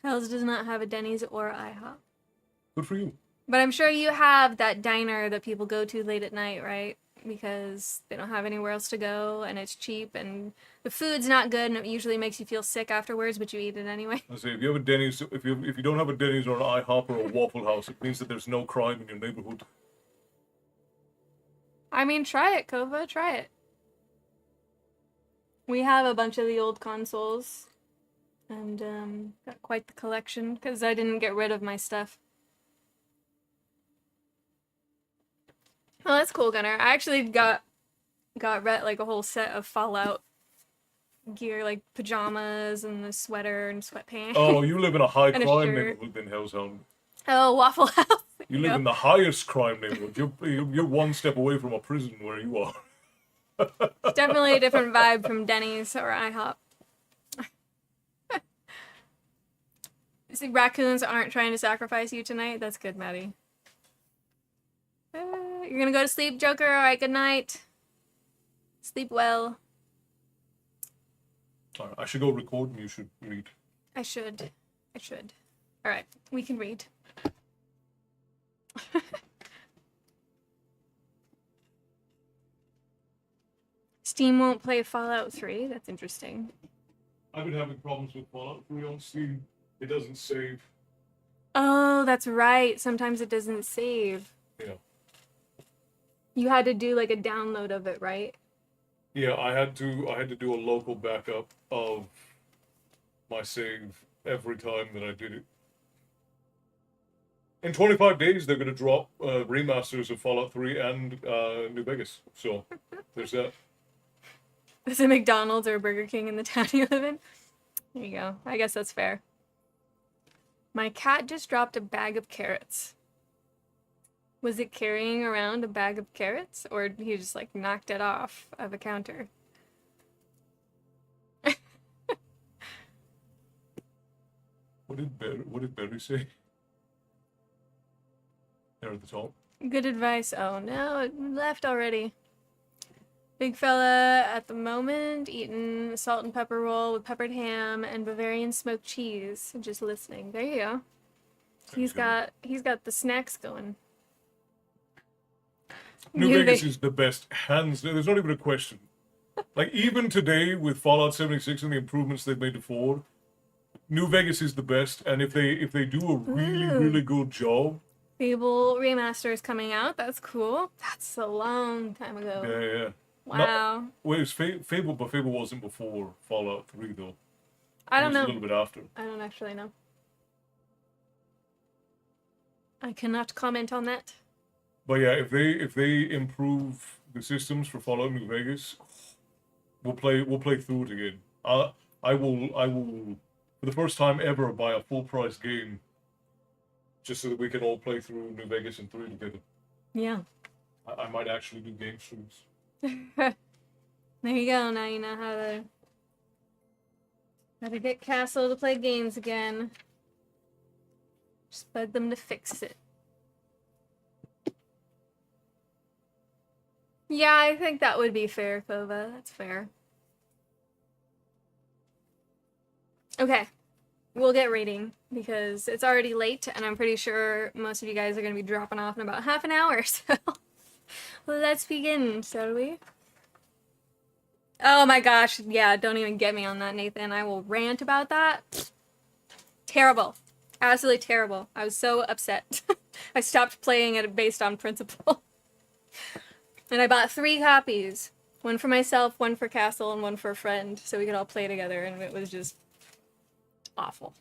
Hells does not have a Denny's or IHOP. Good for you. But I'm sure you have that diner that people go to late at night, right? Because they don't have anywhere else to go, and it's cheap, and the food's not good, and it usually makes you feel sick afterwards, but you eat it anyway. I say if you have a Denny's, if you don't have a Denny's or an IHOP or a Waffle House, it means that there's no crime in your neighborhood. I mean, try it, Kova. Try it. We have a bunch of the old consoles, and got quite the collection, because I didn't get rid of my stuff. Oh, that's cool, Gunnar. I actually got Rhett like a whole set of Fallout gear, like pajamas and a sweater and sweatpants. Oh, you live in a high And a crime shirt. neighborhood then, Hellhound. Oh, Waffle House. You live in the highest crime neighborhood. You're one step away from a prison where you are. It's definitely a different vibe from Denny's or IHOP. See, raccoons aren't trying to sacrifice you tonight. That's good, Maddie. You're gonna go to sleep, Joker. All right, good night. Sleep well. All right, I should go record and you should read. I should. All right, we can read. Steam won't play Fallout 3. That's interesting. I've been having problems with Fallout 3 on Steam. It doesn't save. Oh, that's right. Sometimes it doesn't save. Yeah. You had to do like a download of it, right? Yeah, I had to do a local backup of my save every time that I did it. In 25 days, they're going to drop remasters of Fallout 3 and New Vegas. So, there's that. There's a McDonald's or a Burger King in the town you live in. There you go. I guess that's fair. My cat just dropped a bag of carrots. Was it carrying around a bag of carrots, or he just like knocked it off of a counter? What did Barry say? There at the top. Good advice. Oh no, it left already. Big fella at the moment eating a salt and pepper roll with peppered ham and Bavarian smoked cheese. Just listening. There you go. He's got the snacks going. New Vegas is the best, hands down. There's not even a question. Like, even today, with Fallout 76 and the improvements they've made to 4, New Vegas is the best, and if they do a really good job... Fable Remaster is coming out. That's cool. That's a long time ago. Yeah. Wow. Well, it was Fable, but Fable wasn't before Fallout 3, though. I don't know. It was a little bit after. I don't actually know. I cannot comment on that. But yeah, if they improve the systems for Fallout New Vegas, we'll play through it again. I will for the first time ever buy a full price game, just so that we can all play through New Vegas in 3 together. Yeah. I might actually do game streams. There you go. Now you know how to get Castle to play games again. Just beg them to fix it. Yeah, I think that would be fair, Kova. That's fair. Okay. We'll get rating because it's already late and I'm pretty sure most of you guys are going to be dropping off in about half an hour. So let's begin, shall we? Oh my gosh. Yeah, don't even get me on that, Nathan. I will rant about that. Terrible. Absolutely terrible. I was so upset. I stopped playing it based on principle. And I bought 3 copies. One for myself, one for Castle, and one for a friend. So we could all play together, and it was just awful.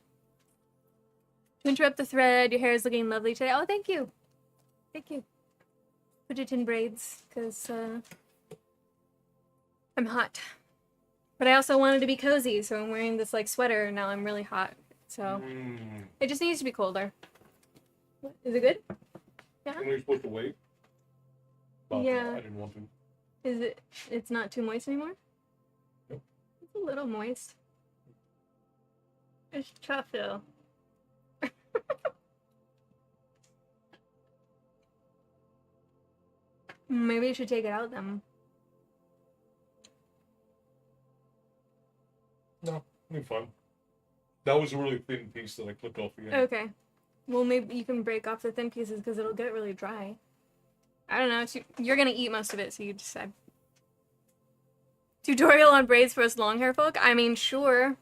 To interrupt the thread, your hair is looking lovely today. Oh, thank you. Thank you. Put it in braids, because I'm hot. But I also wanted to be cozy, so I'm wearing this like sweater, and now I'm really hot. So it just needs to be colder. Is it good? Yeah. When are you supposed to wait? But Yeah. I didn't want to. Is it? It's not too moist anymore? Nope. It's a little moist. It's tough though. Maybe you should take it out then. No, it'll be fine. That was a really thin piece that I clipped off the end. Okay. Well, maybe you can break off the thin pieces because it'll get really dry. I don't know. You're gonna eat most of it, so you decide. Tutorial on braids for us long hair folk? I mean, sure.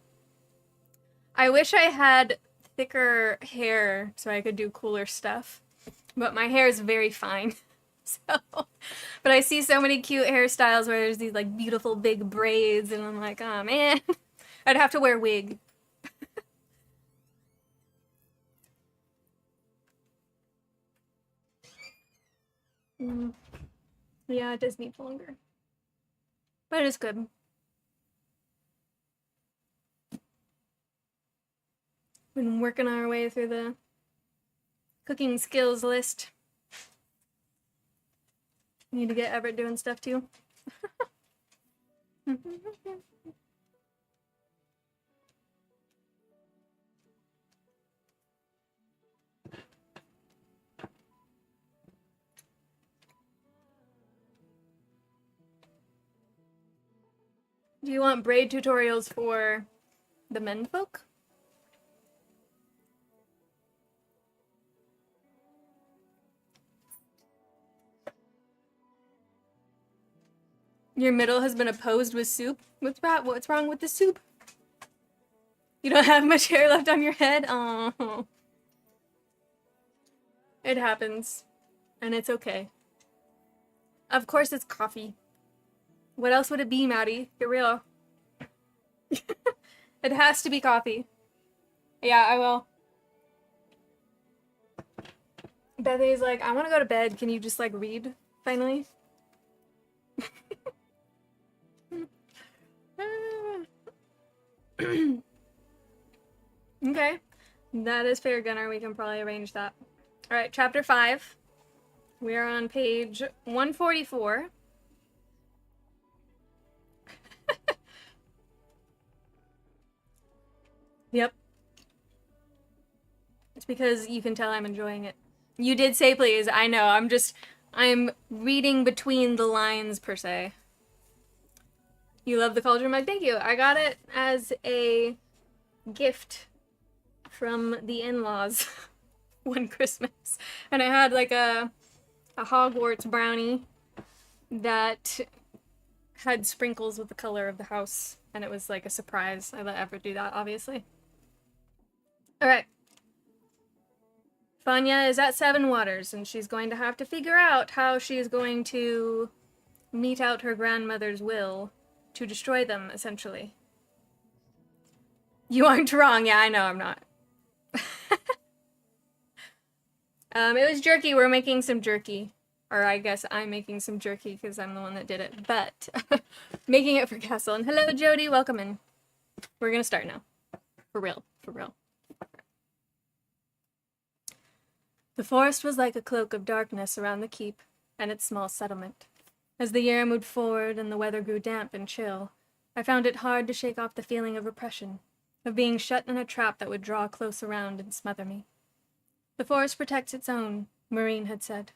I wish I had thicker hair so I could do cooler stuff. But my hair is very fine. So, but I see so many cute hairstyles where there's these like beautiful big braids and I'm like, oh man. I'd have to wear a wig. Yeah, it does need longer. But it's good. Been working our way through the cooking skills list. Need to get Everett doing stuff too. Do you want braid tutorials for the men folk? Your middle has been opposed with soup? What's wrong with the soup? You don't have much hair left on your head? Oh. It happens. And it's okay. Of course it's coffee. What else would it be, Maddie? Get real. It has to be coffee. Yeah, I will. Bethany's like, I want to go to bed. Can you just, like, read, finally? Okay. That is fair, Gunnar. We can probably arrange that. Alright, chapter 5. We are on page 144. Yep. It's because you can tell I'm enjoying it. You did say please. I know. I'm reading between the lines, per se. You love the cauldron mug? Thank you. I got it as a gift from the in-laws one Christmas. And I had like a Hogwarts brownie that had sprinkles with the color of the house. And it was like a surprise. I let Everett do that, obviously. Alright. Fanya is at Seven Waters, and she's going to have to figure out how she is going to mete out her grandmother's will to destroy them, essentially. You aren't wrong. Yeah, I know I'm not. It was jerky. We're making some jerky. Or I guess I'm making some jerky because I'm the one that did it. But making it for Castle. And hello, Jody. Welcome in. We're going to start now. For real. For real. The forest was like a cloak of darkness around the keep and its small settlement. As the year moved forward and the weather grew damp and chill, I found it hard to shake off the feeling of oppression, of being shut in a trap that would draw close around and smother me. The forest protects its own, Maureen had said.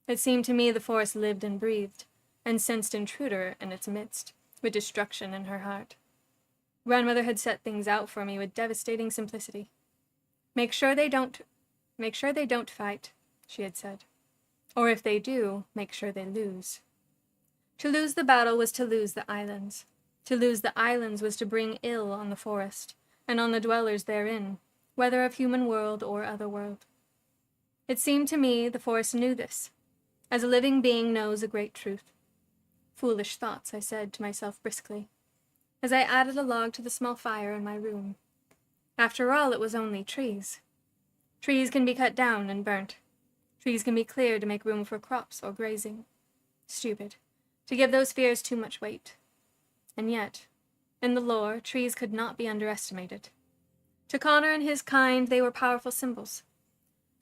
It seemed to me the forest lived and breathed, and sensed intruder in its midst, with destruction in her heart. Grandmother had set things out for me with devastating simplicity. Make sure they don't fight, she had said. Or if they do, make sure they lose. To lose the battle was to lose the islands. To lose the islands was to bring ill on the forest, and on the dwellers therein, whether of human world or other world. It seemed to me the forest knew this, as a living being knows a great truth. Foolish thoughts, I said to myself briskly, as I added a log to the small fire in my room. After all, it was only trees. Trees can be cut down and burnt. Trees can be cleared to make room for crops or grazing. Stupid. To give those fears too much weight. And yet, in the lore, trees could not be underestimated. To Connor and his kind, they were powerful symbols.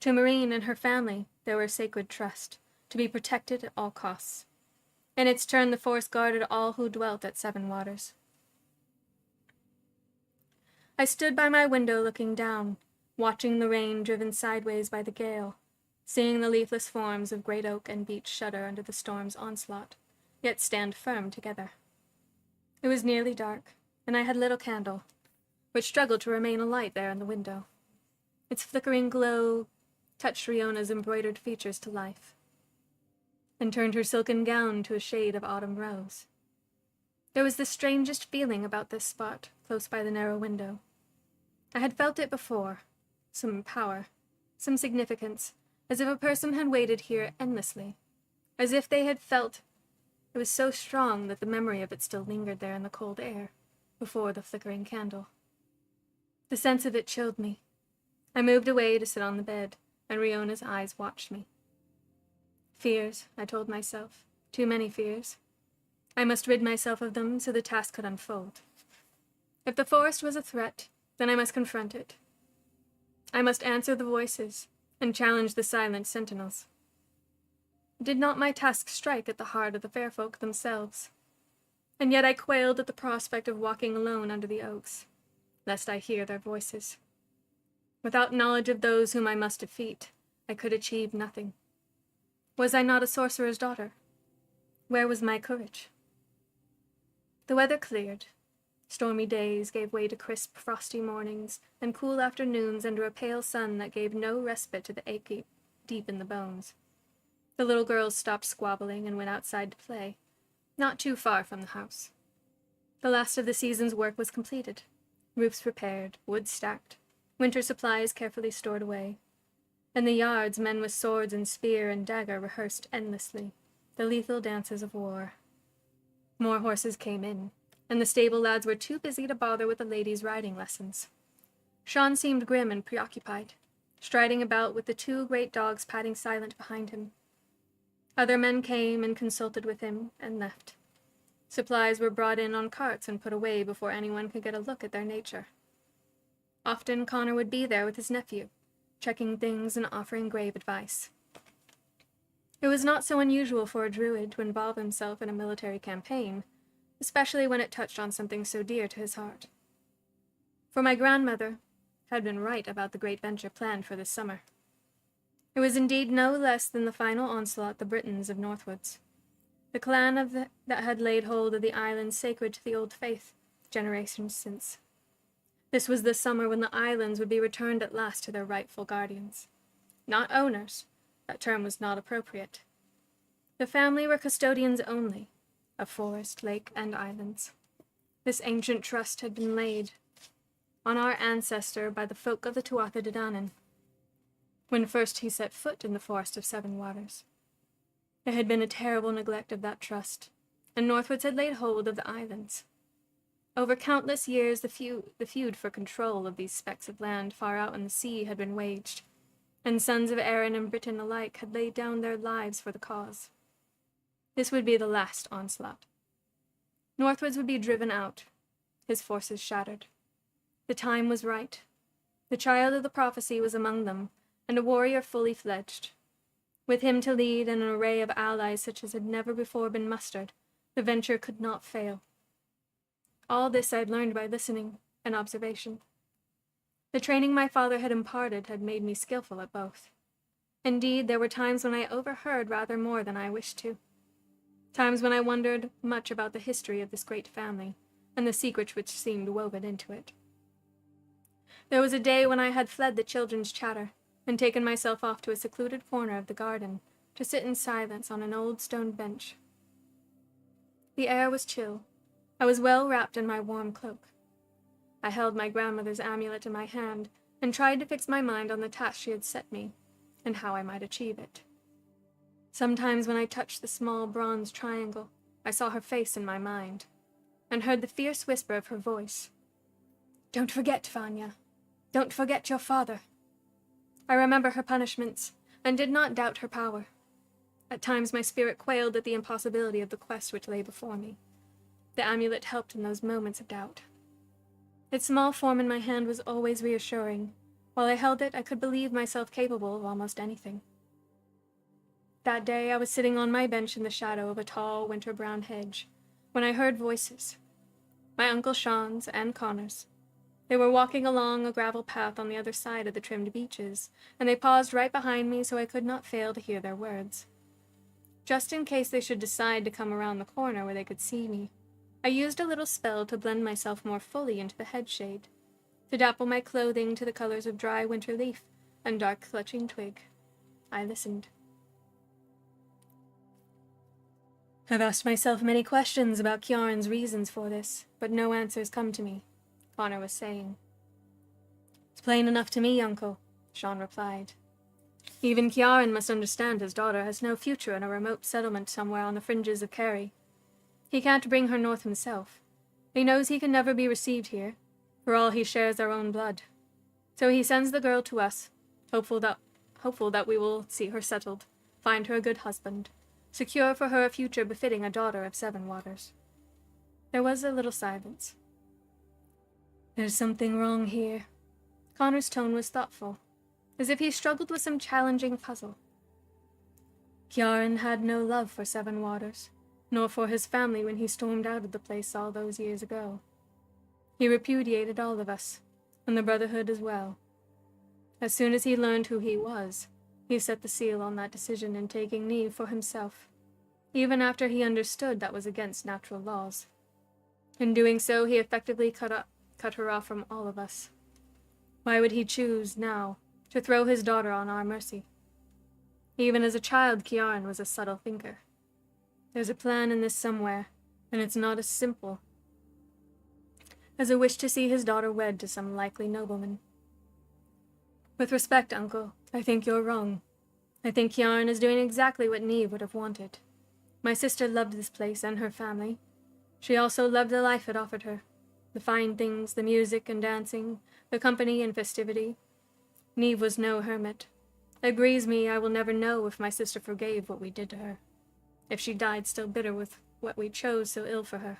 To Maureen and her family, they were a sacred trust, to be protected at all costs. In its turn, the forest guarded all who dwelt at Seven Waters. I stood by my window looking down, watching the rain driven sideways by the gale, seeing the leafless forms of great oak and beech shudder under the storm's onslaught, yet stand firm together. It was nearly dark, and I had little candle, which struggled to remain alight there in the window. Its flickering glow touched Riona's embroidered features to life, and turned her silken gown to a shade of autumn rose. There was the strangest feeling about this spot, close by the narrow window. I had felt it before, some power, some significance, as if a person had waited here endlessly, as if they had felt it was so strong that the memory of it still lingered there in the cold air, before the flickering candle. The sense of it chilled me. I moved away to sit on the bed, and Riona's eyes watched me. Fears, I told myself, too many fears. I must rid myself of them so the task could unfold. If the forest was a threat, then I must confront it. I must answer the voices, and challenge the silent sentinels. Did not my task strike at the heart of the fair folk themselves? And yet I quailed at the prospect of walking alone under the oaks, lest I hear their voices. Without knowledge of those whom I must defeat, I could achieve nothing. Was I not a sorcerer's daughter? Where was my courage? The weather cleared. Stormy days gave way to crisp, frosty mornings and cool afternoons under a pale sun that gave no respite to the ache deep in the bones. The little girls stopped squabbling and went outside to play, not too far from the house. The last of the season's work was completed. Roofs repaired, wood stacked, winter supplies carefully stored away. In the yards, men with swords and spear and dagger rehearsed endlessly, the lethal dances of war. More horses came in, and the stable lads were too busy to bother with the ladies' riding lessons. Sean seemed grim and preoccupied, striding about with the two great dogs padding silent behind him. Other men came and consulted with him and left. Supplies were brought in on carts and put away before anyone could get a look at their nature. Often Connor would be there with his nephew, checking things and offering grave advice. It was not so unusual for a druid to involve himself in a military campaign, especially when it touched on something so dear to his heart. For my grandmother had been right about the great venture planned for this summer. It was indeed no less than the final onslaught the Britons of Northwoods, the clan that had laid hold of the islands sacred to the old faith, generations since. This was the summer when the islands would be returned at last to their rightful guardians. Not owners, that term was not appropriate. The family were custodians only, of forest, lake, and islands. This ancient trust had been laid on our ancestor by the folk of the Tuatha De Danann, when first he set foot in the forest of Seven Waters. There had been a terrible neglect of that trust, and Northwoods had laid hold of the islands. Over countless years, the feud for control of these specks of land far out in the sea had been waged, and sons of Erin and Britain alike had laid down their lives for the cause. This would be the last onslaught. Northwards would be driven out, his forces shattered. The time was right. The child of the prophecy was among them, and a warrior fully fledged. With him to lead and an array of allies such as had never before been mustered, the venture could not fail. All this I had learned by listening and observation. The training my father had imparted had made me skillful at both. Indeed, there were times when I overheard rather more than I wished to. Times when I wondered much about the history of this great family, and the secrets which seemed woven into it. There was a day when I had fled the children's chatter, and taken myself off to a secluded corner of the garden, to sit in silence on an old stone bench. The air was chill. I was well wrapped in my warm cloak. I held my grandmother's amulet in my hand, and tried to fix my mind on the task she had set me, and how I might achieve it. Sometimes when I touched the small bronze triangle, I saw her face in my mind, and heard the fierce whisper of her voice. "Don't forget, Vanya. Don't forget your father." I remember her punishments, and did not doubt her power. At times my spirit quailed at the impossibility of the quest which lay before me. The amulet helped in those moments of doubt. Its small form in my hand was always reassuring. While I held it, I could believe myself capable of almost anything. That day I was sitting on my bench in the shadow of a tall winter-brown hedge, when I heard voices. My Uncle Sean's and Connor's. They were walking along a gravel path on the other side of the trimmed beeches, and they paused right behind me so I could not fail to hear their words. Just in case they should decide to come around the corner where they could see me, I used a little spell to blend myself more fully into the hedge shade, to dapple my clothing to the colors of dry winter leaf and dark clutching twig. I listened. I've asked myself many questions about Kjaran's reasons for this, but no answers come to me, Connor was saying. It's plain enough to me, Uncle, Sean replied. Even Kjaran must understand his daughter has no future in a remote settlement somewhere on the fringes of Kerry. He can't bring her north himself. He knows he can never be received here, for all he shares our own blood. So he sends the girl to us, hopeful that we will see her settled, find her a good husband, secure for her a future befitting a daughter of Seven Waters. There was a little silence. There's something wrong here. Connor's tone was thoughtful, as if he struggled with some challenging puzzle. Kjaran had no love for Seven Waters, nor for his family when he stormed out of the place all those years ago. He repudiated all of us, and the Brotherhood as well. As soon as he learned who he was, he set the seal on that decision in taking Neve for himself, even after he understood that was against natural laws. In doing so, he effectively cut her off from all of us. Why would he choose, now, to throw his daughter on our mercy? Even as a child, Kjaran was a subtle thinker. There's a plan in this somewhere, and it's not as simple as a wish to see his daughter wed to some likely nobleman. With respect, Uncle, I think you're wrong. I think Kjaran is doing exactly what Neve would have wanted. My sister loved this place and her family. She also loved the life it offered her. The fine things, the music and dancing, the company and festivity. Neve was no hermit. It grieves me I will never know if my sister forgave what we did to her, if she died still bitter with what we chose so ill for her.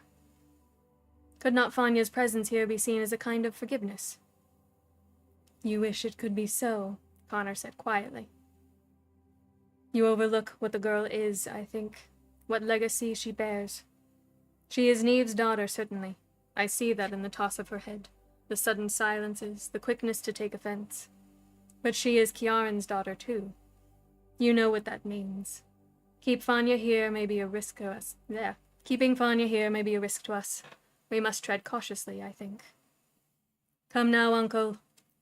Could not Fanya's presence here be seen as a kind of forgiveness? You wish it could be so, Connor said quietly. You overlook what the girl is, I think, what legacy she bears. She is Neve's daughter, certainly. I see that in the toss of her head, the sudden silences, the quickness to take offense. But she is Kjaran's daughter, too. You know what that means. Keeping Fanya here may be a risk to us. We must tread cautiously, I think. Come now, Uncle.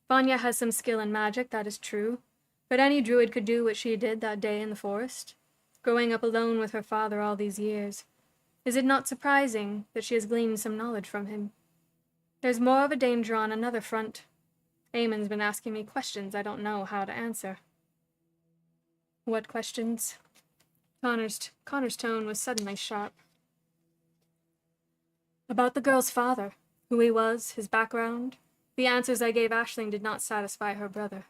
Fanya has some skill in magic, that is true, but any druid could do what she did that day in the forest, growing up alone with her father all these years. Is it not surprising that she has gleaned some knowledge from him? There's more of a danger on another front. Eamon's been asking me questions I don't know how to answer. What questions? Connor's tone was suddenly sharp. About the girl's father, who he was, his background. The answers I gave Aisling did not satisfy her brother.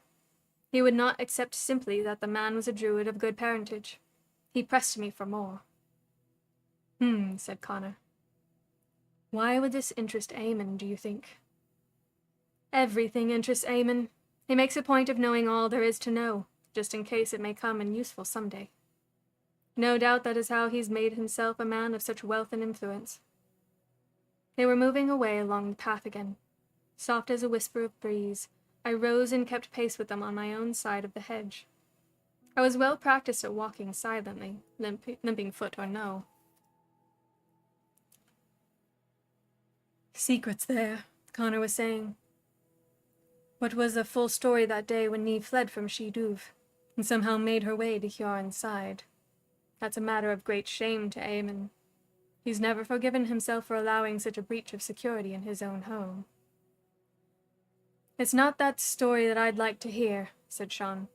He would not accept simply that the man was a druid of good parentage. He pressed me for more. Said Connor. Why would this interest Eamon, do you think? Everything interests Eamon. He makes a point of knowing all there is to know, just in case it may come in useful someday. No doubt that is how he's made himself a man of such wealth and influence. They were moving away along the path again. Soft as a whisper of breeze, I rose and kept pace with them on my own side of the hedge. I was well practiced at walking silently, limping foot or no. Secrets there, Connor was saying. What was the full story that day when Neve fled from Shidouv, and somehow made her way to Hioran's side? That's a matter of great shame to Eamon. He's never forgiven himself for allowing such a breach of security in his own home. It's not that story that I'd like to hear, said Sean.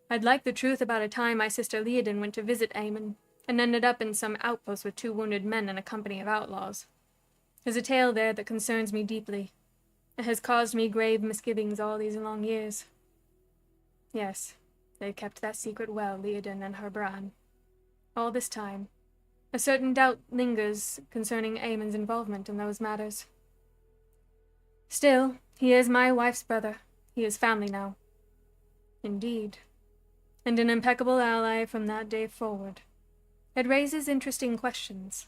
I'd like the truth about a time my sister Leodin went to visit Eamon, and ended up in some outpost with 2 wounded men and a company of outlaws. There's a tale there that concerns me deeply. It has caused me grave misgivings all these long years. Yes, they kept that secret well, Leodin and her Bran. All this time, a certain doubt lingers concerning Eamon's involvement in those matters. Still, he is my wife's brother. He is family now. Indeed. And an impeccable ally from that day forward. It raises interesting questions.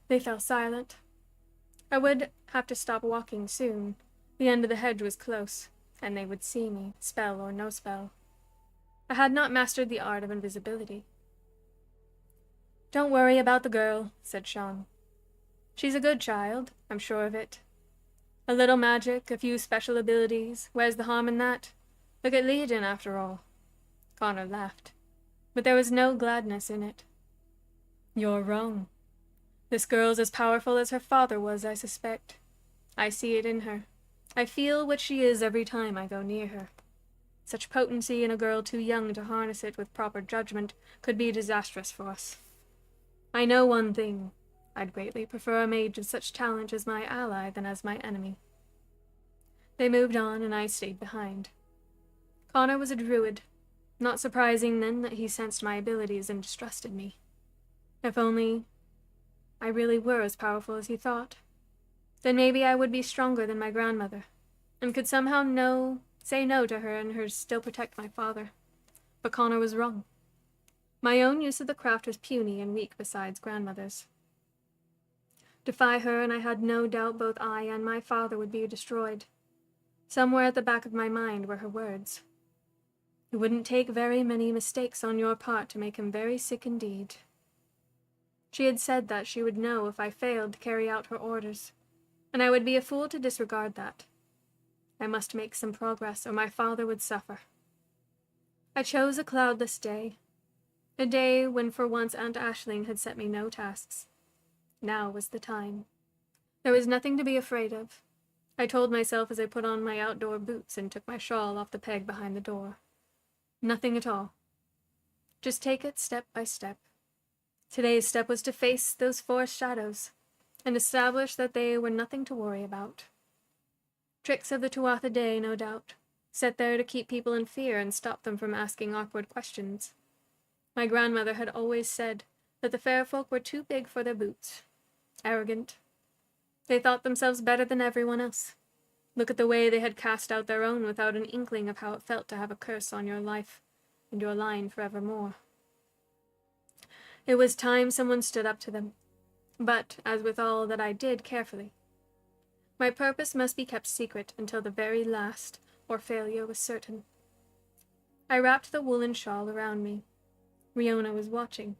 They fell silent. I would have to stop walking soon. The end of the hedge was close, and they would see me, spell or no spell. I had not mastered the art of invisibility. Don't worry about the girl, said Sean. She's a good child, I'm sure of it. A little magic, a few special abilities, where's the harm in that? Look at Leodin, after all. Connor laughed, but there was no gladness in it. You're wrong. This girl's as powerful as her father was, I suspect. I see it in her. I feel what she is every time I go near her. Such potency in a girl too young to harness it with proper judgment could be disastrous for us. I know one thing. I'd greatly prefer a mage of such talent as my ally than as my enemy. They moved on, and I stayed behind. Connor was a druid. Not surprising, then, that he sensed my abilities and distrusted me. If only I really were as powerful as he thought, then maybe I would be stronger than my grandmother, and could somehow say no to her and her still protect my father. But Connor was wrong. My own use of the craft was puny and weak besides grandmother's. Defy her, and I had no doubt both I and my father would be destroyed. Somewhere at the back of my mind were her words. It wouldn't take very many mistakes on your part to make him very sick indeed. She had said that she would know if I failed to carry out her orders, and I would be a fool to disregard that. I must make some progress, or my father would suffer. I chose a cloudless day, a day when for once Aunt Aisling had set me no tasks. Now was the time. There was nothing to be afraid of. I told myself as I put on my outdoor boots and took my shawl off the peg behind the door. Nothing at all. Just take it step by step. Today's step was to face those forest shadows, and establish that they were nothing to worry about. Tricks of the Tuatha Dé, no doubt, set there to keep people in fear and stop them from asking awkward questions. My grandmother had always said that the fair folk were too big for their boots. Arrogant. They thought themselves better than everyone else. Look at the way they had cast out their own without an inkling of how it felt to have a curse on your life and your line forevermore. It was time someone stood up to them, but, as with all that I did, carefully. My purpose must be kept secret until the very last, or failure was certain. I wrapped the woolen shawl around me. Riona was watching.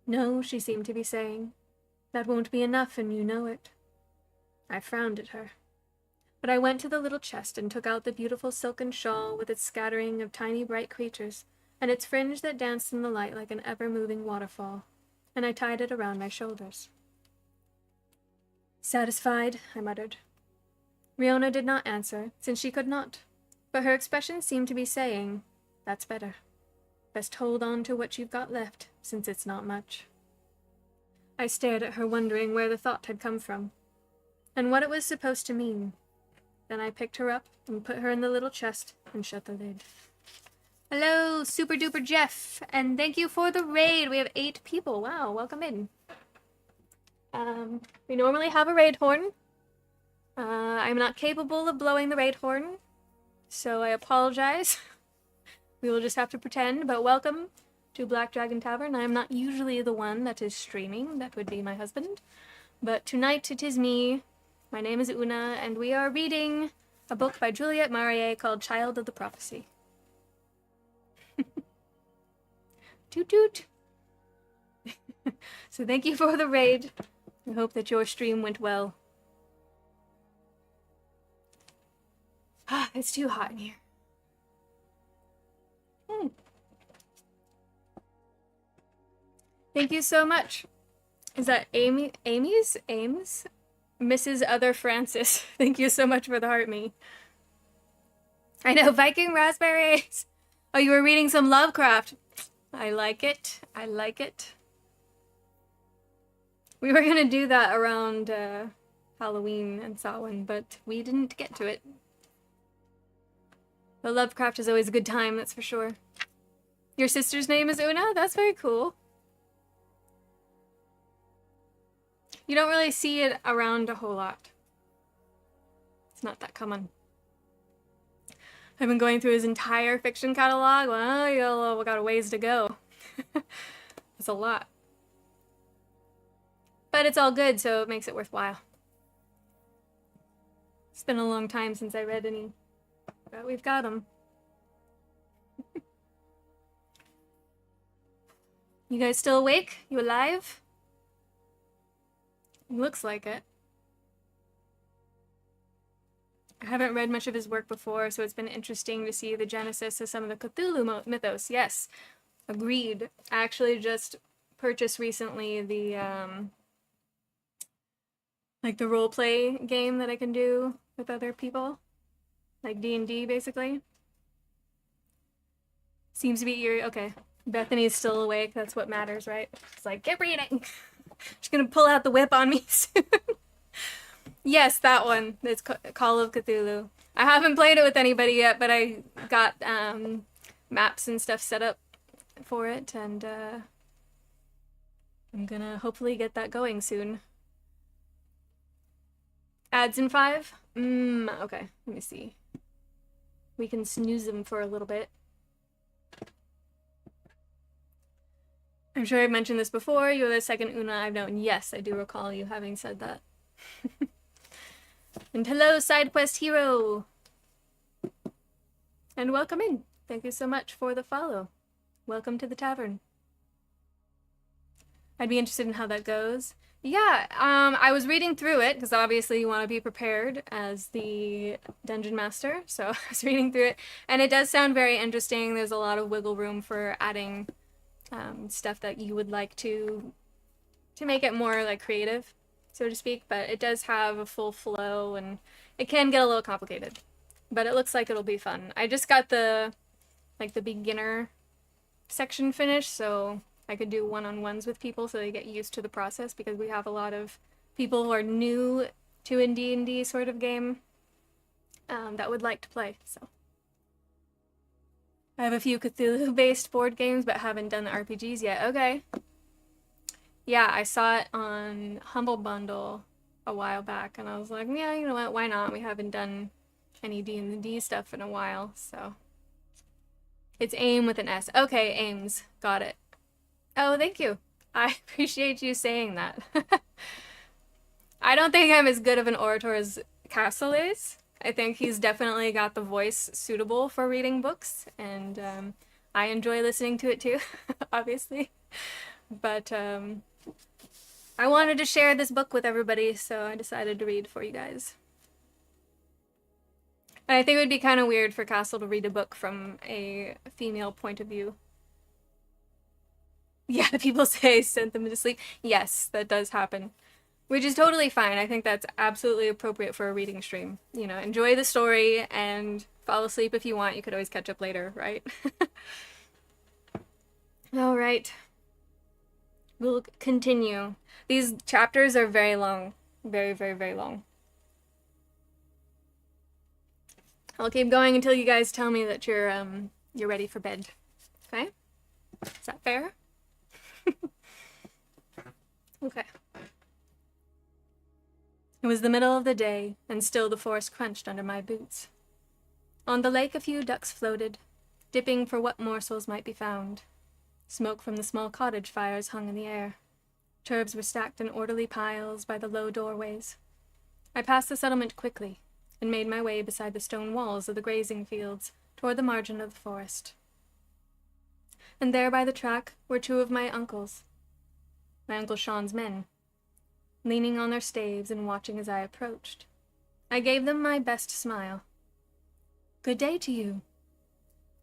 No, she seemed to be saying, that won't be enough, and you know it. I frowned at her. But I went to the little chest and took out the beautiful silken shawl with its scattering of tiny bright creatures, and its fringe that danced in the light like an ever-moving waterfall, and I tied it around my shoulders. Satisfied, I muttered. Riona did not answer, since she could not, but her expression seemed to be saying, that's better. Best hold on to what you've got left, since it's not much. I stared at her, wondering where the thought had come from, and what it was supposed to mean. Then I picked her up and put her in the little chest and shut the lid. Hello, Super Duper Jeff, and thank you for the raid. We have 8 people. Wow, welcome in. We normally have a raid horn. I'm not capable of blowing the raid horn, so I apologize. We will just have to pretend, but welcome to Black Dragon Tavern. I am not usually the one that is streaming. That would be my husband. But tonight it is me. My name is Oonagh, and we are reading a book by Juliette Marie called Child of the Prophecy. Toot toot! So thank you for the raid. I hope that your stream went well. Ah, it's too hot in here. Thank you so much. Is that Amy's? Ames? Mrs. Other Francis. Thank you so much for the heart me. I know, Viking raspberries! Oh, you were reading some Lovecraft. I like it. I like it. We were gonna do that around Halloween and Samhain, but we didn't get to it. But Lovecraft is always a good time, that's for sure. Your sister's name is Oonagh? That's very cool. You don't really see it around a whole lot. It's not that common. I've been going through his entire fiction catalog. Well, we got a ways to go. It's a lot. But it's all good, so it makes it worthwhile. It's been a long time since I read any, but we've got them. You guys still awake? You alive? Looks like it. I haven't read much of his work before, so it's been interesting to see the genesis of some of the Cthulhu mythos. Yes, agreed. I actually just purchased recently the like the roleplay game that I can do with other people, like D&D basically. Seems to be eerie. Okay, Bethany's still awake. That's what matters, right? It's like, get reading. She's gonna pull out the whip on me soon. Yes, that one. It's Call of Cthulhu. I haven't played it with anybody yet, but I got maps and stuff set up for it, and I'm gonna hopefully get that going soon. Ads in 5? Okay, let me see. We can snooze them for a little bit. I'm sure I've mentioned this before. You're the second Oonagh I've known. Yes, I do recall you having said that. And hello, side quest hero! And welcome in. Thank you so much for the follow. Welcome to the tavern. I'd be interested in how that goes. Yeah, I was reading through it, because obviously you want to be prepared as the dungeon master, so I was reading through it, and it does sound very interesting. There's a lot of wiggle room for adding stuff that you would like to make it more like creative, so to speak, but it does have a full flow, and it can get a little complicated, but it looks like it'll be fun. I just got the beginner section finished, so I could do one-on-ones with people so they get used to the process, because we have a lot of people who are new to a D&D sort of game that would like to play, so. I have a few Cthulhu-based board games, but haven't done the RPGs yet. Okay. Yeah, I saw it on Humble Bundle a while back, and I was like, yeah, you know what, why not? We haven't done any D&D stuff in a while, so. It's AIM with an S. Okay, AIMS. Got it. Oh, thank you. I appreciate you saying that. I don't think I'm as good of an orator as Castle is. I think he's definitely got the voice suitable for reading books, and I enjoy listening to it too, obviously. But I wanted to share this book with everybody, so I decided to read for you guys. And I think it would be kind of weird for Castle to read a book from a female point of view. Yeah, people say sent them to sleep. Yes, that does happen. Which is totally fine. I think that's absolutely appropriate for a reading stream. You know, enjoy the story and fall asleep if you want. You could always catch up later, right? All right. We'll continue. These chapters are very long. Very, very, very long. I'll keep going until you guys tell me that you're ready for bed. Okay? Is that fair? Okay. It was the middle of the day, and still the forest crunched under my boots. On the lake a few ducks floated, dipping for what morsels might be found. Smoke from the small cottage fires hung in the air. Turbs were stacked in orderly piles by the low doorways. I passed the settlement quickly, and made my way beside the stone walls of the grazing fields toward the margin of the forest. And there by the track were two of my uncles, my Uncle Sean's men, leaning on their staves and watching as I approached. I gave them my best smile. "Good day to you."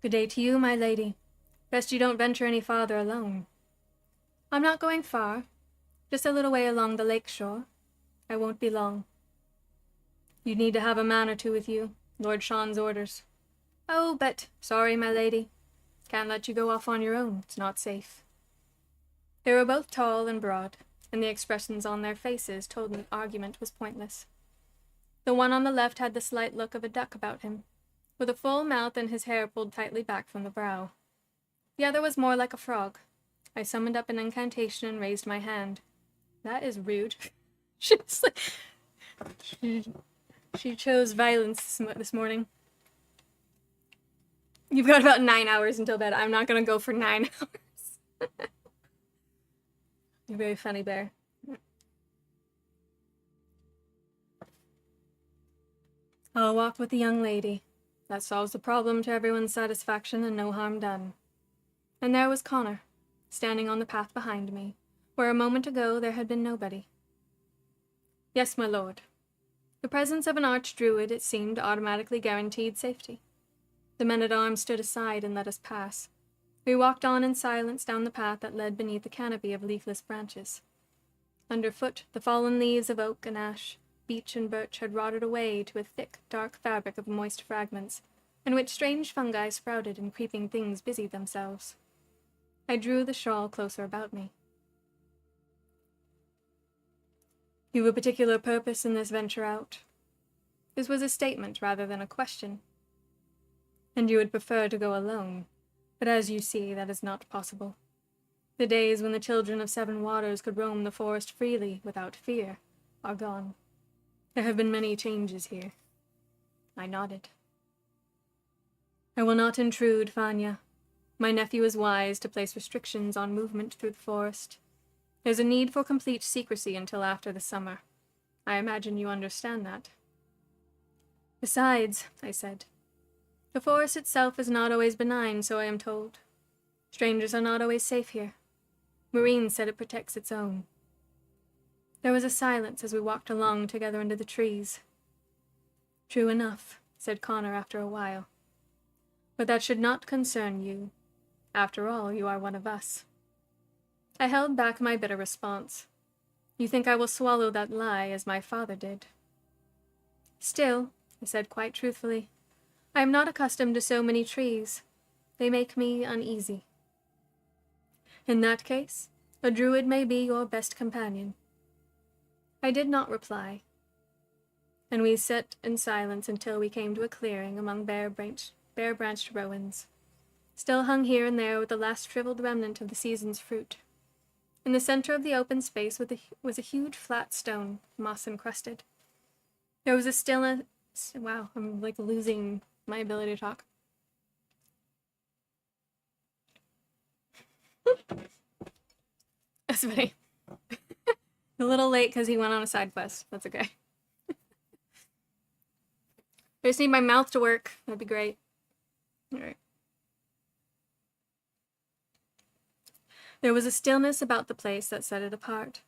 "Good day to you, my lady. Best you don't venture any farther alone." "I'm not going far. Just a little way along the lake shore. I won't be long." "You'd need to have a man or two with you. Lord Sean's orders." "Oh, but sorry, my lady. Can't let you go off on your own. It's not safe." They were both tall and broad, and the expressions on their faces told me argument was pointless. The one on the left had the slight look of a duck about him, with a full mouth and his hair pulled tightly back from the brow. The other was more like a frog. I summoned up an incantation and raised my hand. That is rude. She chose violence this morning. You've got about 9 hours until bed. I'm not going to go for 9 hours. You're very funny, Bear. "I'll walk with the young lady. That solves the problem to everyone's satisfaction and no harm done." And there was Connor, standing on the path behind me, where a moment ago there had been nobody. "Yes, my lord." The presence of an archdruid, it seemed, automatically guaranteed safety. The men-at-arms stood aside and let us pass. We walked on in silence down the path that led beneath the canopy of leafless branches. Underfoot, the fallen leaves of oak and ash, beech and birch had rotted away to a thick, dark fabric of moist fragments, in which strange fungi sprouted and creeping things busied themselves. I drew the shawl closer about me. "You've a particular purpose in this venture out?" This was a statement rather than a question. "And you would prefer to go alone, but as you see, that is not possible. The days when the children of Seven Waters could roam the forest freely, without fear, are gone. There have been many changes here." I nodded. "I will not intrude, Vanya. My nephew is wise to place restrictions on movement through the forest. There's a need for complete secrecy until after the summer. I imagine you understand that." "Besides," I said, "the forest itself is not always benign, so I am told. Strangers are not always safe here. Marine said it protects its own." There was a silence as we walked along together under the trees. "True enough," said Connor after a while. "But that should not concern you. After all, you are one of us." I held back my bitter response. "You think I will swallow that lie as my father did?" "Still," I said quite truthfully, "I am not accustomed to so many trees. They make me uneasy." "In that case, a druid may be your best companion." I did not reply, and we sat in silence until we came to a clearing among bare-branched rowans, still hung here and there with the last shriveled remnant of the season's fruit. In the center of the open space was a huge flat stone, moss-encrusted. There was a stillness. Wow, I'm like losing my ability to talk. That's funny. A little late because he went on a side quest. That's okay. I just need my mouth to work. That'd be great. All right. There was a stillness about the place that set it apart.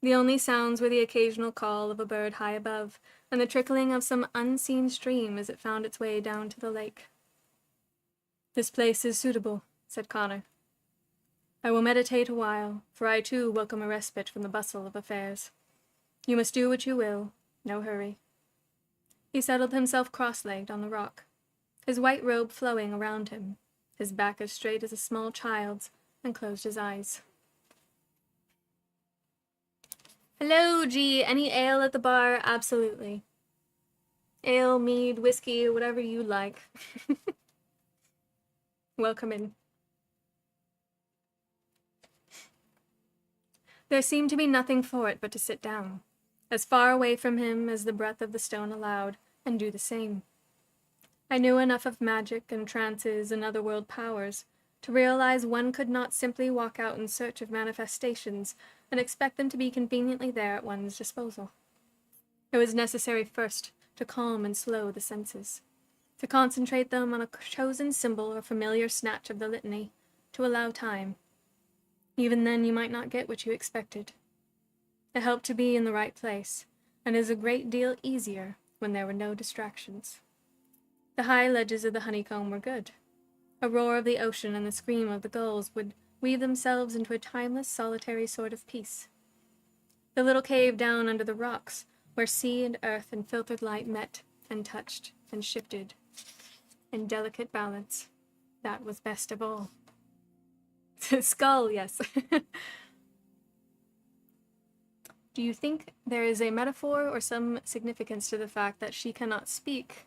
The only sounds were the occasional call of a bird high above, and the trickling of some unseen stream as it found its way down to the lake. "This place is suitable," said Connor. "I will meditate a while, for I too welcome a respite from the bustle of affairs. You must do what you will, no hurry." He settled himself cross-legged on the rock, his white robe flowing around him, his back as straight as a small child's, and closed his eyes. "Hello, G. Any ale at the bar?" "Absolutely." Ale, mead, whiskey, whatever you like. Welcome in. There seemed to be nothing for it but to sit down, as far away from him as the breath of the stone allowed, and do the same. I knew enough of magic and trances and otherworld powers to realize one could not simply walk out in search of manifestations and expect them to be conveniently there at one's disposal. It was necessary first to calm and slow the senses, to concentrate them on a chosen symbol or familiar snatch of the litany, to allow time. Even then you might not get what you expected. It helped to be in the right place, and is a great deal easier when there were no distractions. The high ledges of the honeycomb were good. A roar of the ocean and the scream of the gulls would weave themselves into a timeless, solitary sort of peace. The little cave down under the rocks, where sea and earth and filtered light met and touched and shifted in delicate balance, that was best of all. Skull, yes. Do you think there is a metaphor or some significance to the fact that she cannot speak,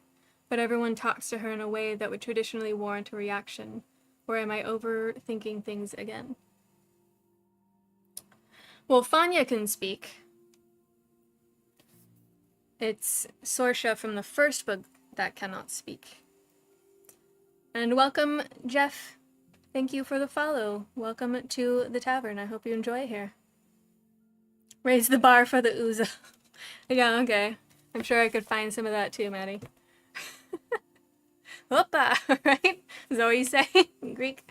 but everyone talks to her in a way that would traditionally warrant a reaction? Or am I overthinking things again? Well, Fanya can speak. It's Sorsha from the first book that cannot speak. And welcome, Jeff. Thank you for the follow. Welcome to the tavern. I hope you enjoy here. Raise the bar for the Oonagh. Yeah, okay. I'm sure I could find some of that too, Maddie. Hoppa, right? Is that what you say in Greek?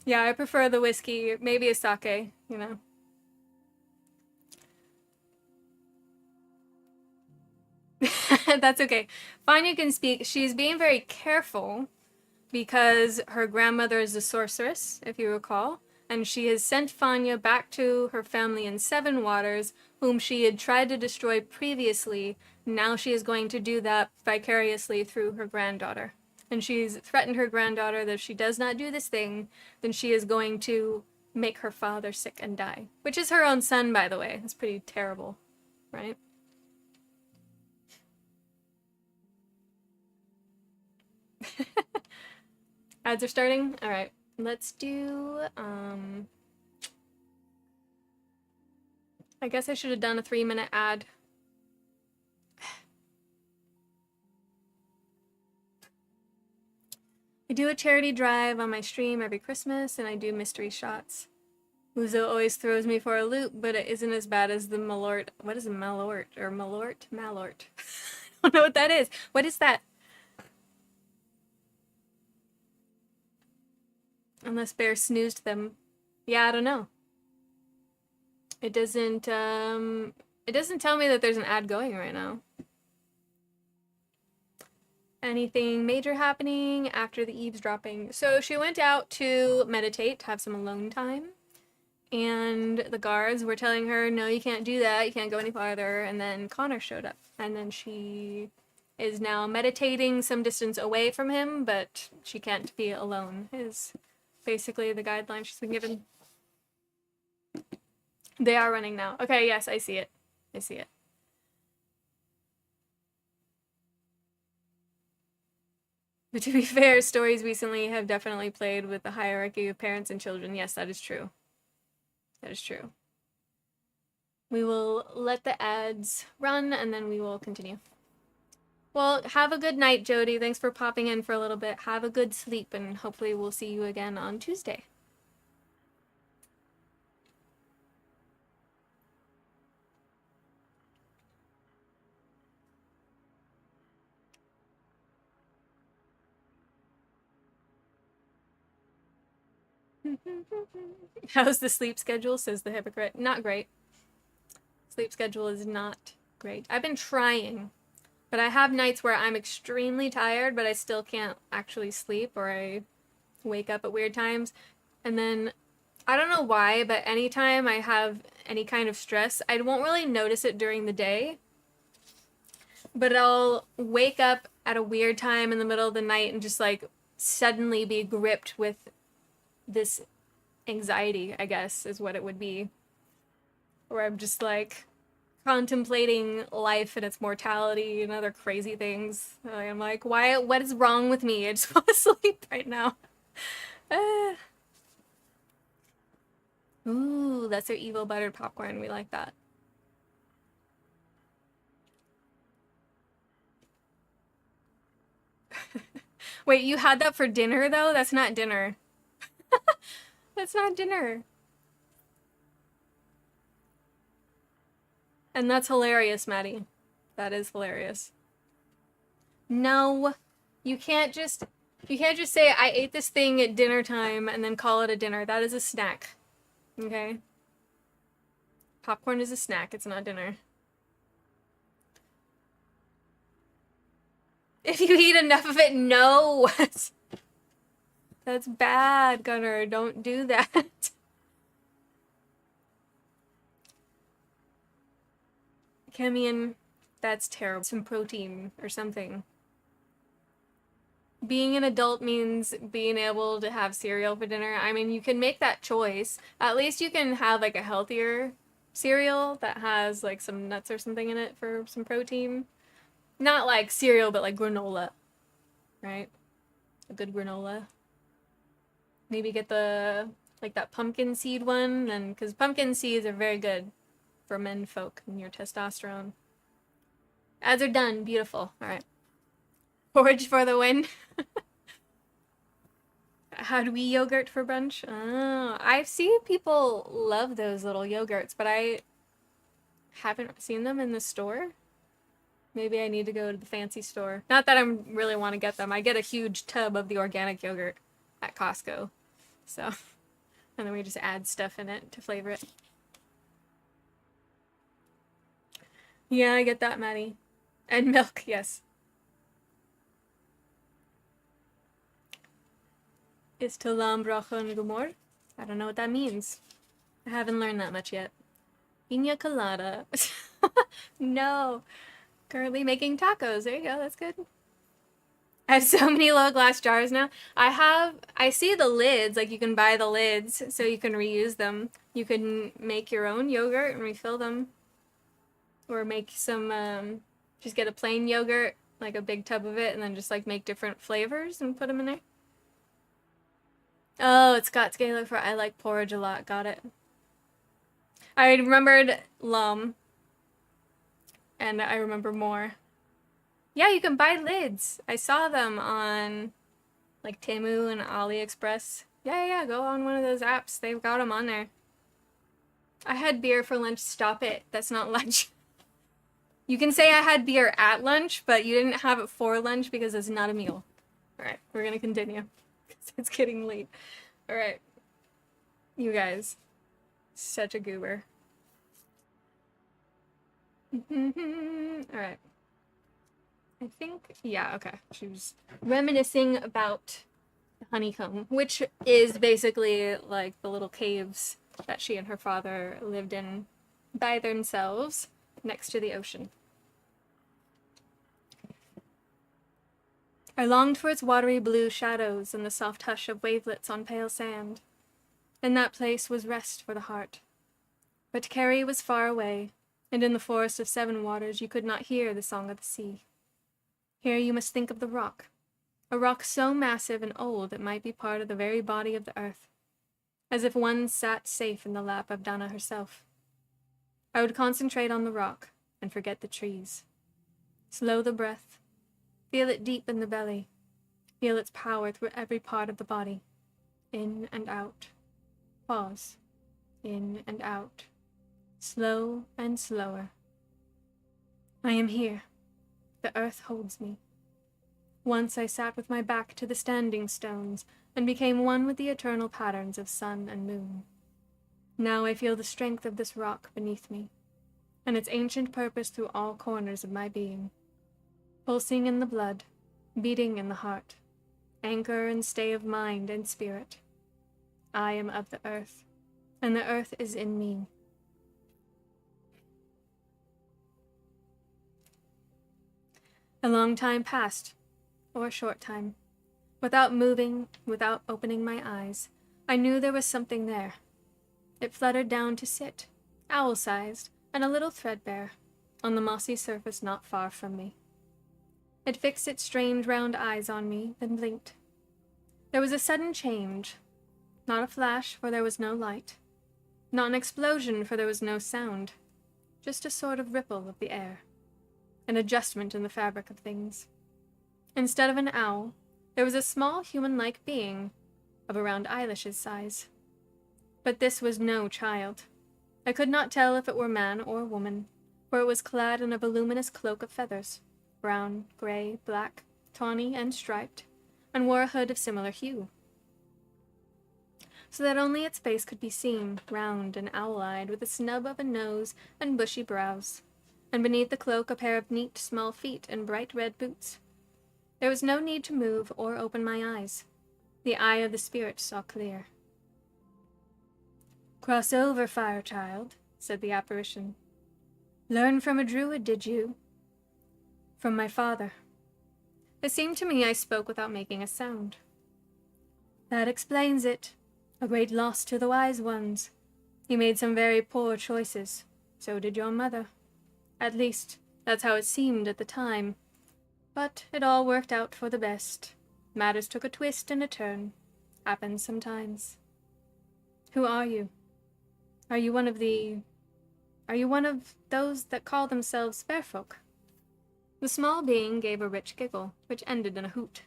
Yeah, I prefer the whiskey. Maybe a sake, you know. That's okay. Fanya can speak. She's being very careful because her grandmother is a sorceress, if you recall, and she has sent Fanya back to her family in Seven Waters, whom she had tried to destroy previously. Now she is going to do that vicariously through her granddaughter. And she's threatened her granddaughter that if she does not do this thing, then she is going to make her father sick and die. Which is her own son, by the way. It's pretty terrible, right? Ads are starting? Alright, let's do, I guess I should have done a 3-minute ad. I do a charity drive on my stream every Christmas, and I do mystery shots. Uzo always throws me for a loop, but it isn't as bad as the Malort. What is a Malort? Or Malort? Malort. I don't know what that is. What is that? Unless Bear snoozed them. Yeah, I don't know. It doesn't tell me that there's an ad going right now. Anything major happening after the eavesdropping? So she went out to meditate, have some alone time. And the guards were telling her, no, you can't do that. You can't go any farther. And then Connor showed up. And then she is now meditating some distance away from him, but she can't be alone, is basically the guideline she's been given. They are running now. Okay, yes, I see it. I see it. But to be fair, stories recently have definitely played with the hierarchy of parents and children. Yes, that is true. That is true. We will let the ads run and then we will continue. Well, have a good night, Jody. Thanks for popping in for a little bit. Have a good sleep and hopefully we'll see you again on Tuesday. How's the sleep schedule, says the hypocrite. Not great. Sleep schedule is not great. I've been trying, but I have nights where I'm extremely tired, but I still can't actually sleep, or I wake up at weird times. And then, I don't know why, but anytime I have any kind of stress, I won't really notice it during the day, but I'll wake up at a weird time in the middle of the night and just like suddenly be gripped with this anxiety, I guess, is what it would be. Where I'm just like contemplating life and its mortality and other crazy things. I'm like, what is wrong with me? I just want to sleep right now. Ooh, that's their evil buttered popcorn. We like that. Wait, you had that for dinner, though? That's not dinner. That's not dinner. And that's hilarious, Maddie. That is hilarious. No, you can't just say, I ate this thing at dinner time and then call it a dinner. That is a snack. Okay? Popcorn is a snack. It's not dinner. If you eat enough of it, no. That's bad, Gunnar. Don't do that. Camian, that's terrible. Some protein or something. Being an adult means being able to have cereal for dinner. I mean, you can make that choice. At least you can have like a healthier cereal that has like some nuts or something in it for some protein. Not like cereal, but like granola, right? A good granola. Maybe get the, like that pumpkin seed one, and because pumpkin seeds are very good for men folk and your testosterone. Ads are done. Beautiful. All right. Porridge for the win. How do we yogurt for brunch? Oh, I've seen people love those little yogurts, but I haven't seen them in the store. Maybe I need to go to the fancy store. Not that I really want to get them. I get a huge tub of the organic yogurt at Costco. So, and then we just add stuff in it to flavor it. Yeah, I get that, Maddie. And milk, yes. Is Talam Brachon Gumor? I don't know what that means. I haven't learned that much yet. Piña colada. No. Currently making tacos. There you go. That's good. I have so many little glass jars now. I see the lids. Like, you can buy the lids so you can reuse them. You can make your own yogurt and refill them. Or make some, just get a plain yogurt, like a big tub of it, and then just, like, make different flavors and put them in there. Oh, it's Scots Gaelic for I like porridge a lot. Got it. I remembered lum. And I remember more. Yeah, you can buy lids. I saw them on, like, Temu and AliExpress. Yeah, go on one of those apps. They've got them on there. I had beer for lunch. Stop it. That's not lunch. You can say I had beer at lunch, but you didn't have it for lunch because it's not a meal. All right, we're going to continue. It's getting late. All right. You guys. Such a goober. All right. I think, yeah, okay. She was reminiscing about the honeycomb, which is basically like the little caves that she and her father lived in by themselves next to the ocean. I longed for its watery blue shadows and the soft hush of wavelets on pale sand. In that place was rest for the heart. But Kerry was far away, and in the forest of seven waters you could not hear the song of the sea. Here you must think of the rock, a rock so massive and old it might be part of the very body of the earth, as if one sat safe in the lap of Dana herself. I would concentrate on the rock and forget the trees. Slow the breath, feel it deep in the belly, feel its power through every part of the body, in and out. Pause, in and out, slow and slower. I am here. The earth holds me. Once I sat with my back to the standing stones and became one with the eternal patterns of sun and moon. Now I feel the strength of this rock beneath me, and its ancient purpose through all corners of my being. Pulsing in the blood, beating in the heart, anchor and stay of mind and spirit. I am of the earth, and the earth is in me. A long time passed, or a short time. Without moving, without opening my eyes, I knew there was something there. It fluttered down to sit, owl-sized and a little threadbare, on the mossy surface not far from me. It fixed its strange round eyes on me, then blinked. There was a sudden change. Not a flash, for there was no light. Not an explosion, for there was no sound. Just a sort of ripple of the air. An adjustment in the fabric of things. Instead of an owl, there was a small human-like being of around Eilish's size. But this was no child. I could not tell if it were man or woman, for it was clad in a voluminous cloak of feathers, brown, gray, black, tawny, and striped, and wore a hood of similar hue, so that only its face could be seen, round and owl-eyed, with a snub of a nose and bushy brows, and beneath the cloak a pair of neat small feet in bright red boots. There was no need to move or open my eyes. The eye of the spirit saw clear. "Cross over, fire child," said the apparition. "Learn from a druid, did you?" "From my father." It seemed to me I spoke without making a sound. "That explains it. A great loss to the wise ones. You made some very poor choices. So did your mother. At least, that's how it seemed at the time. But it all worked out for the best. Matters took a twist and a turn. Happens sometimes." "Who are you? Are you one of those that call themselves fair folk?" The small being gave a rich giggle, which ended in a hoot.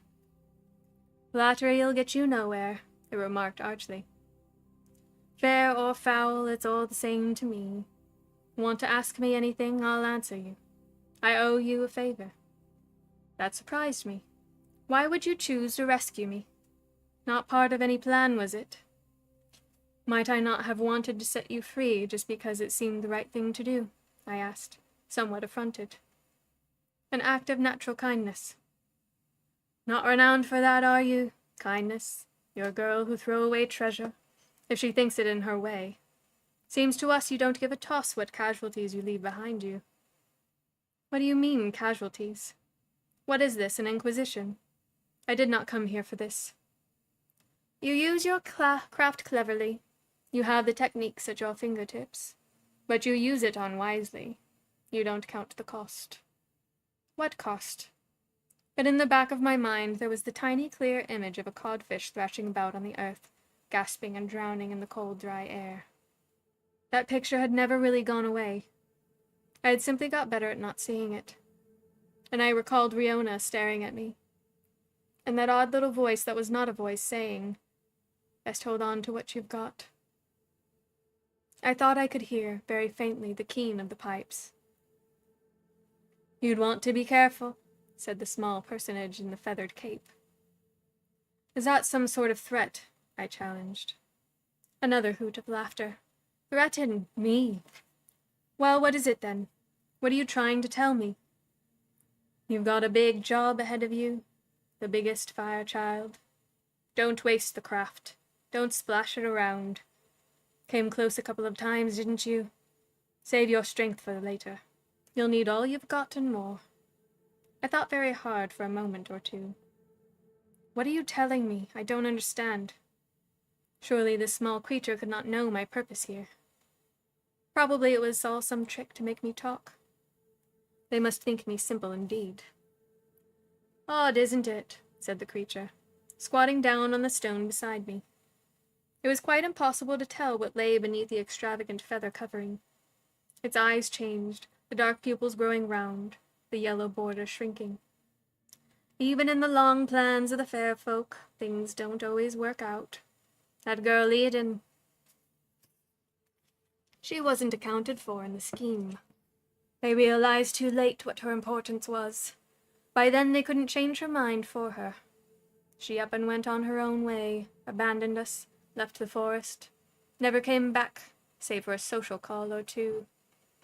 "Flattery'll get you nowhere," it remarked archly. "Fair or foul, it's all the same to me. Want to ask me anything, I'll answer you. I owe you a favor." That surprised me. Why would you choose to rescue me? Not part of any plan, was it? "Might I not have wanted to set you free just because it seemed the right thing to do?" I asked, somewhat affronted. "An act of natural kindness." "Not renowned for that, are you? Kindness? You're a girl who throw away treasure, if she thinks it in her way. Seems to us you don't give a toss what casualties you leave behind you." "What do you mean, casualties? What is this, an inquisition? I did not come here for this." "You use your craft cleverly. You have the techniques at your fingertips. But you use it unwisely. You don't count the cost." "What cost?" But in the back of my mind there was the tiny clear image of a codfish thrashing about on the earth, gasping and drowning in the cold, dry air. That picture had never really gone away. I had simply got better at not seeing it. And I recalled Riona staring at me, and that odd little voice that was not a voice saying, "Best hold on to what you've got." I thought I could hear, very faintly, the keen of the pipes. "You'd want to be careful," said the small personage in the feathered cape. "Is that some sort of threat?" I challenged. Another hoot of laughter. "Threaten me? Well, what is it then? What are you trying to tell me?" "You've got a big job ahead of you. The biggest, fire child. Don't waste the craft. Don't splash it around. Came close a couple of times, didn't you? Save your strength for later. You'll need all you've got and more." I thought very hard for a moment or two. What are you telling me? I don't understand. Surely this small creature could not know my purpose here. Probably it was all some trick to make me talk. They must think me simple indeed. "Odd, isn't it?" said the creature, squatting down on the stone beside me. It was quite impossible to tell what lay beneath the extravagant feather covering. Its eyes changed, the dark pupils growing round, the yellow border shrinking. "Even in the long plans of the fair folk, things don't always work out. That girl Eden, she wasn't accounted for in the scheme. They realized too late what her importance was. By then they couldn't change her mind for her. She up and went on her own way, abandoned us, left the forest, never came back, save for a social call or two.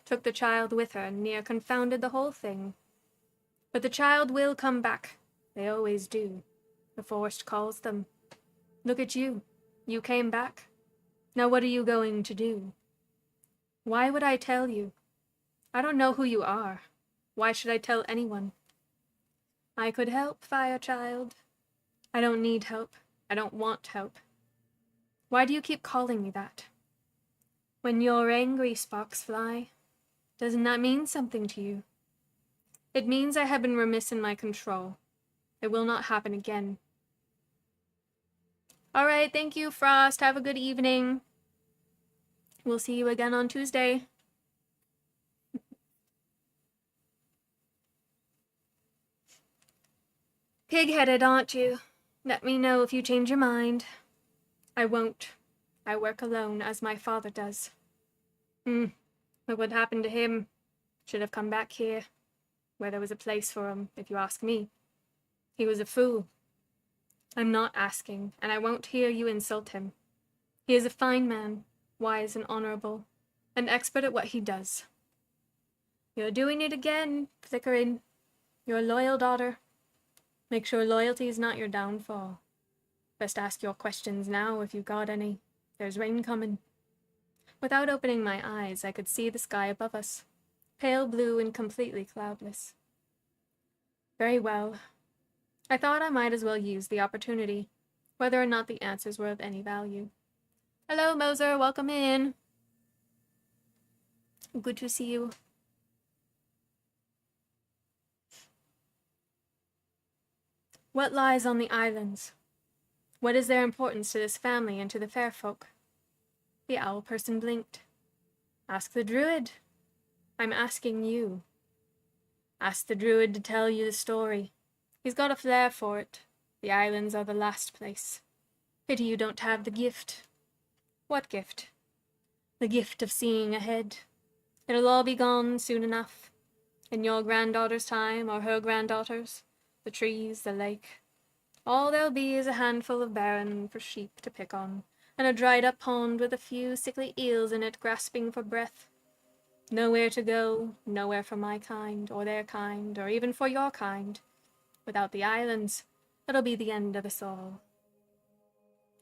Took the child with her and near confounded the whole thing. But the child will come back. They always do. The forest calls them. Look at you. You came back. Now what are you going to do?" "Why would I tell you? I don't know who you are. Why should I tell anyone?" "I could help, fire child. I don't need help. I don't want help. Why do you keep calling me that? When you're angry, sparks fly. Doesn't that mean something to you? It means I have been remiss in my control. It will not happen again. All right, thank you, Frost. Have a good evening. We'll see you again on Tuesday. Pig-headed, aren't you? Let me know if you change your mind. I won't. I work alone, as my father does. Look what happened to him. Should have come back here, where there was a place for him, if you ask me. He was a fool. I'm not asking, and I won't hear you insult him. He is a fine man, wise and honorable, and expert at what he does. You're doing it again, Flickering. You're a loyal daughter. Make sure loyalty is not your downfall. Best ask your questions now, if you've got any. There's rain coming. Without opening my eyes, I could see the sky above us, pale blue and completely cloudless. Very well. I thought I might as well use the opportunity, whether or not the answers were of any value. Hello, Moser. Welcome in. Good to see you. What lies on the islands? What is their importance to this family and to the fair folk? The owl person blinked. Ask the druid. I'm asking you. Ask the druid to tell you the story. He's got a flair for it. The islands are the last place. Pity you don't have the gift. What gift? The gift of seeing ahead. It'll all be gone soon enough. In your granddaughter's time, or her granddaughter's. The trees, the lake. All there'll be is a handful of barren for sheep to pick on, and a dried-up pond with a few sickly eels in it grasping for breath. Nowhere to go, nowhere for my kind, or their kind, or even for your kind. Without the islands, it'll be the end of us all.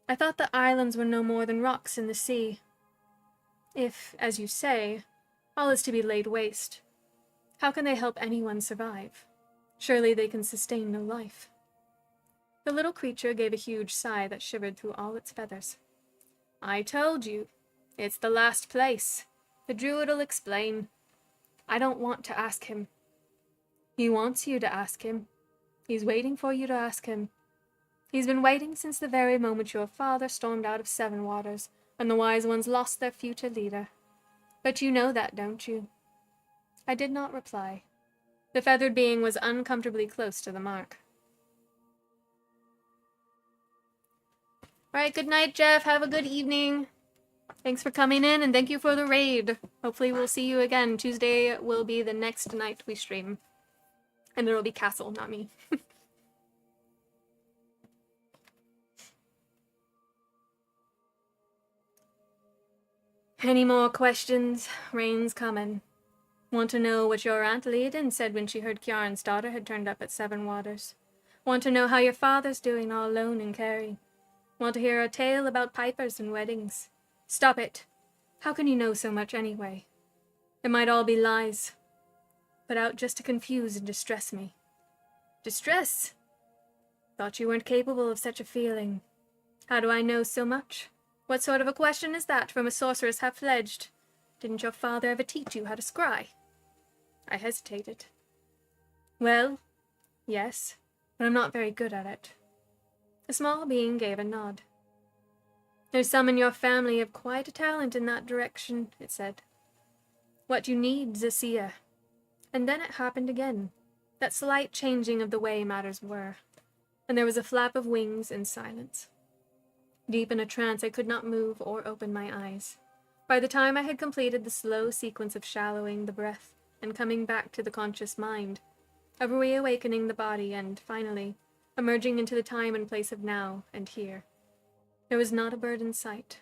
I thought the islands were no more than rocks in the sea. If, as you say, all is to be laid waste, how can they help anyone survive? Surely they can sustain no life. The little creature gave a huge sigh that shivered through all its feathers. I told you. It's the last place. The druid'll explain. I don't want to ask him. He wants you to ask him. He's waiting for you to ask him. He's been waiting since the very moment your father stormed out of Seven Waters, and the wise ones lost their future leader. But you know that, don't you? I did not reply. The feathered being was uncomfortably close to the mark. All right, good night, Jeff. Have a good evening. Thanks for coming in, and thank you for the raid. Hopefully we'll see you again. Tuesday will be the next night we stream. And it'll be Castle, not me. Any more questions? Rain's coming. Want to know what your Aunt Leiden said when she heard Kieran's daughter had turned up at Seven Waters? Want to know how your father's doing all alone in Kerry? Want to hear a tale about pipers and weddings? Stop it. How can you know so much anyway? It might all be lies. Put out just to confuse and distress me. Distress? Thought you weren't capable of such a feeling. How do I know so much? What sort of a question is that from a sorceress half-fledged? Didn't your father ever teach you how to scry? I hesitated. Well, yes, but I'm not very good at it. The small being gave a nod. There's some in your family have quite a talent in that direction, it said. What you need's a seer. And then it happened again, that slight changing of the way matters were, and there was a flap of wings and silence. Deep in a trance, I could not move or open my eyes. By the time I had completed the slow sequence of shallowing the breath and coming back to the conscious mind, of reawakening the body and, finally, emerging into the time and place of now and here, there was not a bird in sight.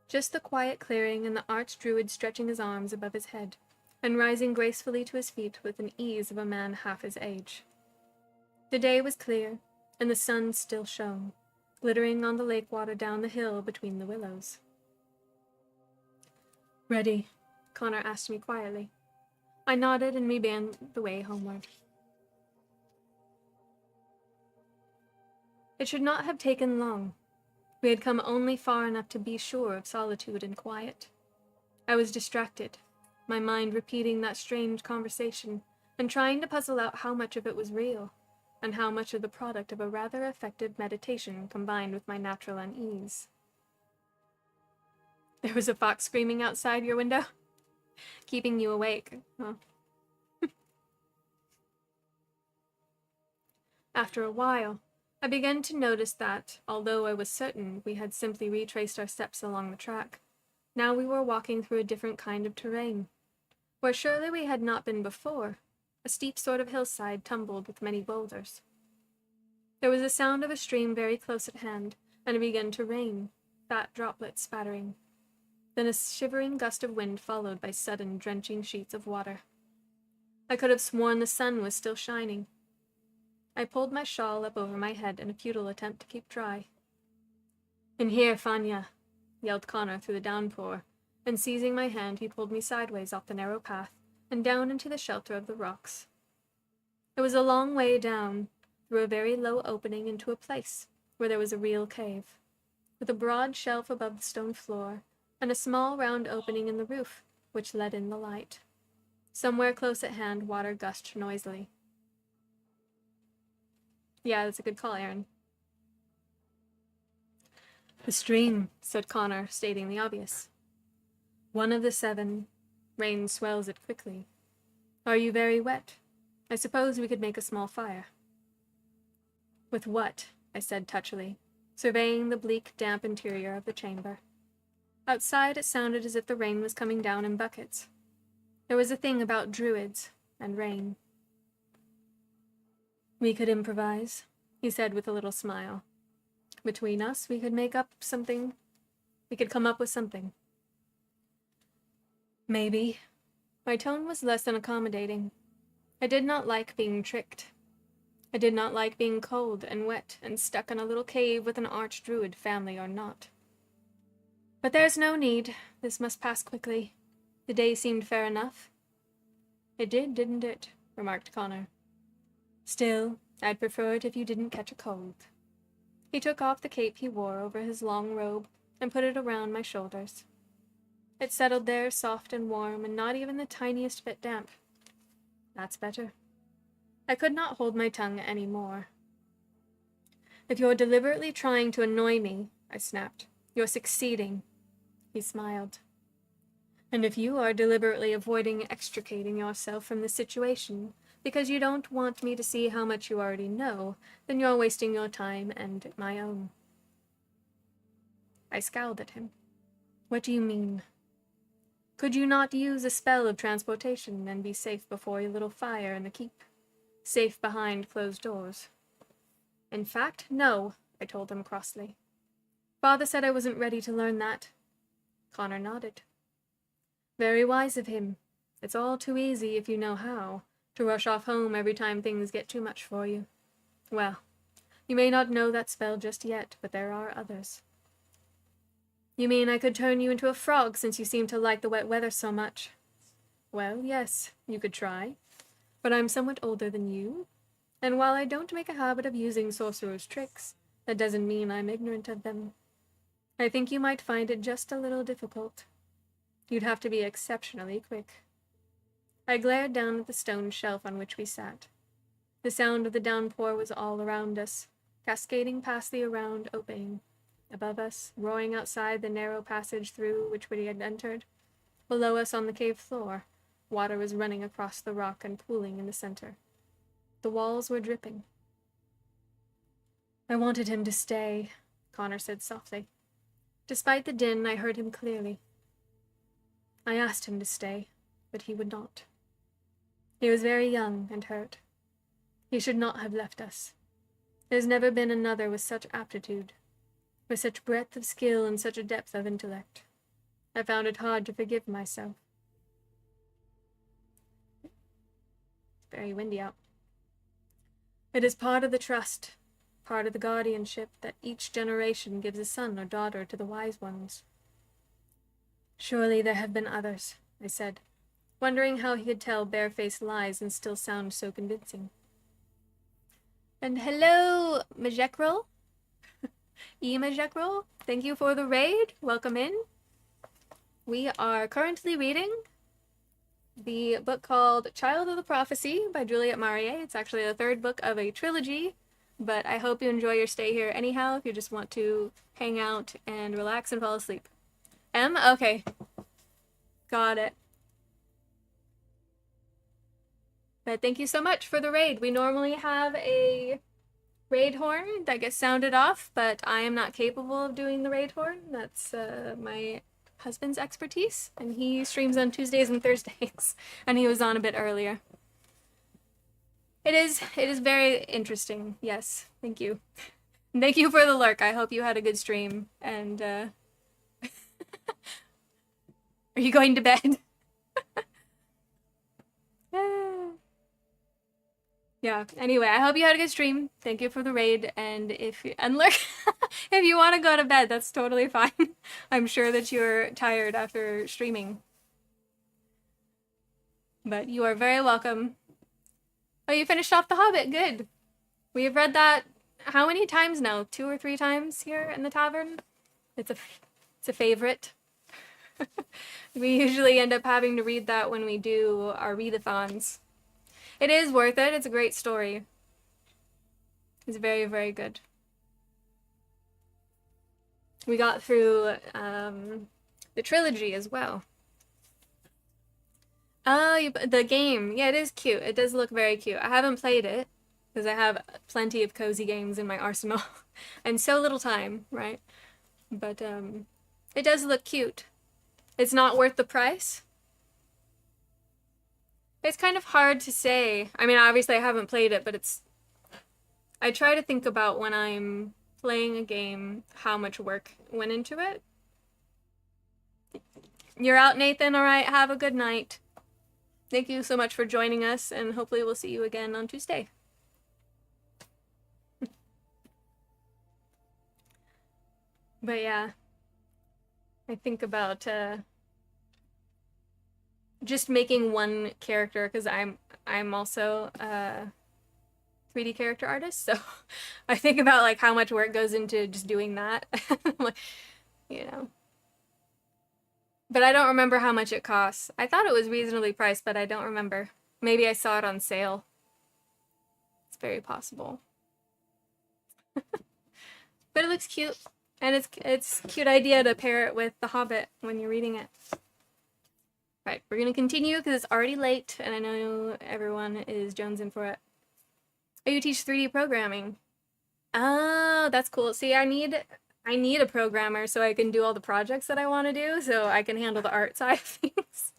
Just the quiet clearing and the archdruid stretching his arms above his head and rising gracefully to his feet with an ease of a man half his age. The day was clear, and the sun still shone, glittering on the lake water down the hill between the willows. Ready? Connor asked me quietly. I nodded and we began the way homeward. It should not have taken long. We had come only far enough to be sure of solitude and quiet. I was distracted, my mind repeating that strange conversation and trying to puzzle out how much of it was real, and how much of the product of a rather effective meditation combined with my natural unease. There was a fox screaming outside your window? Keeping you awake, huh? After a while, I began to notice that, although I was certain we had simply retraced our steps along the track, now we were walking through a different kind of terrain, where surely we had not been before, a steep sort of hillside tumbled with many boulders. There was a sound of a stream very close at hand, and it began to rain, fat droplets spattering. Then a shivering gust of wind followed by sudden drenching sheets of water. I could have sworn the sun was still shining. I pulled my shawl up over my head in a futile attempt to keep dry. "In here, Fanya," yelled Connor through the downpour, and seizing my hand he pulled me sideways off the narrow path and down into the shelter of the rocks. It was a long way down, through a very low opening into a place where there was a real cave, with a broad shelf above the stone floor, and a small round opening in the roof, which let in the light. Somewhere close at hand water gushed noisily. Yeah, that's a good call, Aaron. "The stream," said Connor, stating the obvious. "One of the 7. Rain swells it quickly. Are you very wet? I suppose we could make a small fire." "With what?" I said touchily, surveying the bleak, damp interior of the chamber. Outside it sounded as if the rain was coming down in buckets. There was a thing about druids and rain. "We could improvise," he said with a little smile. "Between us, we could make up something. We could come up with something." "Maybe." My tone was less than accommodating. I did not like being tricked. I did not like being cold and wet and stuck in a little cave with an archdruid, family or not. "But there's no need. This must pass quickly. The day seemed fair enough." "It did, didn't it?" remarked Connor. "Still, I'd prefer it if you didn't catch a cold." He took off the cape he wore over his long robe and put it around my shoulders. It settled there soft and warm and not even the tiniest bit damp. That's better. I could not hold my tongue any more. "If you're deliberately trying to annoy me," I snapped, "you're succeeding." He smiled. "And if you are deliberately avoiding extricating yourself from the situation because you don't want me to see how much you already know, then you're wasting your time and my own." I scowled at him. "What do you mean? Could you not use a spell of transportation and be safe before your little fire in the keep? Safe behind closed doors?" "In fact, no," I told him crossly. "Father said I wasn't ready to learn that." Connor nodded. "Very wise of him. It's all too easy, if you know how, to rush off home every time things get too much for you. Well, you may not know that spell just yet, but there are others." "You mean I could turn you into a frog since you seem to like the wet weather so much?" "Well, yes, you could try. But I'm somewhat older than you, and while I don't make a habit of using sorcerer's tricks, that doesn't mean I'm ignorant of them. I think you might find it just a little difficult. You'd have to be exceptionally quick." I glared down at the stone shelf on which we sat. The sound of the downpour was all around us, cascading past the round opening. Above us, roaring outside the narrow passage through which we had entered. Below us on the cave floor, water was running across the rock and pooling in the center. The walls were dripping. "I wanted him to stay," Connor said softly. Despite the din, I heard him clearly. "I asked him to stay, but he would not. He was very young and hurt. He should not have left us. There's never been another with such aptitude, with such breadth of skill and such a depth of intellect. I found it hard to forgive myself." It's very windy out. "It is part of the trust, part of the guardianship that each generation gives a son or daughter to the wise ones." "Surely there have been others," I said, wondering how he could tell barefaced lies and still sound so convincing. "And hello, Majekril." Imajekro, thank you for the raid. Welcome in. We are currently reading the book called Child of the Prophecy by Juliet Marie. It's actually the third book of a trilogy, but I hope you enjoy your stay here anyhow if you just want to hang out and relax and fall asleep. Okay. Got it. But thank you so much for the raid. We normally have a raid horn that gets sounded off, but I am not capable of doing the raid horn. That's my husband's expertise, and he streams on Tuesdays and Thursdays, and he was on a bit earlier. It is very interesting. Yes, thank you. Thank you for the lurk. I hope you had a good stream, and are you going to bed? Yeah, anyway, I hope you had a good stream. Thank you for the raid, and if you want to go to bed, that's totally fine. I'm sure that you're tired after streaming. But you are very welcome. Oh, you finished off The Hobbit. Good. We have read that how many times now? 2 or 3 times here in the tavern? It's a favorite. We usually end up having to read that when we do our readathons. It is worth it. It's a great story. It's very, very good. We got through the trilogy as well. Oh, the game. Yeah, it is cute. It does look very cute. I haven't played it because I have plenty of cozy games in my arsenal and so little time, right? But it does look cute. It's not worth the price. It's kind of hard to say. I mean, obviously I haven't played it, but I try to think about when I'm playing a game how much work went into it. You're out, Nathan. All right, have a good night. Thank you so much for joining us, and hopefully we'll see you again on Tuesday. But yeah, I think about just making one character, because I'm also a 3D character artist, so I think about like how much work goes into just doing that. Like, you know. But I don't remember how much it costs. I thought it was reasonably priced, but I don't remember. Maybe I saw it on sale. It's very possible. But it looks cute, and it's a cute idea to pair it with The Hobbit when you're reading it. Right, we're gonna continue because it's already late, and I know everyone is jonesing for it. Oh, you teach 3D programming. Oh, that's cool. See, I need a programmer so I can do all the projects that I want to do, so I can handle the art side of things.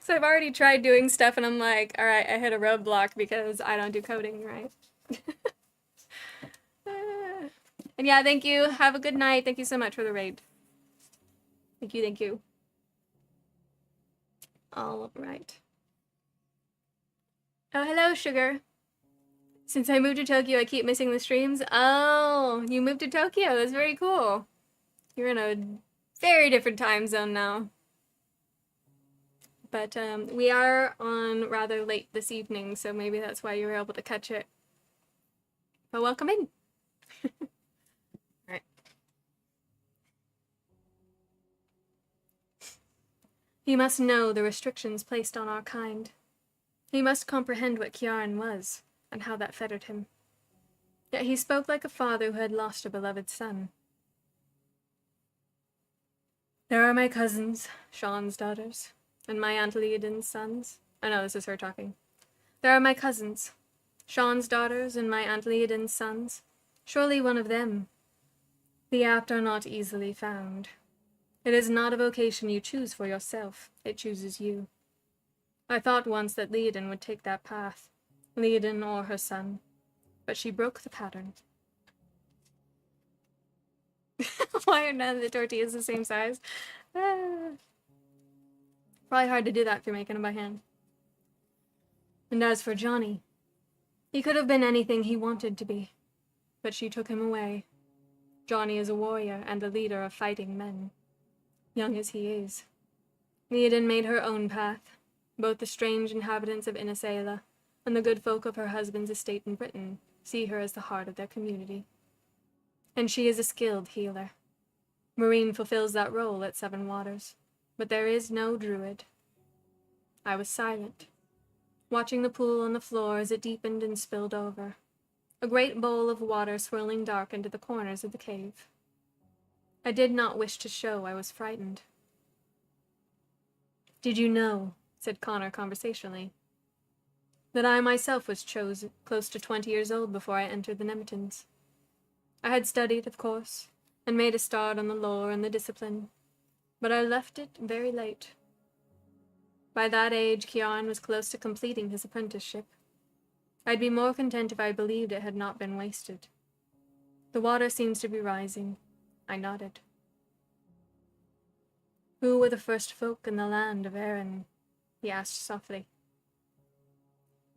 So I've already tried doing stuff, and I'm like, all right, I hit a roadblock because I don't do coding, right? And yeah, thank you. Have a good night. Thank you so much for the raid. Thank you, thank you. All right. Oh, hello, Sugar. Since I moved to Tokyo, I keep missing the streams. Oh, you moved to Tokyo. That's very cool. You're in a very different time zone now. But we are on rather late this evening, so maybe that's why you were able to catch it. But welcome in. All right. He must know the restrictions placed on our kind. He must comprehend what Kiaran was, and how that fettered him. Yet he spoke like a father who had lost a beloved son. There are my cousins, Sean's daughters, and my Aunt Leodin's sons. Oh no, this is her talking. There are my cousins, Sean's daughters, and my Aunt Leodin's sons. Surely one of them. The apt are not easily found. It is not a vocation you choose for yourself. It chooses you. I thought once that Leodin would take that path. Leodin or her son. But she broke the pattern. Why are none of the tortillas the same size? Probably hard to do that if you're making them by hand. And as for Johnny, he could have been anything he wanted to be. But she took him away. Johnny is a warrior and a leader of fighting men. Young as he is. Leodin made her own path. Both the strange inhabitants of Innisfail and the good folk of her husband's estate in Britain see her as the heart of their community. and she is a skilled healer. Marine fulfills that role at Seven Waters, but there is no druid. I was silent, watching the pool on the floor as it deepened and spilled over, a great bowl of water swirling dark into the corners of the cave. I did not wish to show I was frightened. "Did you know," said Connor conversationally, "that I myself was close to 20 years old before I entered the Nemetons? I had studied, of course, and made a start on the lore and the discipline, but I left it very late. By that age, Kieran was close to completing his apprenticeship. I'd be more content if I believed it had not been wasted. The water seems to be rising." I nodded. "Who were the first folk in the land of Erin?" he asked softly.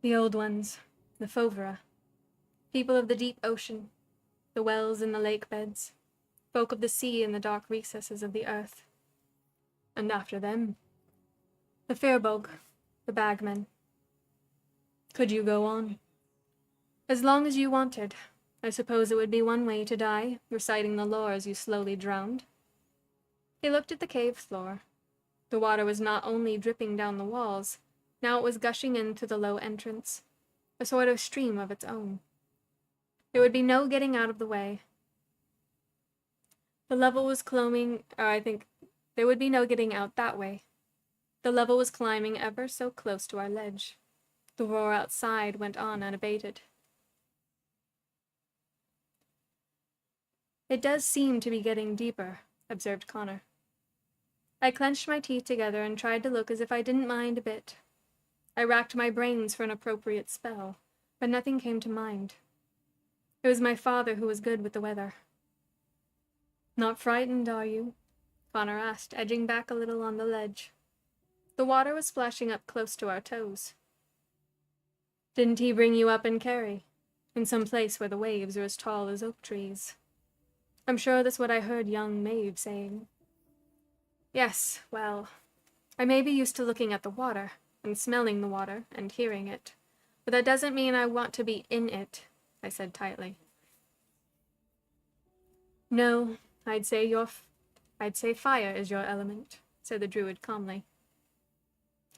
"The old ones, the Fovera, people of the deep ocean, the wells in the lake beds, folk of the sea in the dark recesses of the earth. And after them, the Firbog, the Bagmen. Could you go on? As long as you wanted. I suppose it would be one way to die, reciting the lore as you slowly drowned." He looked at the cave floor. The water was not only dripping down the walls, now it was gushing in through the low entrance, a sort of stream of its own. There would be no getting out of the way. The level was climbing, there would be no getting out that way. The level was climbing ever so close to our ledge. The roar outside went on unabated. "It does seem to be getting deeper," observed Connor. I clenched my teeth together and tried to look as if I didn't mind a bit. I racked my brains for an appropriate spell, but nothing came to mind. It was my father who was good with the weather. "Not frightened, are you?" Connor asked, edging back a little on the ledge. The water was splashing up close to our toes. "Didn't he bring you up in Kerry, in some place where the waves are as tall as oak trees? I'm sure that's what I heard young Maeve saying." "Yes, well, I may be used to looking at the water, and smelling the water, and hearing it, but that doesn't mean I want to be in it," I said tightly. "No, I'd say fire is your element," said the druid calmly.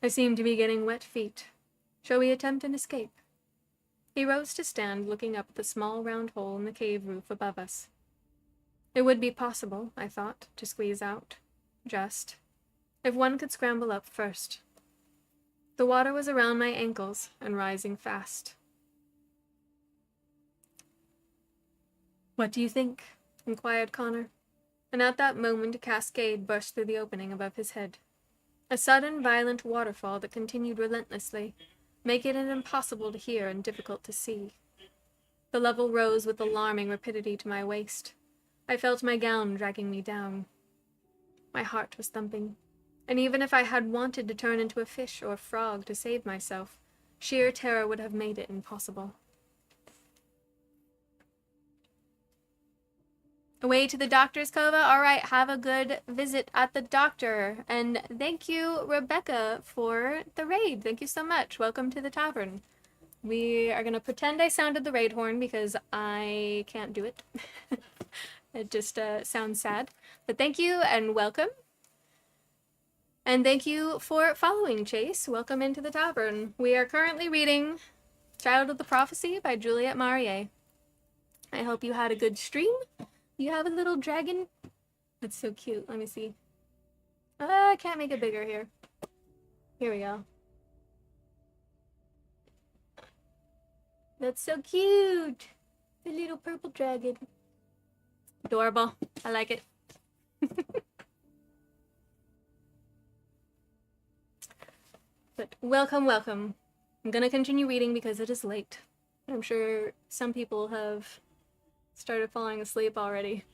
"I seem to be getting wet feet. Shall we attempt an escape?" He rose to stand, looking up at the small round hole in the cave roof above us. It would be possible, I thought, to squeeze out. Just. If one could scramble up first. The water was around my ankles and rising fast. "What do you think?" inquired Connor, and at that moment a cascade burst through the opening above his head. A sudden, violent waterfall that continued relentlessly, making it impossible to hear and difficult to see. The level rose with alarming rapidity to my waist. I felt my gown dragging me down. My heart was thumping, and even if I had wanted to turn into a fish or a frog to save myself, sheer terror would have made it impossible. Away to the doctor's, Kova? All right, have a good visit at the doctor. And thank you, Rebecca, for the raid. Thank you so much. Welcome to the tavern. We are going to pretend I sounded the raid horn because I can't do it. It just sounds sad. But thank you and welcome. And thank you for following, Chase. Welcome into the tavern. We are currently reading Child of the Prophecy by Juliette Marier. I hope you had a good stream. You have a little dragon. That's so cute. Let me see. I can't make it bigger here. Here we go. That's so cute. The little purple dragon. Adorable. I like it. But welcome, welcome. I'm gonna continue reading because it is late. I'm sure some people have started falling asleep already.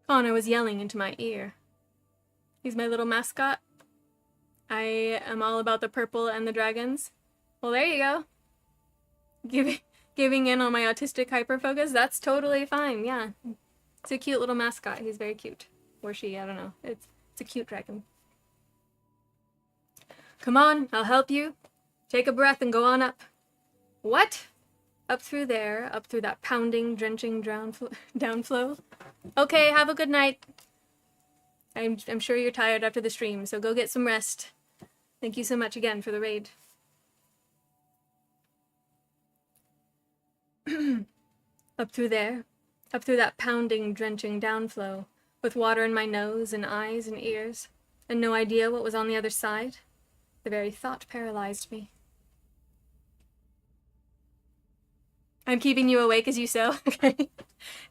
Connor was yelling into my ear. He's my little mascot. I am all about the purple and the dragons. Well, there you go. Giving in on my autistic hyperfocus, that's totally fine, yeah. It's a cute little mascot. He's very cute. Or she, I don't know. It's a cute dragon. Come on, I'll help you. Take a breath and go on up. What? Up through there, up through that pounding, drenching downflow? Okay, have a good night. I'm sure you're tired after the stream, so go get some rest. Thank you so much again for the raid. Up through there, up through that pounding, drenching downflow, with water in my nose and eyes and ears, and no idea what was on the other side. The very thought paralyzed me. I'm keeping you awake as you sew. Okay.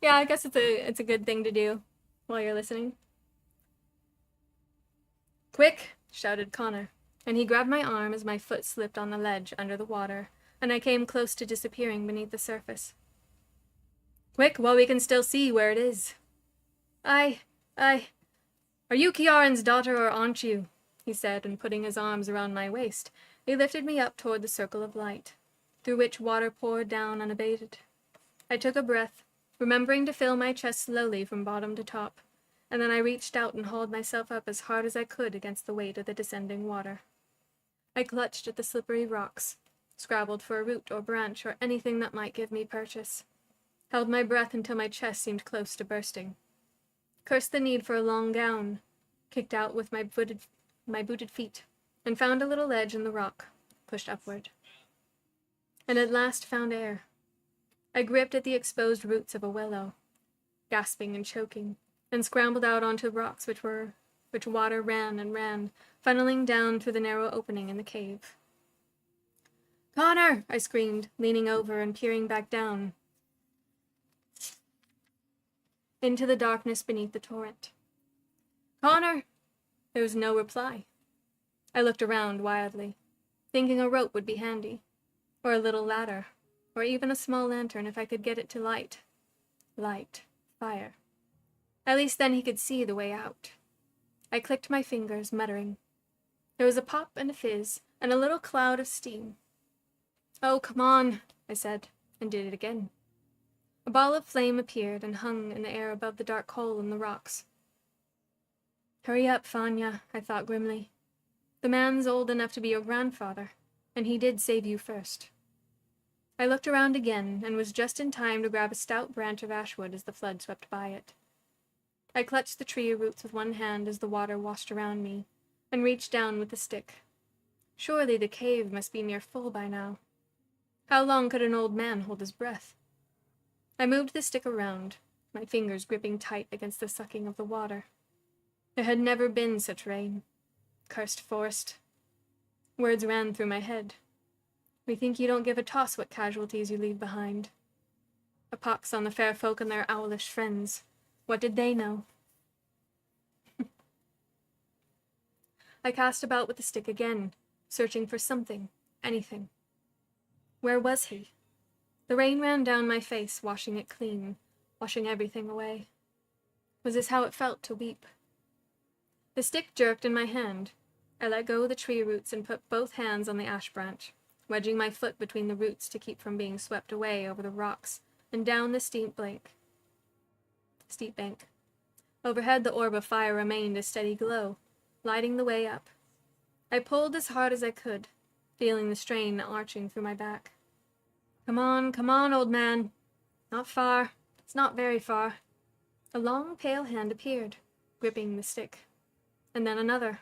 Yeah, I guess it's a good thing to do while you're listening. Quick, shouted Connor, and he grabbed my arm as my foot slipped on the ledge under the water, and I came close to disappearing beneath the surface. Quick, while we can still see where it is. Are you Kiaran's daughter or aren't you? He said, and putting his arms around my waist, he lifted me up toward the circle of light, through which water poured down unabated. I took a breath, remembering to fill my chest slowly from bottom to top, and then I reached out and hauled myself up as hard as I could against the weight of the descending water. I clutched at the slippery rocks, scrabbled for a root or branch or anything that might give me purchase, held my breath until my chest seemed close to bursting, cursed the need for a long gown, kicked out with my booted feet, and found a little ledge in the rock, pushed upward, and at last found air. I gripped at the exposed roots of a willow, gasping and choking, and scrambled out onto rocks which water ran and ran, funneling down through the narrow opening in the cave. Connor! I screamed, leaning over and peering back down into the darkness beneath the torrent. Connor! There was no reply. I looked around wildly, thinking a rope would be handy, or a little ladder, or even a small lantern if I could get it to light. Fire. At least then he could see the way out. I clicked my fingers, muttering. There was a pop and a fizz, and a little cloud of steam. Oh, come on, I said, and did it again. A ball of flame appeared and hung in the air above the dark hole in the rocks. Hurry up, Fanya, I thought grimly. The man's old enough to be your grandfather, and he did save you first. I looked around again, and was just in time to grab a stout branch of ashwood as the flood swept by it. I clutched the tree roots with one hand as the water washed around me, and reached down with the stick. Surely the cave must be near full by now. How long could an old man hold his breath? I moved the stick around, my fingers gripping tight against the sucking of the water. There had never been such rain. Cursed forest. Words ran through my head. We think you don't give a toss what casualties you leave behind. A pox on the fair folk and their owlish friends. What did they know? I cast about with the stick again, searching for something, anything. Where was he? The rain ran down my face, washing it clean, washing everything away. Was this how it felt to weep? The stick jerked in my hand. I let go of the tree roots and put both hands on the ash branch, wedging my foot between the roots to keep from being swept away over the rocks and down the steep bank. Overhead, the orb of fire remained a steady glow, lighting the way up. I pulled as hard as I could, feeling the strain arching through my back. Come on, old man. Not far. It's not very far. A long, pale hand appeared, gripping the stick. And then another,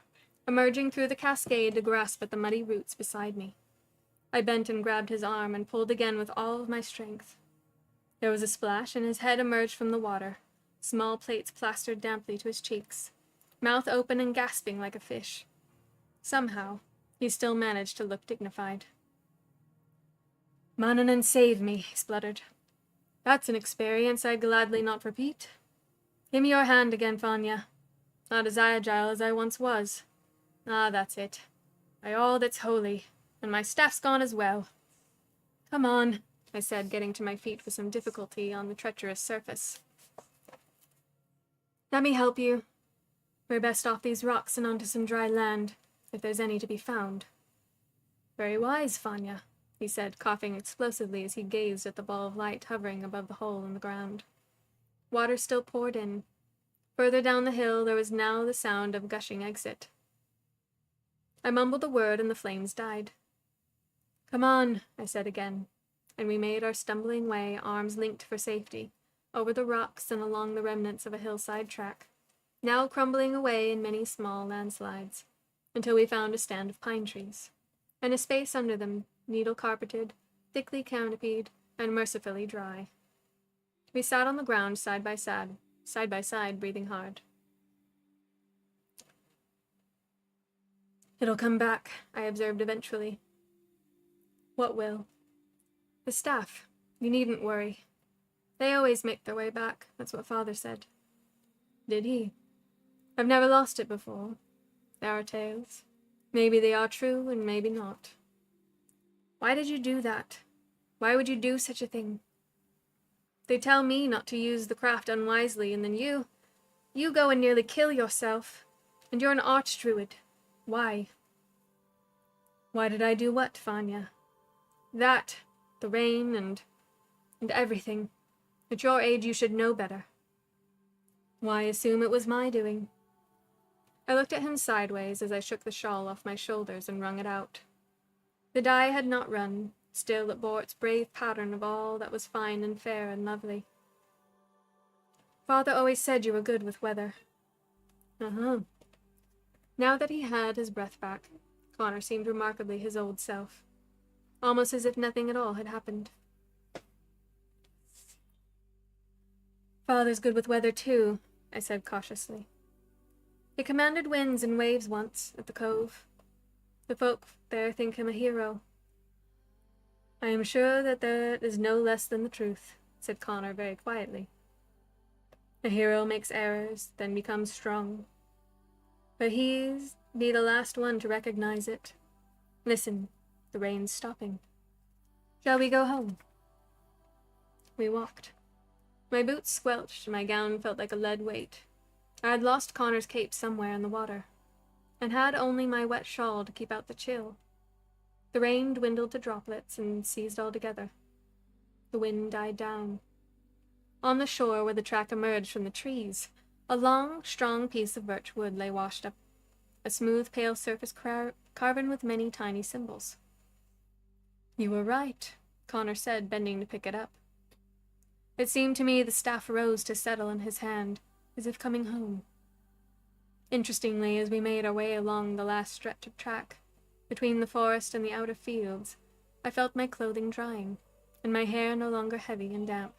emerging through the cascade to grasp at the muddy roots beside me. I bent and grabbed his arm and pulled again with all of my strength. There was a splash, and his head emerged from the water, small plates plastered damply to his cheeks, mouth open and gasping like a fish. Somehow, he still managed to look dignified. Mannanan save me, he spluttered. That's an experience I'd gladly not repeat. Give me your hand again, Fanya. Not as agile as I once was. Ah, that's it. By all that's holy, and my staff's gone as well. Come on, I said, getting to my feet with some difficulty on the treacherous surface. Let me help you. We're best off these rocks and onto some dry land, if there's any to be found. Very wise, Fanya, he said, coughing explosively as he gazed at the ball of light hovering above the hole in the ground. Water still poured in. Further down the hill there was now the sound of gushing exit. I mumbled a word and the flames died. "Come on," I said again, and we made our stumbling way, arms linked for safety, over the rocks and along the remnants of a hillside track, now crumbling away in many small landslides, until we found a stand of pine trees, and a space under them, needle-carpeted, thickly canopied, and mercifully dry. We sat on the ground side by side, breathing hard. "It'll come back," I observed eventually. "What will?" "The staff. You needn't worry. They always make their way back, that's what Father said." "Did he? I've never lost it before. There are tales. Maybe they are true, and maybe not." "Why did you do that? Why would you do such a thing? They tell me not to use the craft unwisely, and then you go and nearly kill yourself, and you're an archdruid. Why?" "Why did I do what, Fanya?" "That, the rain, and everything. At your age you should know better." "Why assume it was my doing?" I looked at him sideways as I shook the shawl off my shoulders and wrung it out. The dye had not run, still it bore its brave pattern of all that was fine and fair and lovely. "Father always said you were good with weather." "Uh-huh." Now that he had his breath back, Connor seemed remarkably his old self, almost as if nothing at all had happened. "Father's good with weather, too," I said cautiously. "He commanded winds and waves once, at the cove. The folk there think him a hero." "I am sure that is no less than the truth," said Connor very quietly. "A hero makes errors, then becomes strong. But he's be the last one to recognize it. Listen, the rain's stopping. Shall we go home?" We walked. My boots squelched, and my gown felt like a lead weight. I had lost Connor's cape somewhere in the water, and had only my wet shawl to keep out the chill. The rain dwindled to droplets and ceased altogether. The wind died down. On the shore where the track emerged from the trees, a long, strong piece of birch wood lay washed up, a smooth, pale surface carven with many tiny symbols. "You were right," Connor said, bending to pick it up. It seemed to me the staff rose to settle in his hand, as if coming home. Interestingly, as we made our way along the last stretch of track, between the forest and the outer fields, I felt my clothing drying, and my hair no longer heavy and damp,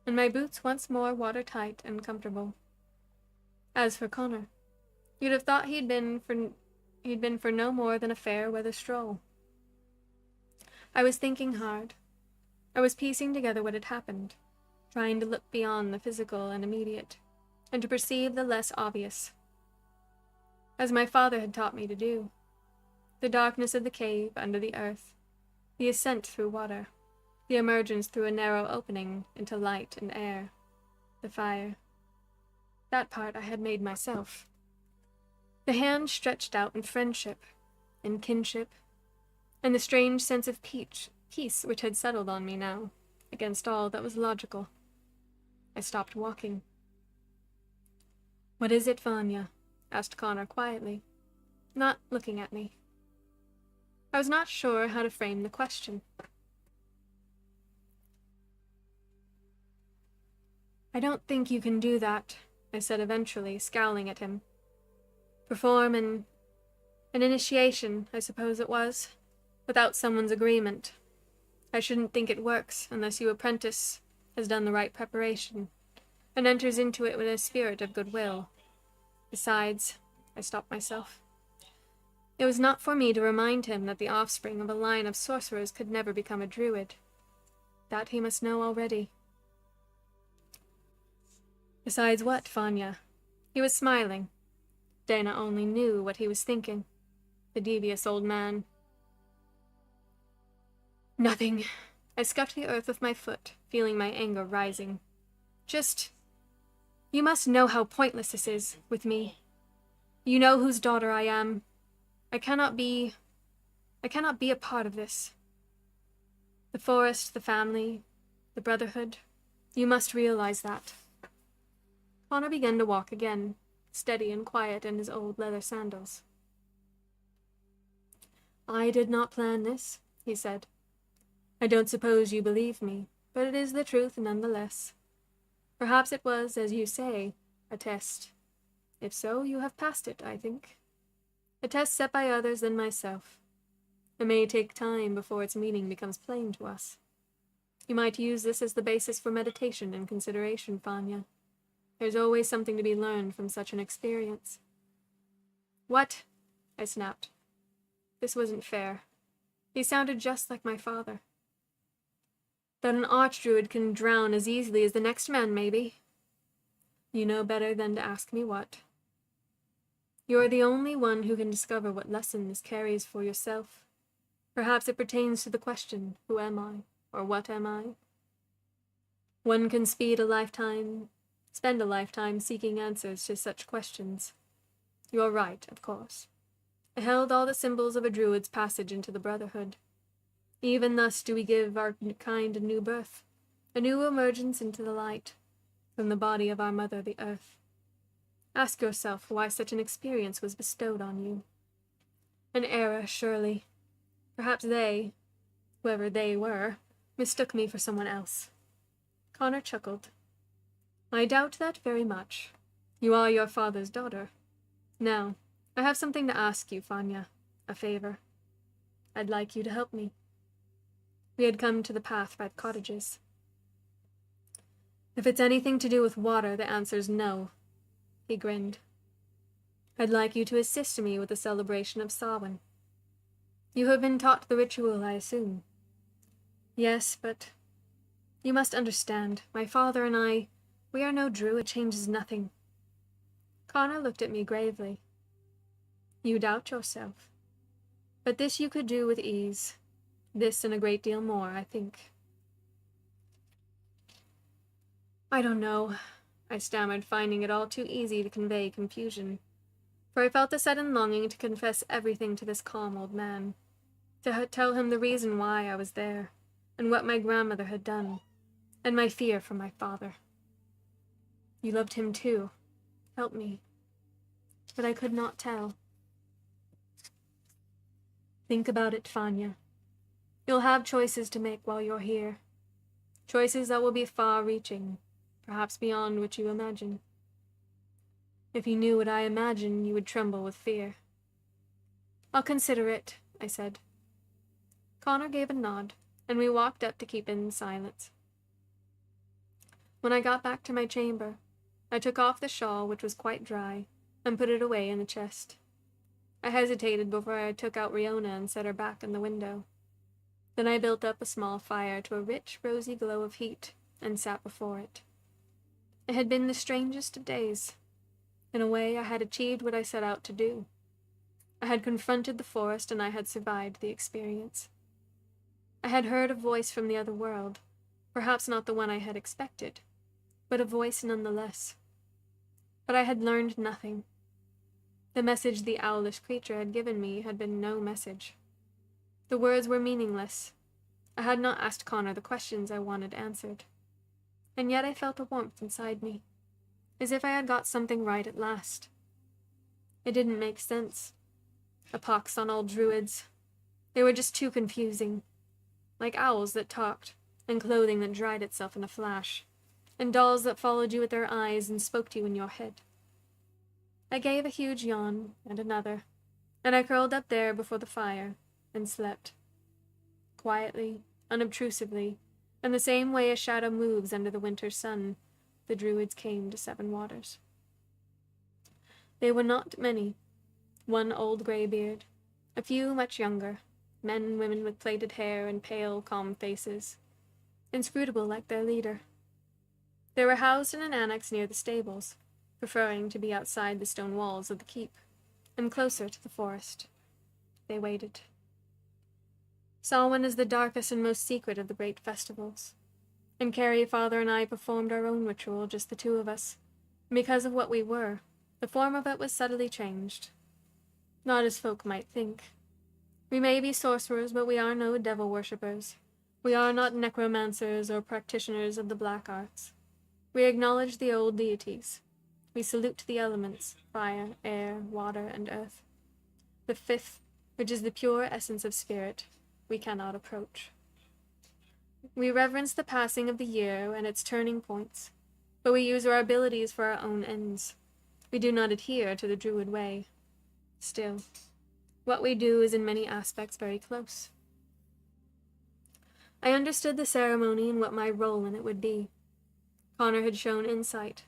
and my boots once more watertight and comfortable. As for Connor, you'd have thought he'd been for no more than a fair weather stroll. I was thinking hard. I was piecing together what had happened, trying to look beyond the physical and immediate, and to perceive the less obvious, as my father had taught me to do. The darkness of the cave under the earth, the ascent through water, the emergence through a narrow opening into light and air, the fire. That part I had made myself. The hand stretched out in friendship, in kinship, and the strange sense of peace which had settled on me now, against all that was logical. I stopped walking. "What is it, Vanya?" asked Connor quietly, not looking at me. I was not sure how to frame the question. "I don't think you can do that," I said eventually, scowling at him. "Perform an initiation, I suppose it was, without someone's agreement. I shouldn't think it works unless your apprentice has done the right preparation, and enters into it with a spirit of goodwill. Besides," I stopped myself. It was not for me to remind him that the offspring of a line of sorcerers could never become a druid. That he must know already. "Besides what, Fanya?" He was smiling. Dana only knew what he was thinking. The devious old man. "Nothing." I scuffed the earth with my foot, feeling my anger rising. You must know how pointless this is, with me. You know whose daughter I am. I cannot be a part of this. The forest, the family, the brotherhood. You must realize that." Connor began to walk again, steady and quiet in his old leather sandals. I did not plan this, he said. I don't suppose you believe me, but it is the truth nonetheless. Perhaps it was, as you say, a test. If so, you have passed it, I think. A test set by others than myself. It may take time before its meaning becomes plain to us. You might use this as the basis for meditation and consideration, Fanya. There's always something to be learned from such an experience. What? I snapped. This wasn't fair. He sounded just like my father. That an archdruid can drown as easily as the next man, maybe. You know better than to ask me what. You're the only one who can discover what lesson this carries for yourself. Perhaps it pertains to the question, who am I, or what am I? One can spend a lifetime seeking answers to such questions. You're right, of course. I held all the symbols of a druid's passage into the Brotherhood. Even thus do we give our kind a new birth, a new emergence into the light, from the body of our mother, the earth. Ask yourself why such an experience was bestowed on you. An error, surely. Perhaps they, whoever they were, mistook me for someone else. Connor chuckled. I doubt that very much. You are your father's daughter. Now, I have something to ask you, Fanya. A favor. I'd like you to help me. We had come to the path by the cottages. If it's anything to do with water, the answer's no. He grinned. I'd like you to assist me with the celebration of Samhain. You have been taught the ritual, I assume. Yes, but you must understand, my father and I, we are no druid. It changes nothing. Connor looked at me gravely. You doubt yourself. But this you could do with ease. This and a great deal more, I think. I don't know, I stammered, finding it all too easy to convey confusion. For I felt a sudden longing to confess everything to this calm old man, to tell him the reason why I was there, and what my grandmother had done, and my fear for my father. You loved him too. Help me. But I could not tell. Think about it, Fanya. You'll have choices to make while you're here. Choices that will be far-reaching, perhaps beyond what you imagine. If you knew what I imagine, you would tremble with fear. I'll consider it, I said. Connor gave a nod, and we walked up to keep in silence. When I got back to my chamber, I took off the shawl, which was quite dry, and put it away in the chest. I hesitated before I took out Riona and set her back in the window. Then I built up a small fire to a rich, rosy glow of heat, and sat before it. It had been the strangest of days. In a way, I had achieved what I set out to do. I had confronted the forest, and I had survived the experience. I had heard a voice from the other world, perhaps not the one I had expected, but a voice nonetheless. But I had learned nothing. The message the owlish creature had given me had been no message. The words were meaningless. I had not asked Connor the questions I wanted answered. And yet I felt a warmth inside me, as if I had got something right at last. It didn't make sense. A pox on all druids. They were just too confusing. Like owls that talked, and clothing that dried itself in a flash, and dolls that followed you with their eyes and spoke to you in your head. I gave a huge yawn, and another, and I curled up there before the fire, and slept. Quietly, unobtrusively, in the same way a shadow moves under the winter sun, the druids came to Seven Waters. They were not many. One old greybeard, a few much younger, men and women with plaited hair and pale, calm faces, inscrutable like their leader. They were housed in an annex near the stables, preferring to be outside the stone walls of the keep, and closer to the forest. They waited. Samhain is the darkest and most secret of the great festivals, and Carrie, father, and I performed our own ritual, just the two of us, and because of what we were, the form of it was subtly changed. Not as folk might think. We may be sorcerers, but we are no devil worshippers. We are not necromancers or practitioners of the black arts. We acknowledge the old deities. We salute the elements, fire, air, water, and earth. The fifth, which is the pure essence of spirit, we cannot approach. We reverence the passing of the year and its turning points, but we use our abilities for our own ends. We do not adhere to the Druid way. Still, what we do is in many aspects very close. I understood the ceremony and what my role in it would be. Connor had shown insight.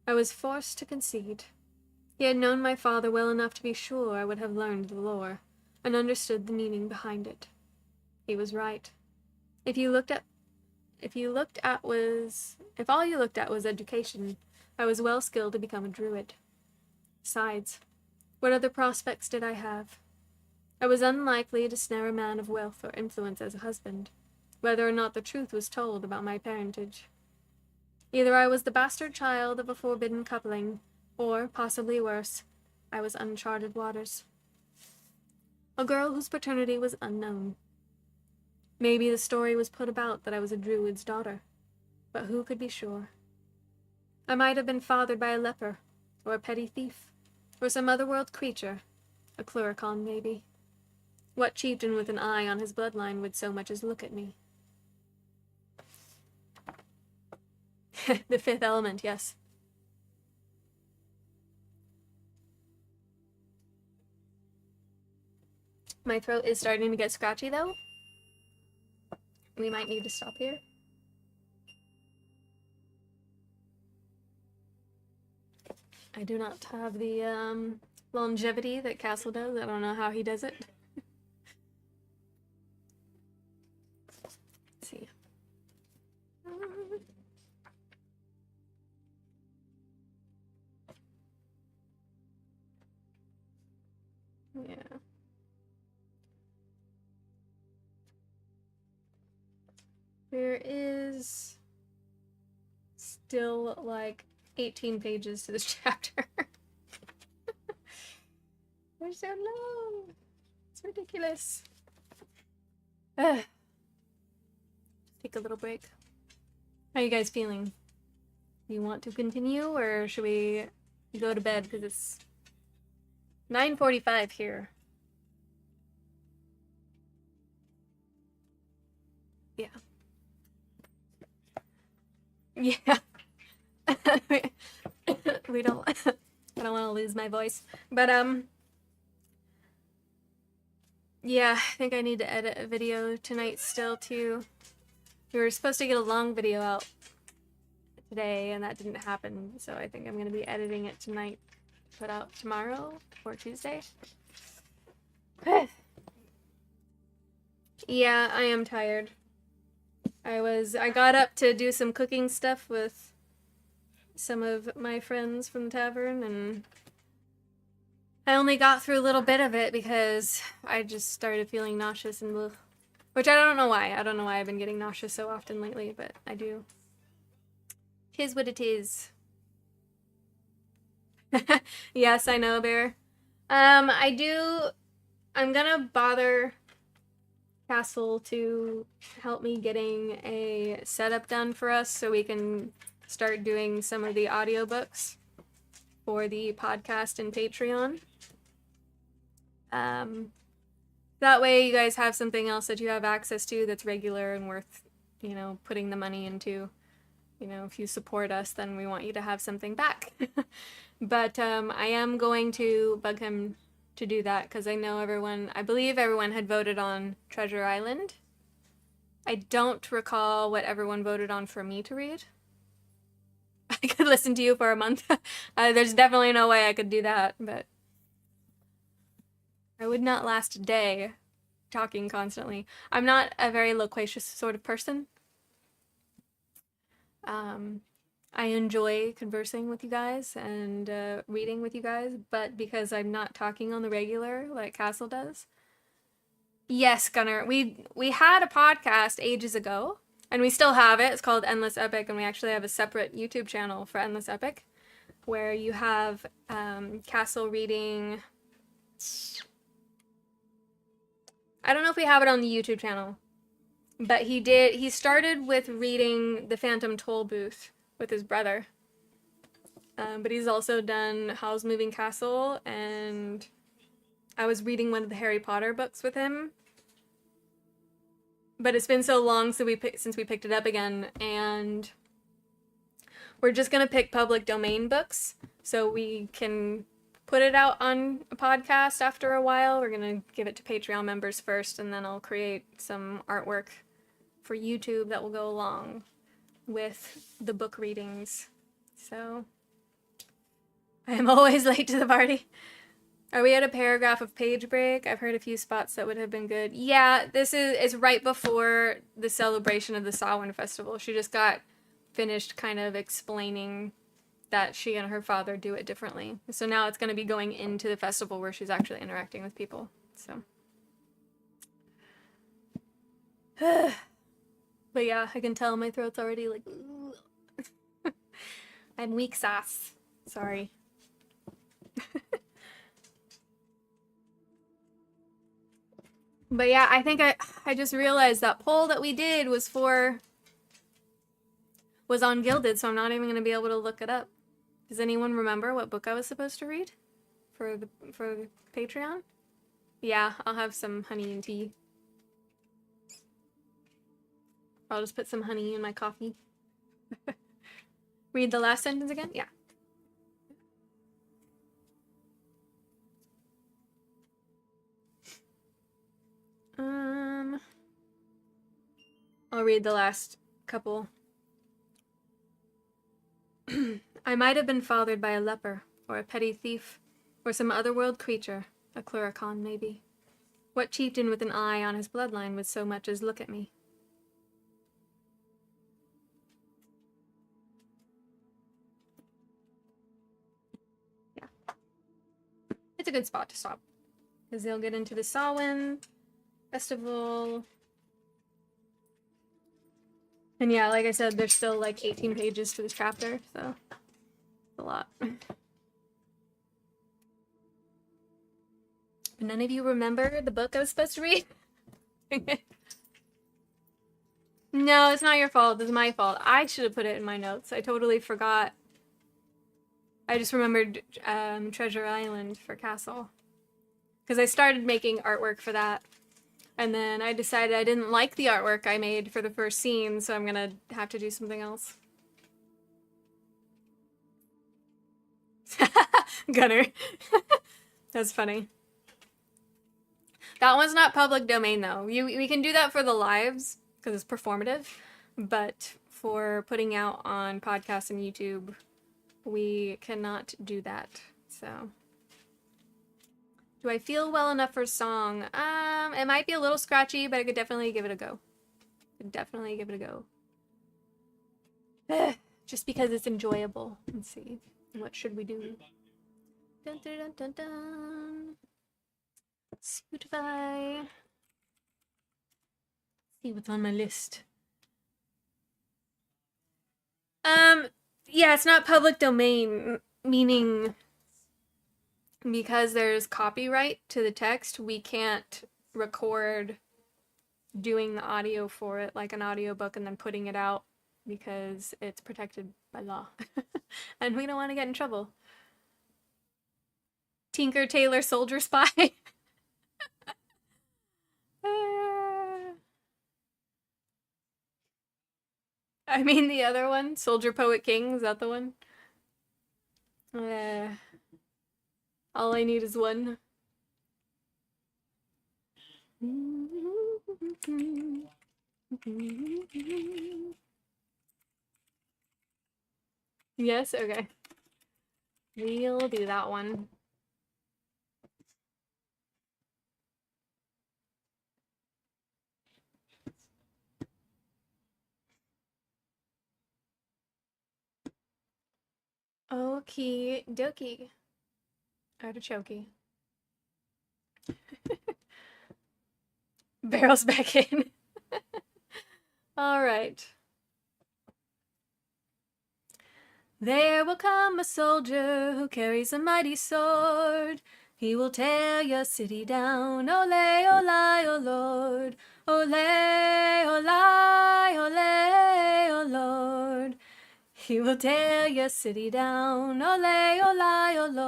I was forced to concede. He had known my father well enough to be sure I would have learned the lore, and understood the meaning behind it. He was right. If all you looked at was education, I was well skilled to become a druid. Besides, what other prospects did I have? I was unlikely to snare a man of wealth or influence as a husband, whether or not the truth was told about my parentage. Either I was the bastard child of a forbidden coupling, or, possibly worse, I was uncharted waters. A girl whose paternity was unknown. Maybe the story was put about that I was a druid's daughter, but who could be sure? I might have been fathered by a leper, or a petty thief, or some otherworld creature, a Cluricon maybe. What chieftain with an eye on his bloodline would so much as look at me? The fifth element, yes. My throat is starting to get scratchy, though. We might need to stop here. I do not have the longevity that Castle does. I don't know how he does it. Let's see. Yeah. There is still like 18 pages to this chapter. They're so long. It's ridiculous. Take a little break. How are you guys feeling? You want to continue, or should we go to bed? Because it's 9:45 here. Yeah. Yeah. we don't I don't want to lose my voice. But yeah, I think I need to edit a video tonight still too. We were supposed to get a long video out today and that didn't happen, so I think I'm going to be editing it tonight, put out tomorrow or Tuesday. Yeah, I am tired. I got up to do some cooking stuff with some of my friends from the tavern, and I only got through a little bit of it because I just started feeling nauseous and bleh. Which I don't know why. I don't know why I've been getting nauseous so often lately, but I do. 'Tis what it is. Yes, I know, Bear. I'm gonna bother Castle to help me getting a setup done for us so we can start doing some of the audiobooks for the podcast and Patreon. That way you guys have something else that you have access to that's regular and worth, putting the money into. If you support us, then we want you to have something back. But I am going to bug him to do that because I believe everyone had voted on Treasure Island. I don't recall what everyone voted on for me to read. I could listen to you for a month. There's definitely no way I could do that, but I would not last a day talking constantly. I'm not a very loquacious sort of person. I enjoy conversing with you guys and reading with you guys, but because I'm not talking on the regular like Castle does. Yes, Gunnar, we had a podcast ages ago, and we still have it. It's called Endless Epic, and we actually have a separate YouTube channel for Endless Epic, where you have Castle reading. I don't know if we have it on the YouTube channel, but he started with reading The Phantom Toll Booth with his brother. But he's also done Howl's Moving Castle and I was reading one of the Harry Potter books with him. But it's been so long since we picked it up again, and we're just gonna pick public domain books so we can put it out on a podcast after a while. We're gonna give it to Patreon members first, and then I'll create some artwork for YouTube that will go along with the book readings. So I am always late to the party. Are we at a paragraph of page break? I've heard a few spots that would have been good. Yeah, this is right before the celebration of the Samhain Festival. She just got finished kind of explaining that she and her father do it differently. So now it's going to be going into the festival where she's actually interacting with people. So. But yeah, I can tell my throat's already like, ooh. I'm weak sauce. Sorry. But yeah, I think I just realized that poll that we did was on Gilded, so I'm not even going to be able to look it up. Does anyone remember what book I was supposed to read for the Patreon? Yeah, I'll have some honey and tea. I'll just put some honey in my coffee. Read the last sentence again? Yeah. I'll read the last couple. I might have been fathered by a leper, or a petty thief, or some otherworld creature, a Cluricon maybe. What chieftain with an eye on his bloodline would so much as look at me? Yeah. It's a good spot to stop. Because they'll get into the Samhain Festival. And yeah, like I said, there's still like 18 pages to this chapter, so it's a lot. But none of you remember the book I was supposed to read? No, it's not your fault. It's my fault. I should have put it in my notes. I totally forgot. I just remembered Treasure Island for Castle. Because I started making artwork for that. And then I decided I didn't like the artwork I made for the first scene, so I'm gonna have to do something else. Gunner. That's funny. That one's not public domain, though. We can do that for the lives, because it's performative. But for putting out on podcasts and YouTube, we cannot do that, so... Do I feel well enough for a song? It might be a little scratchy, but I could definitely give it a go. Just because it's enjoyable. Let's see. What should we do? Dun, dun, dun, dun, dun. Spotify. See what's on my list. Yeah, it's not public domain, meaning... Because there's copyright to the text, we can't record doing the audio for it like an audiobook and then putting it out because it's protected by law. And we don't want to get in trouble. Tinker Tailor Soldier Spy. I mean the other one, Soldier Poet King, is that the one? All I need is one. Yes? Okay. We'll do that one. Okie dokie. Artichoke. Barrels back in. All right. There will come a soldier who carries a mighty sword. He will tear your city down. Ole, ole, oh Lord. Ole, ole, ole, oh Lord. He will tear your city down. Ole, ole, oh Lord.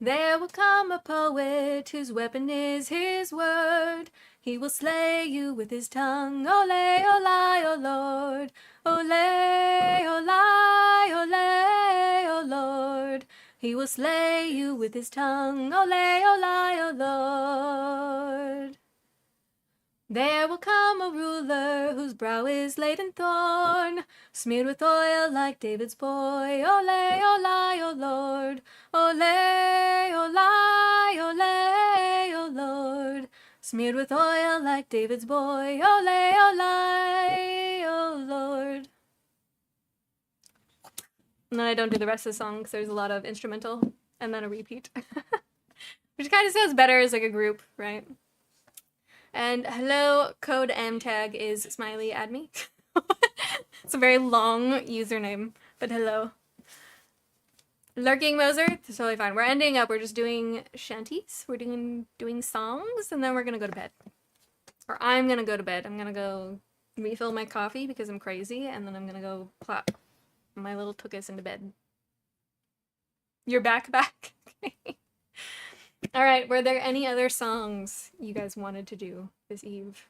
There will come a poet whose weapon is his word. He will slay you with his tongue. Ole, ole, O Lord. Ole, ole, ole, O Lord. He will slay you with his tongue. Ole, ole, O Lord. There will come a ruler whose brow is laden thorn, smeared with oil like David's boy. Ole, ole, O Lord. Ole, ole, ole, O Lord. Smeared with oil like David's boy. Ole, ole, O Lord. And then I don't do the rest of the song because there's a lot of instrumental and then a repeat. Which kind of sounds better as like a group, right? And hello, code M tag is smiley add me. It's a very long username, but hello. Lurking Moser, it's totally fine. We're ending up, we're just doing shanties. We're doing songs, and then we're gonna go to bed. Or I'm gonna go to bed. I'm gonna go refill my coffee because I'm crazy, and then I'm gonna go plop my little tuchus into bed. You're back? All right, were there any other songs you guys wanted to do this eve?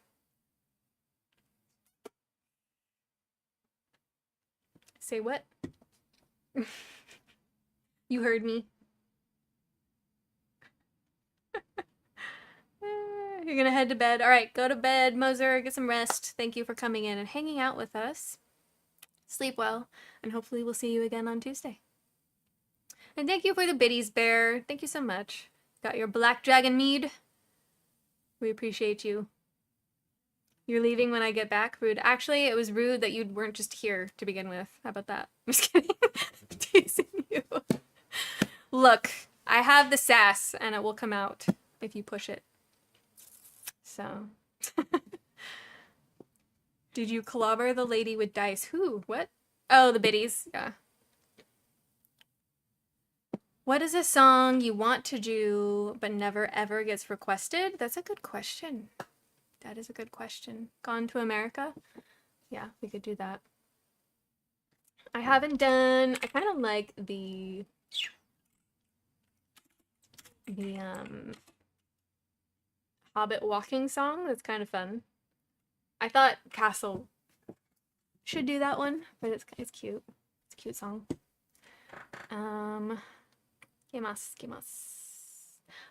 Say what? You heard me. You're gonna head to bed. All right, go to bed, Moser, get some rest. Thank you for coming in and hanging out with us. Sleep well, and hopefully we'll see you again on Tuesday. And thank you for the biddies, Bear. Thank you so much. Got your Black Dragon mead. We appreciate you. You're leaving when I get back? Rude. Actually, it was rude that you weren't just here to begin with. How about that? I'm just kidding. Teasing you. Look, I have the sass, and it will come out if you push it. So. Did you clobber the lady with dice? Who? What? Oh, the biddies. Yeah. What is a song you want to do but never ever gets requested? That's a good question. That is a good question. Gone to America? Yeah, we could do that. I haven't done... I kind of like the Hobbit walking song. That's kind of fun. I thought Castle should do that one, but it's cute. It's a cute song. Gimas.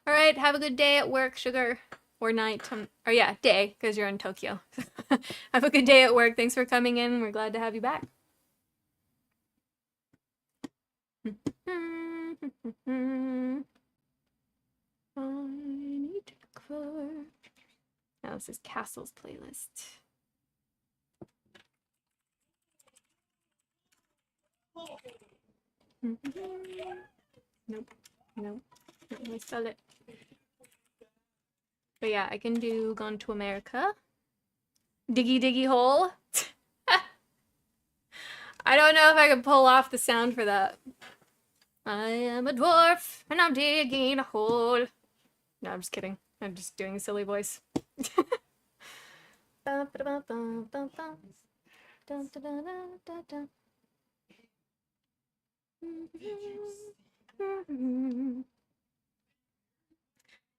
All right, have a good day at work, sugar. Or night. Or yeah, day, because you're in Tokyo. Have a good day at work. Thanks for coming in. We're glad to have you back. I need to look for... Now this is Castle's playlist. Nope. Let me spell it. But yeah, I can do Gone to America. Diggy Diggy Hole. I don't know if I can pull off the sound for that. I am a dwarf and I'm digging a hole. No, I'm just kidding. I'm just doing a silly voice.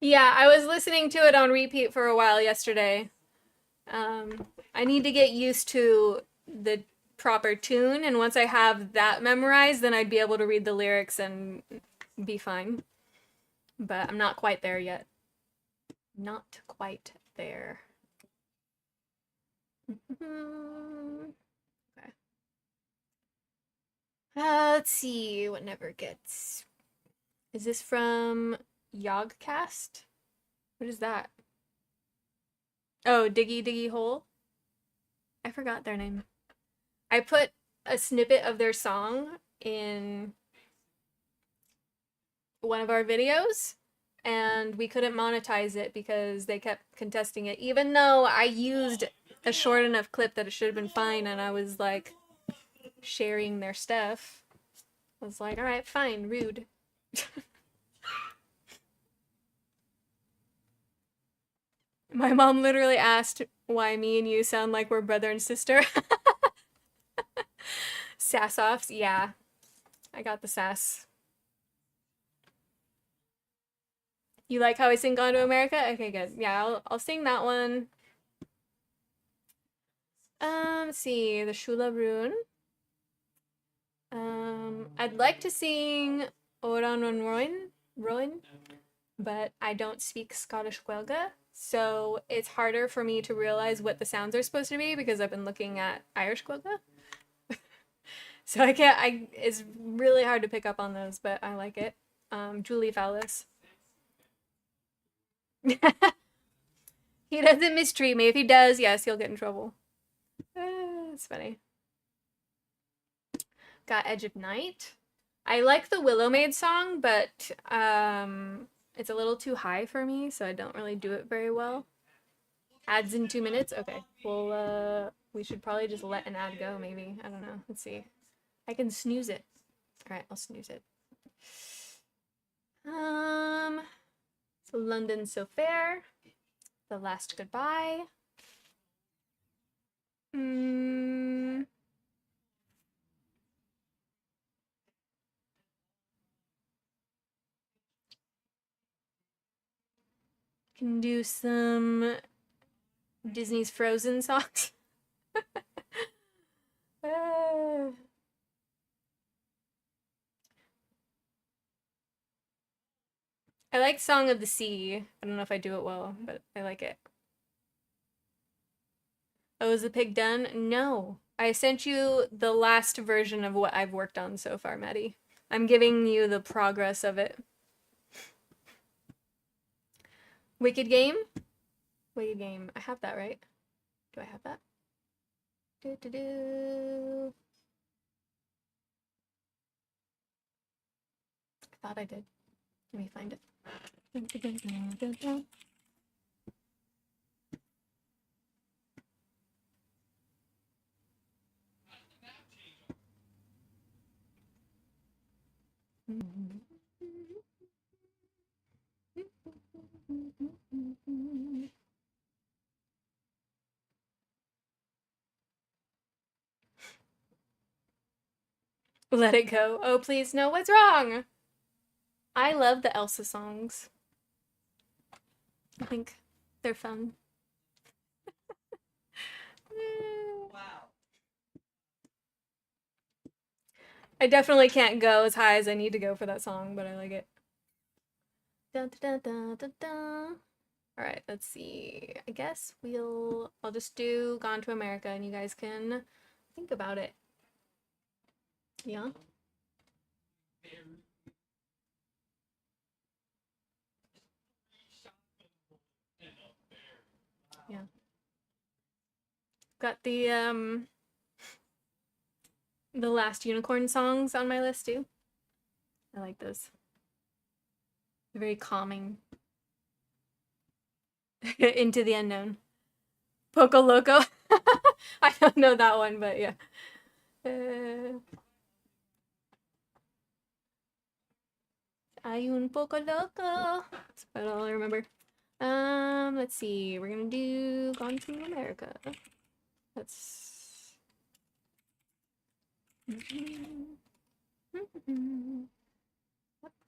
Yeah, I was listening to it on repeat for a while yesterday. I need to get used to the proper tune, and once I have that memorized, then I'd be able to read the lyrics and be fine. But I'm not quite there yet. Not quite there. Okay. Let's see what never gets. Is this from Yogcast? What is that? Oh, Diggy Diggy Hole? I forgot their name. I put a snippet of their song in one of our videos, and we couldn't monetize it because they kept contesting it, even though I used a short enough clip that it should have been fine, and I was like sharing their stuff. I was like, alright, fine, rude. My mom literally asked why me and you sound like we're brother and sister. Sass-offs, yeah. I got the sass. You like how I sing Gone to America? Okay, good. Yeah, I'll sing that one. Let's see, the Shula Rune. I'd like to sing Oran on Roin, but I don't speak Scottish Gaeilge, so it's harder for me to realize what the sounds are supposed to be because I've been looking at Irish Gaeilge. So it's really hard to pick up on those, but I like it. Julie Fowlis. He doesn't mistreat me. If he does, yes, he'll get in trouble. It's funny. Got Edge of Night. I like the Willow Maid song, but it's a little too high for me, so I don't really do it very well. Ads in 2 minutes? Okay. Well, we should probably just let an ad go, maybe. I don't know. Let's see. I can snooze it. Alright, I'll snooze it. So London So Fair. The Last Goodbye. Can do some Disney's Frozen songs. I like Song of the Sea. I don't know if I do it well, but I like it. Oh, is the pig done? No. I sent you the last version of what I've worked on so far, Maddie. I'm giving you the progress of it. Wicked Game? Wicked Game. I have that, right? Do I have that? I thought I did. Let me find it. Let it go. Oh, please, no, what's wrong? I love the Elsa songs. I think they're fun. Wow. I definitely can't go as high as I need to go for that song, but I like it. Dun, dun, dun, dun, dun. All right, let's see. I guess I'll just do Gone to America and you guys can think about it. Yeah. Yeah. Got the Last Unicorn songs on my list too. I like those. They're very calming. Into the Unknown. Poco Loco. I don't know that one, but yeah. Hay un poco loco. That's about all I remember. Let's see. We're gonna do Gone to America. That's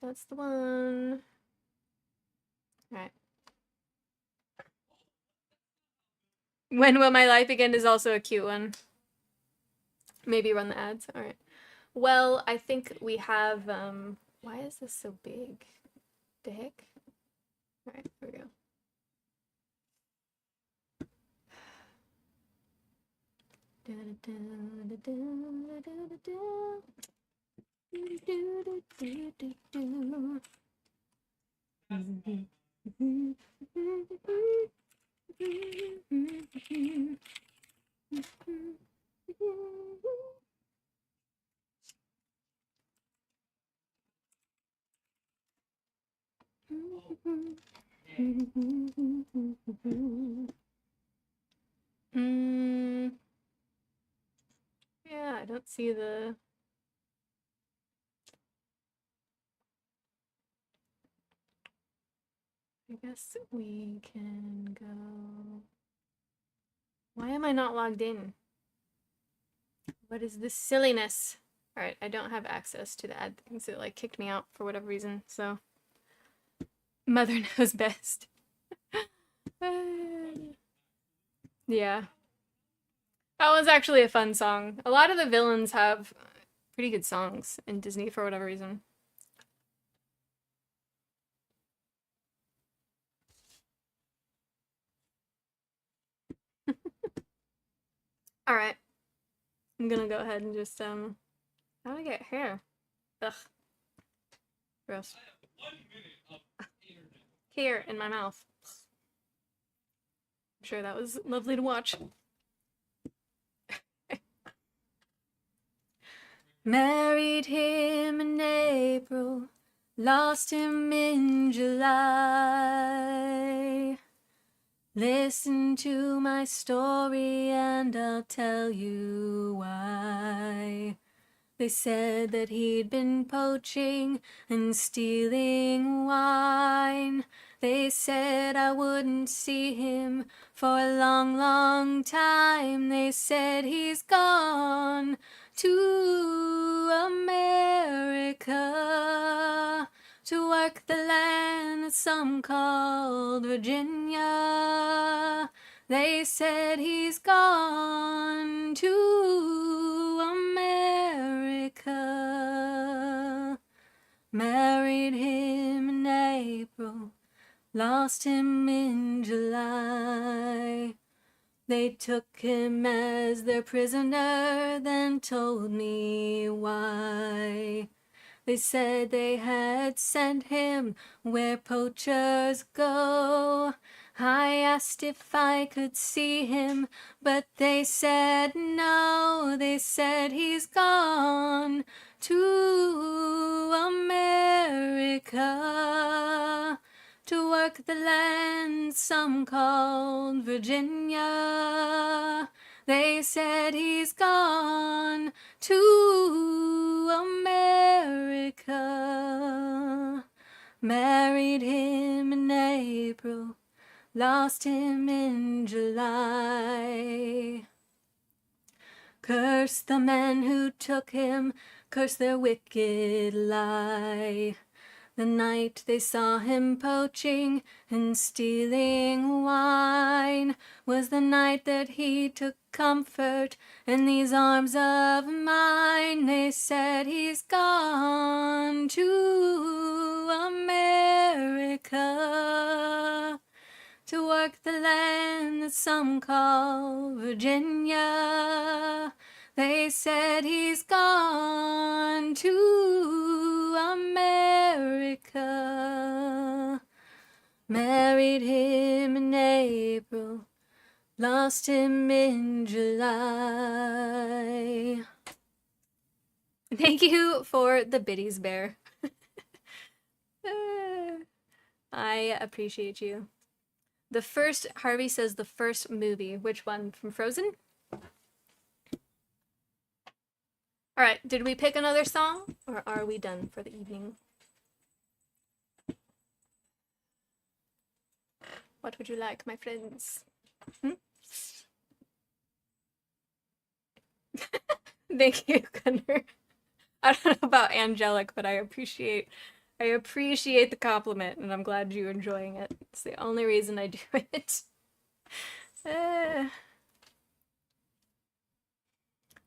that's the one. All right. When Will My Life Begin is also a cute one. Maybe run the ads. All right. Well, I think we have why is this so big? The heck? All right, here we go. Yeah, I don't see the... I guess we can go... Why am I not logged in? What is this silliness? Alright, I don't have access to the ad things. It like kicked me out for whatever reason, so... Mother knows best. Yeah. That was actually a fun song. A lot of the villains have pretty good songs in Disney for whatever reason. All right. I'm gonna go ahead and just, how do I get hair? Ugh. Gross. Here in my mouth. I'm sure that was lovely to watch. Married him in April, lost him in July. Listen to my story and I'll tell you why. They said that he'd been poaching and stealing wine. They said I wouldn't see him for a long, long time. They said he's gone to America to work the land that some called Virginia. They said he's gone to America. Married him in April, lost him in July. They took him as their prisoner, then told me why. They said they had sent him where poachers go. I asked if I could see him, but they said no. They said he's gone to America to work the land some called Virginia. They said he's gone to America. Married him in April, lost him in July. Curse the men who took him, curse their wicked lie. The night they saw him poaching and stealing wine was the night that he took comfort in these arms of mine. They said he's gone to America to work the land that some call Virginia. They said he's gone to America. Married him in April, lost him in July. Thank you for the biddies, Bear. I appreciate you. The first, Harvey says the first movie. Which one? From Frozen? All right, did we pick another song or are we done for the evening? What would you like, my friends? Thank you, Gunnar. I don't know about angelic, but I appreciate the compliment and I'm glad you're enjoying it. It's the only reason I do it.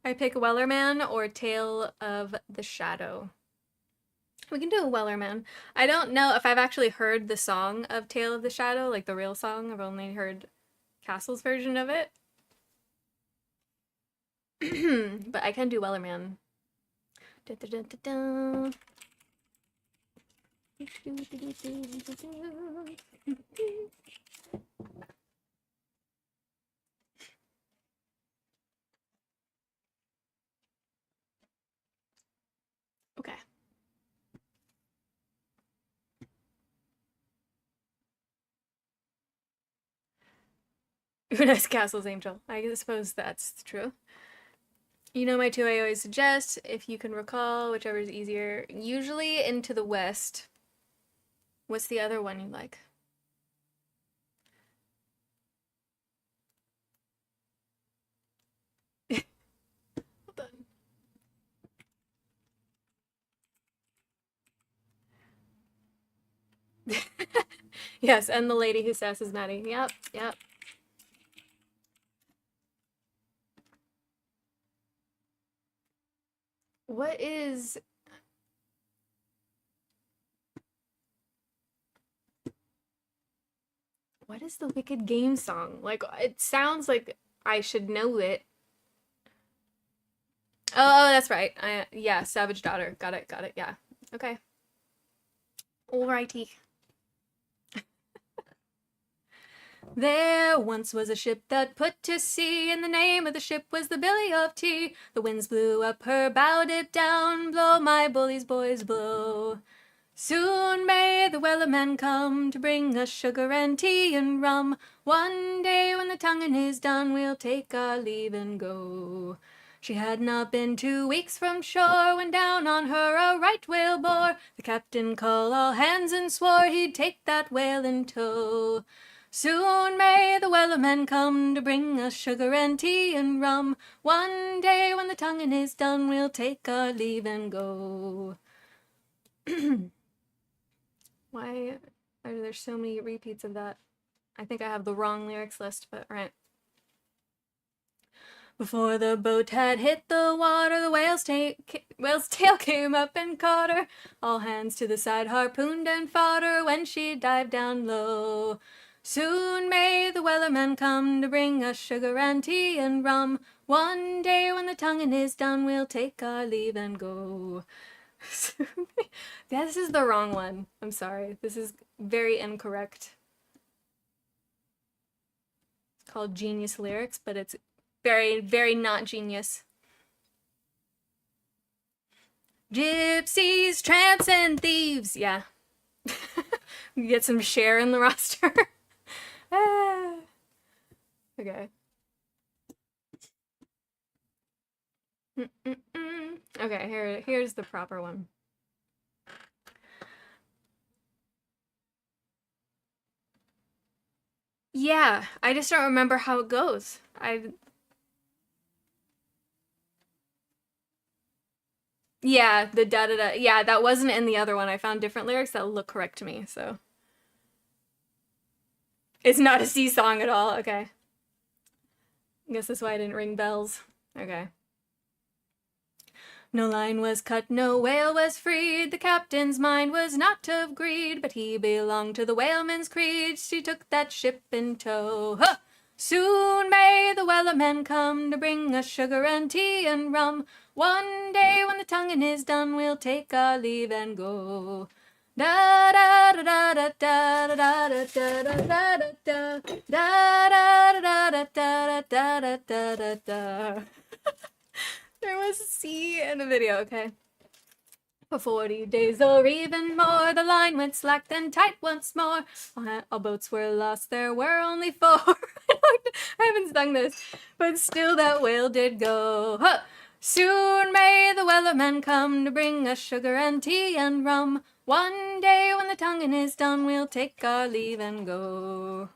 I pick Wellerman or Tale of the Shadow. We can do a Wellerman. I don't know if I've actually heard the song of Tale of the Shadow, like the real song. I've only heard Castle's version of it. But I can do Wellerman. Da, da, da, da, da. Okay. Una's Castle's Angel. I suppose that's true. You know my two I always suggest, if you can recall, whichever is easier. Usually Into the West. What's the other one you like? Hold on. Yes, and the lady who sasses Maddie. Yep, yep. What is... What is the Wicked Game song? Like, it sounds like I should know it. Oh, that's right. Yeah, Savage Daughter. Got it, yeah. Okay. Alrighty. There once was a ship that put to sea, and the name of the ship was the Billy of Tea. The winds blew up her bow, dip down, blow my bullies, boys, blow. Soon may the Wellerman come to bring us sugar and tea and rum. One day when the tonguing is done, we'll take our leave and go. She had not been 2 weeks from shore when down on her a right whale bore. The captain called all hands and swore he'd take that whale in tow. Soon may the Wellerman come to bring us sugar and tea and rum. One day when the tonguing is done, we'll take our leave and go. Why are there so many repeats of that? I think I have the wrong lyrics list, but alright. Before the boat had hit the water, the whale's tail came up and caught her. All hands to the side harpooned and fought her when she dived down low. Soon may the Wellerman come to bring us sugar and tea and rum. One day when the tonguing is done, we'll take our leave and go. This is the wrong one. I'm sorry. This is very incorrect. It's called Genius Lyrics, but it's very, very not genius. Gypsies, tramps, and thieves. Yeah. We get some share in the roster. Okay. Okay, here's the proper one. Yeah, I just don't remember how it goes. Yeah, the da-da-da. Yeah, that wasn't in the other one. I found different lyrics that look correct to me, so. It's not a sea song at all. Okay. I guess that's why I didn't ring bells. Okay. No line was cut, no whale was freed. The captain's mind was not of greed, but he belonged to the whaleman's creed. She took that ship in tow. Huh! Soon may the Wellerman come to bring us sugar and tea and rum. One day when the tonguing is done, we'll take our leave and go. Da da da da da da da da da da da da da da da da da da da. There was a C in the video, okay. For 40 days or even more, the line went slack, then tight once more. All boats were lost, there were only 4. I haven't sung this, but still that whale did go. Huh! Soon may the Wellerman come to bring us sugar and tea and rum. One day when the tonguing is done, we'll take our leave and go.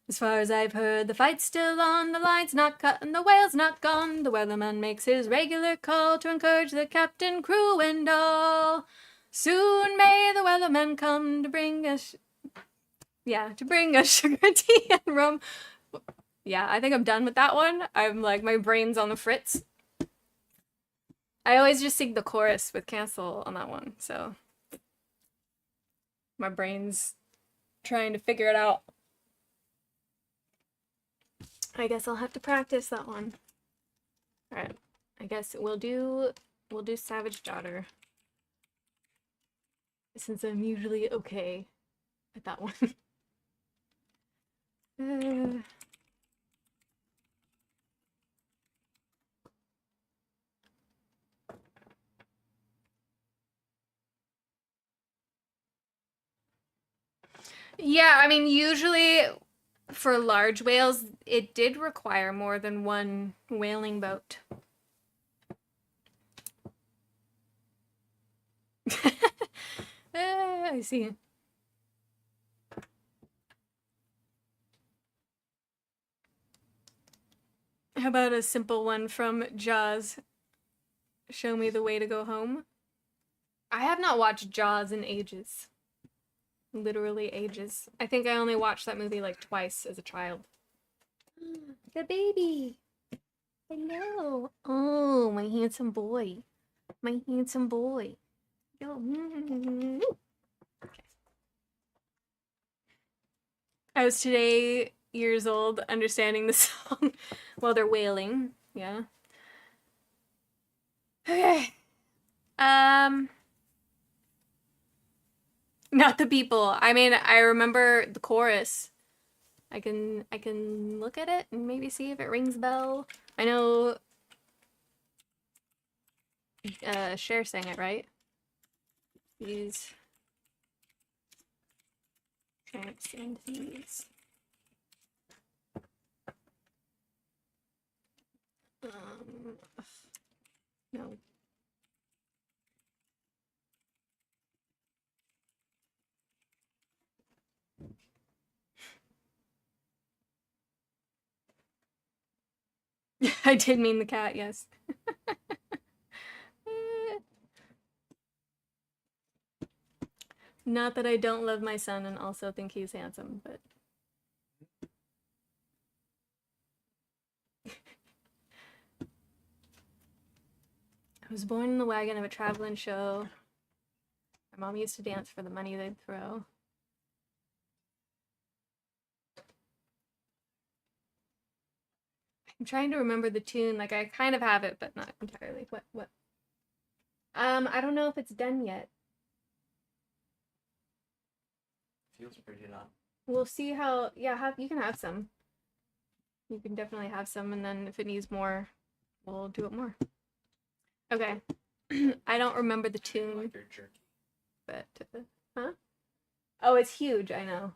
As far as I've heard, the fight's still on, the line's not cut and the whale's not gone. The Wellerman makes his regular call to encourage the captain, crew, and all. Soon may the Wellerman come to bring us... to bring us sugar, tea, and rum. Yeah, I think I'm done with that one. I'm like, my brain's on the fritz. I always just sing the chorus with cancel on that one, so... My brain's trying to figure it out. I guess I'll have to practice that one. Alright, I guess we'll do Savage Daughter. Since I'm usually okay at that one. Yeah, I mean, usually for large whales, it did require more than one whaling boat. I see. How about a simple one from Jaws? Show me the way to go home. I have not watched Jaws in ages. Literally ages. I think I only watched that movie like twice as a child. The baby. Hello. Oh, my handsome boy. My handsome boy. Okay. I was today years old understanding the song while they're wailing. Yeah. Okay. Not the people. I mean, I remember the chorus. I can look at it and maybe see if it rings a bell. I know Cher sang it, right? These tramps and thieves. No. I did mean the cat, yes. Not that I don't love my son and also think he's handsome, but... I was born in the wagon of a traveling show. My mom used to dance for the money they'd throw. I'm trying to remember the tune. Like, I kind of have it, but not entirely. What? I don't know if it's done yet. Feels pretty long. We'll see how... Yeah, you can have some. You can definitely have some, and then if it needs more, we'll do it more. Okay. I don't remember the tune. Like your jerky. But, huh? Oh, it's huge, I know.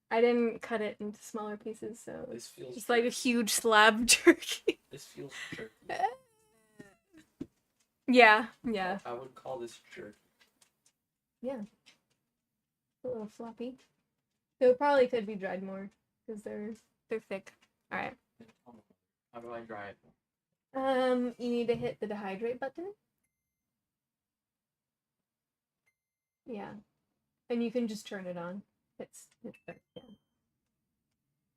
I didn't cut it into smaller pieces, so This feels just like a huge slab of jerky. This feels jerky. Yeah. I would call this jerky. Yeah. A little floppy. So it probably could be dried more, because they're thick. Alright. How do I dry it? You need to hit the dehydrate button. Yeah. And you can just turn it on. It's yeah.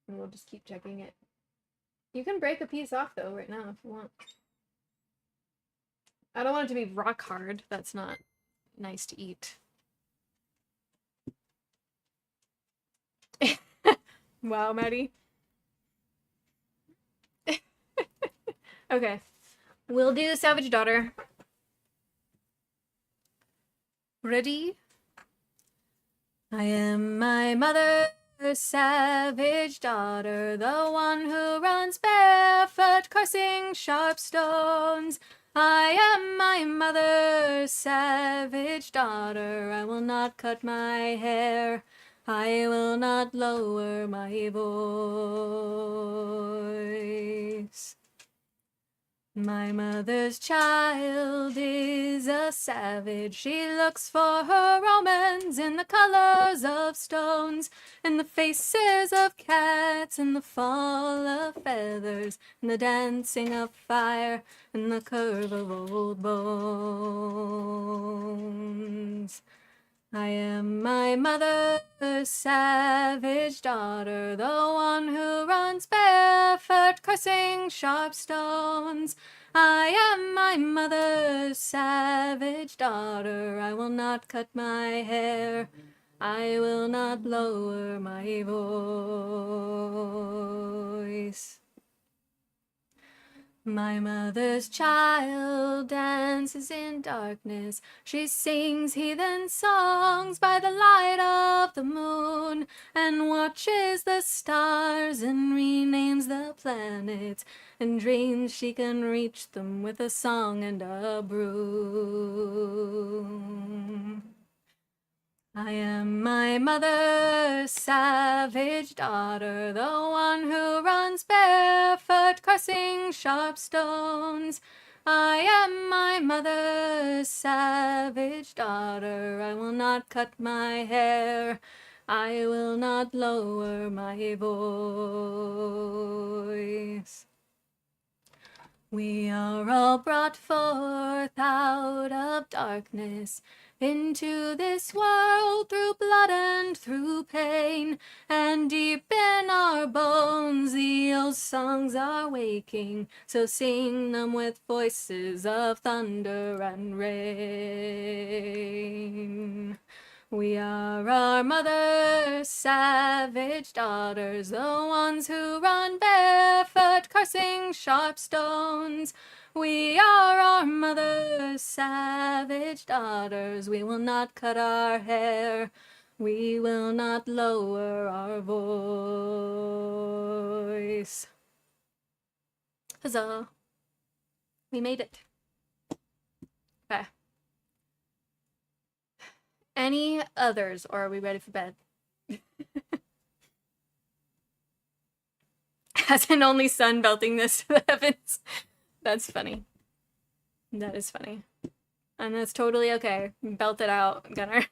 And we'll just keep checking it. You can break a piece off though right now if you want. I don't want it to be rock hard. That's not nice to eat. Wow, Maddie. Okay. We'll do Savage Daughter. Ready? I am my mother's savage daughter, the one who runs barefoot, cursing sharp stones. I am my mother's savage daughter, I will not cut my hair, I will not lower my voice. My mother's child is a savage. She looks for her omens in the colors of stones, in the faces of cats, in the fall of feathers, in the dancing of fire, in the curve of old bones. I am my mother's savage daughter, the one who runs barefoot, cursing sharp stones. I am my mother's savage daughter, I will not cut my hair, I will not lower my voice. My mother's child dances in darkness. She sings heathen songs by the light of the moon, and watches the stars and renames the planets, and dreams she can reach them with a song and a broom. I am my mother's savage daughter, the one who runs barefoot, cursing sharp stones. I am my mother's savage daughter, I will not cut my hair, I will not lower my voice. We are all brought forth out of darkness into this world through blood and through pain, and deep in our bones the old songs are waking, so sing them with voices of thunder and rain. We are our mother's savage daughters, the ones who run barefoot, cursing sharp stones. We are our mother's savage daughters. We will not cut our hair. We will not lower our voice. Huzzah. We made it. Okay. Any others, or are we ready for bed? As an only son belting this to the heavens. That's funny. That is funny. And that's totally okay. Belt it out, Gunnar.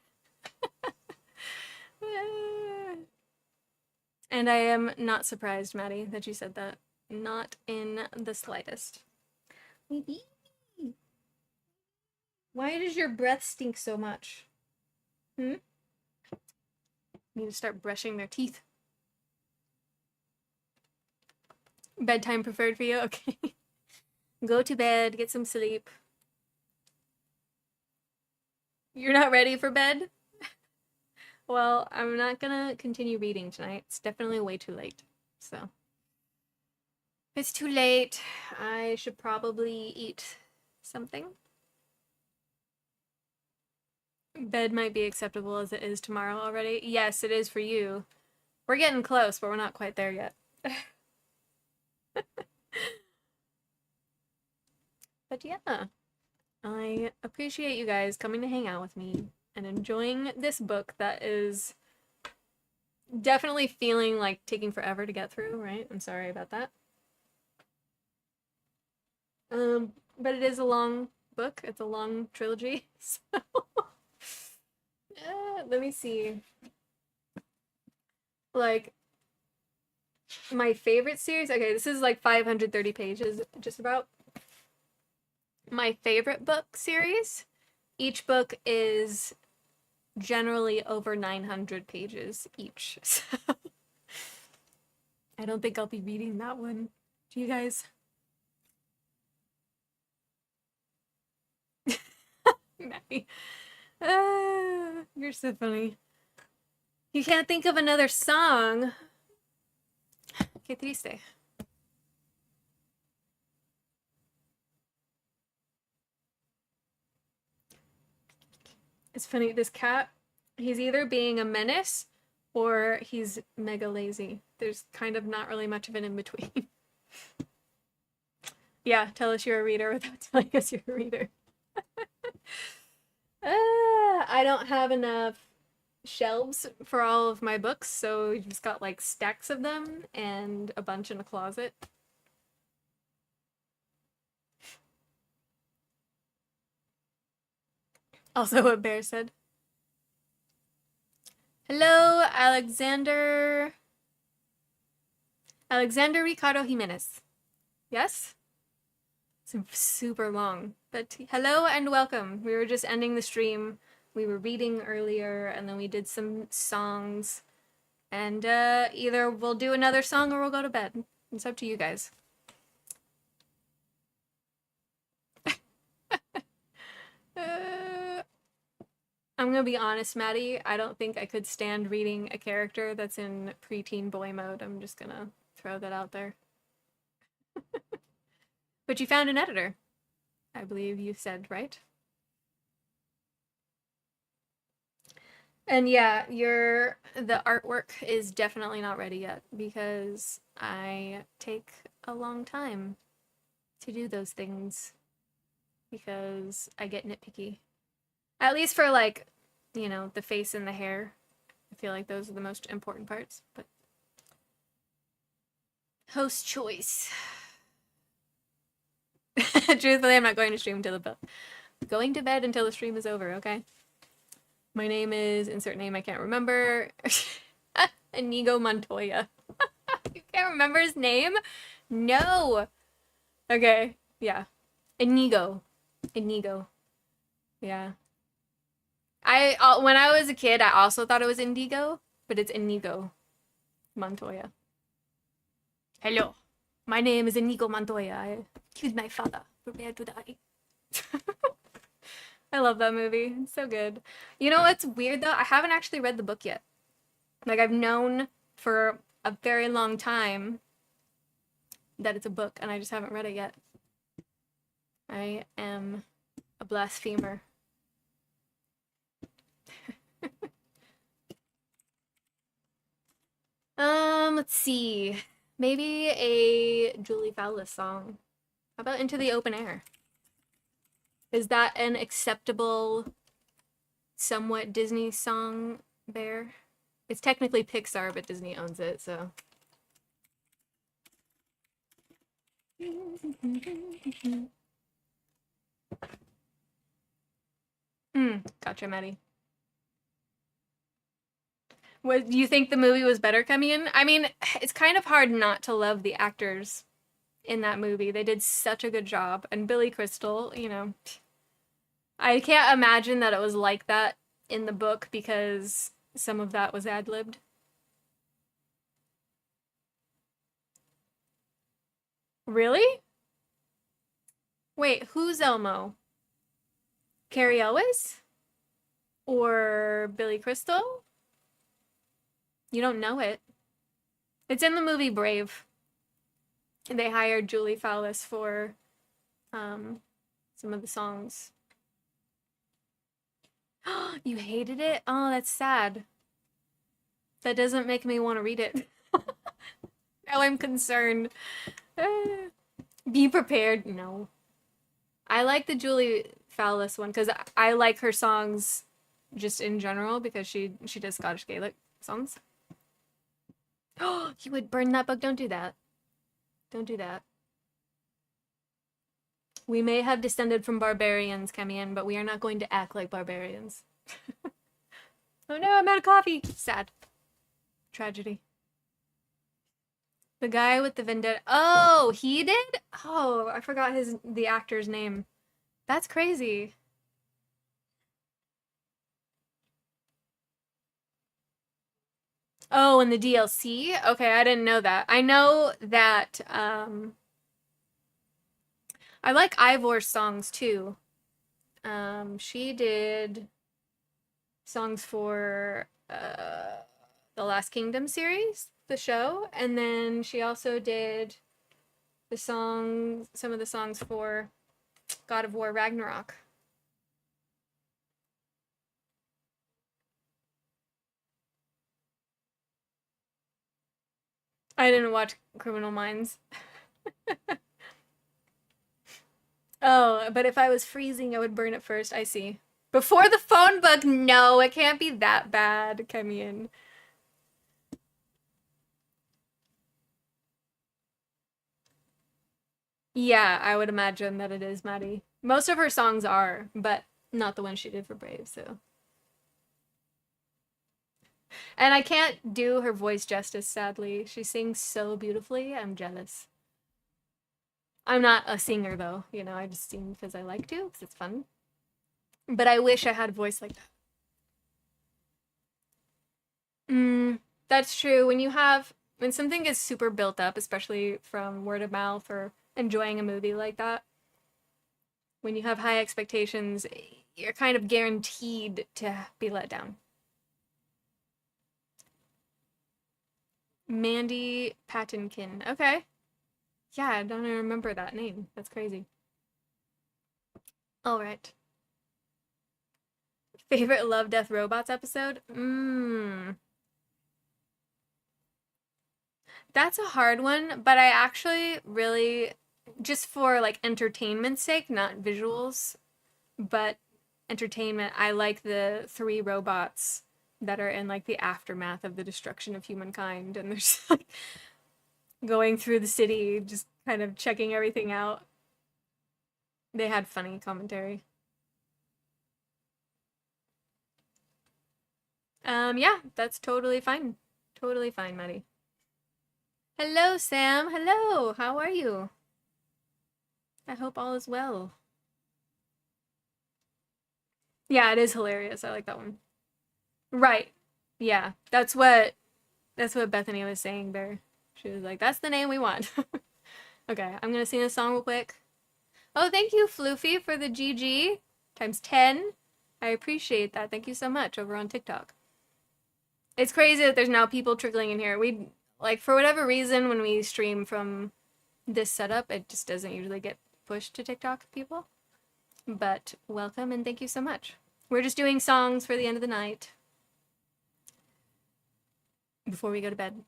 And I am not surprised, Maddie, that you said that. Not in the slightest. Why does your breath stink so much? Need to start brushing their teeth. Bedtime preferred for you? Okay. Go to bed, get some sleep. You're not ready for bed? Well, I'm not gonna continue reading tonight. It's definitely way too late. So, if it's too late, I should probably eat something. Bed might be acceptable as it is tomorrow already. Yes, it is for you. We're getting close, but we're not quite there yet. But yeah, I appreciate you guys coming to hang out with me and enjoying this book that is definitely feeling like taking forever to get through, right? I'm sorry about that. But it is a long book. It's a long trilogy, so... let me see. Like, my favorite series... Okay, this is like 530 pages, just about. My favorite book series, each book is generally over 900 pages each. So I don't think I'll be reading that one. Do you guys? Maddie. You're so funny. You can't think of another song. Qué triste. It's funny, this cat, he's either being a menace or he's mega lazy. There's kind of not really much of an in-between. Yeah, tell us you're a reader without telling us you're a reader. I don't have enough shelves for all of my books, so we've just got like stacks of them and a bunch in a closet. Also what Bear said. Hello, Alexander Ricardo Jimenez. Yes? It's super long. But hello and welcome. We were just ending the stream. We were reading earlier, and then we did some songs. And either we'll do another song or we'll go to bed. It's up to you guys. I'm gonna be honest, Maddie. I don't think I could stand reading a character that's in preteen boy mode. I'm just gonna throw that out there. But you found an editor, I believe you said, right? And yeah, the artwork is definitely not ready yet because I take a long time to do those things because I get nitpicky. At least for, like, you know, the face and the hair. I feel like those are the most important parts, but... Host choice. Truthfully, I'm not going to stream until going to bed until the stream is over, okay? My name is... insert name I can't remember. Inigo Montoya. You can't remember his name? No! Okay. Yeah. Inigo. Inigo. Yeah. When I was a kid, I also thought it was Indigo, but it's Inigo Montoya. Hello. My name is Inigo Montoya. I killed my father. Prepare to die. I love that movie. It's so good. You know what's weird though? I haven't actually read the book yet. Like, I've known for a very long time that it's a book, and I just haven't read it yet. I am a blasphemer. Let's see. Maybe a Julie Fowlis song. How about Into the Open Air? Is that an acceptable, somewhat Disney song, Bear? It's technically Pixar, but Disney owns it, so. Gotcha, Maddie. What, do you think the movie was better coming in? I mean, it's kind of hard not to love the actors in that movie. They did such a good job. And Billy Crystal, you know, I can't imagine that it was like that in the book because some of that was ad-libbed. Really? Wait, who's Elmo? Carrie Elwes? Or Billy Crystal? You don't know it. It's in the movie Brave. They hired Julie Fowlis for some of the songs. You hated it? Oh, that's sad. That doesn't make me want to read it. Now I'm concerned. Be prepared. No. I like the Julie Fowlis one because I like her songs just in general because she does Scottish Gaelic songs. Oh, you would burn that book. Don't do that. Don't do that. We may have descended from barbarians, Kemian, but we are not going to act like barbarians. Oh no, I'm out of coffee. Sad. Tragedy. The guy with the vendetta. Oh, he did? Oh, I forgot the actor's name. That's crazy. Oh, and the DLC? Okay, I didn't know that. I know that, I like Ivor's songs too. She did songs for, the Last Kingdom series, the show, and then she also did some of the songs for God of War Ragnarok. I didn't watch Criminal Minds. Oh, but if I was freezing, I would burn it first. I see. Before the phone book? No, it can't be that bad, Kemian. Yeah, I would imagine that it is Maddie. Most of her songs are, but not the one she did for Brave, so. And I can't do her voice justice, sadly. She sings so beautifully, I'm jealous. I'm not a singer, though. You know, I just sing because I like to, because it's fun. But I wish I had a voice like that. That's true. When something is super built up, especially from word of mouth or enjoying a movie like that, when you have high expectations, you're kind of guaranteed to be let down. Mandy Patinkin. Okay. Yeah, I don't even remember that name. That's crazy. All right. Favorite Love, Death, Robots episode? That's a hard one, but I actually really, just for like entertainment's sake, not visuals, but entertainment, I like the 3 robots that are in like the aftermath of the destruction of humankind, and they're just like going through the city, just kind of checking everything out. They had funny commentary. Yeah, that's totally fine. Totally fine, Maddie. Hello, Sam. Hello. How are you? I hope all is well. Yeah, it is hilarious. I like that one. Right. Yeah, that's what Bethany was saying there. She was like, "That's the name we want." Okay, I'm gonna sing a song real quick. Oh, thank you, Floofy, for the GG times 10. I appreciate that. Thank you so much over on TikTok. It's crazy that there's now people trickling in here. We, like, for whatever reason, when we stream from this setup, it just doesn't usually get pushed to TikTok people. But welcome and thank you so much. We're just doing songs for the end of the night before we go to bed.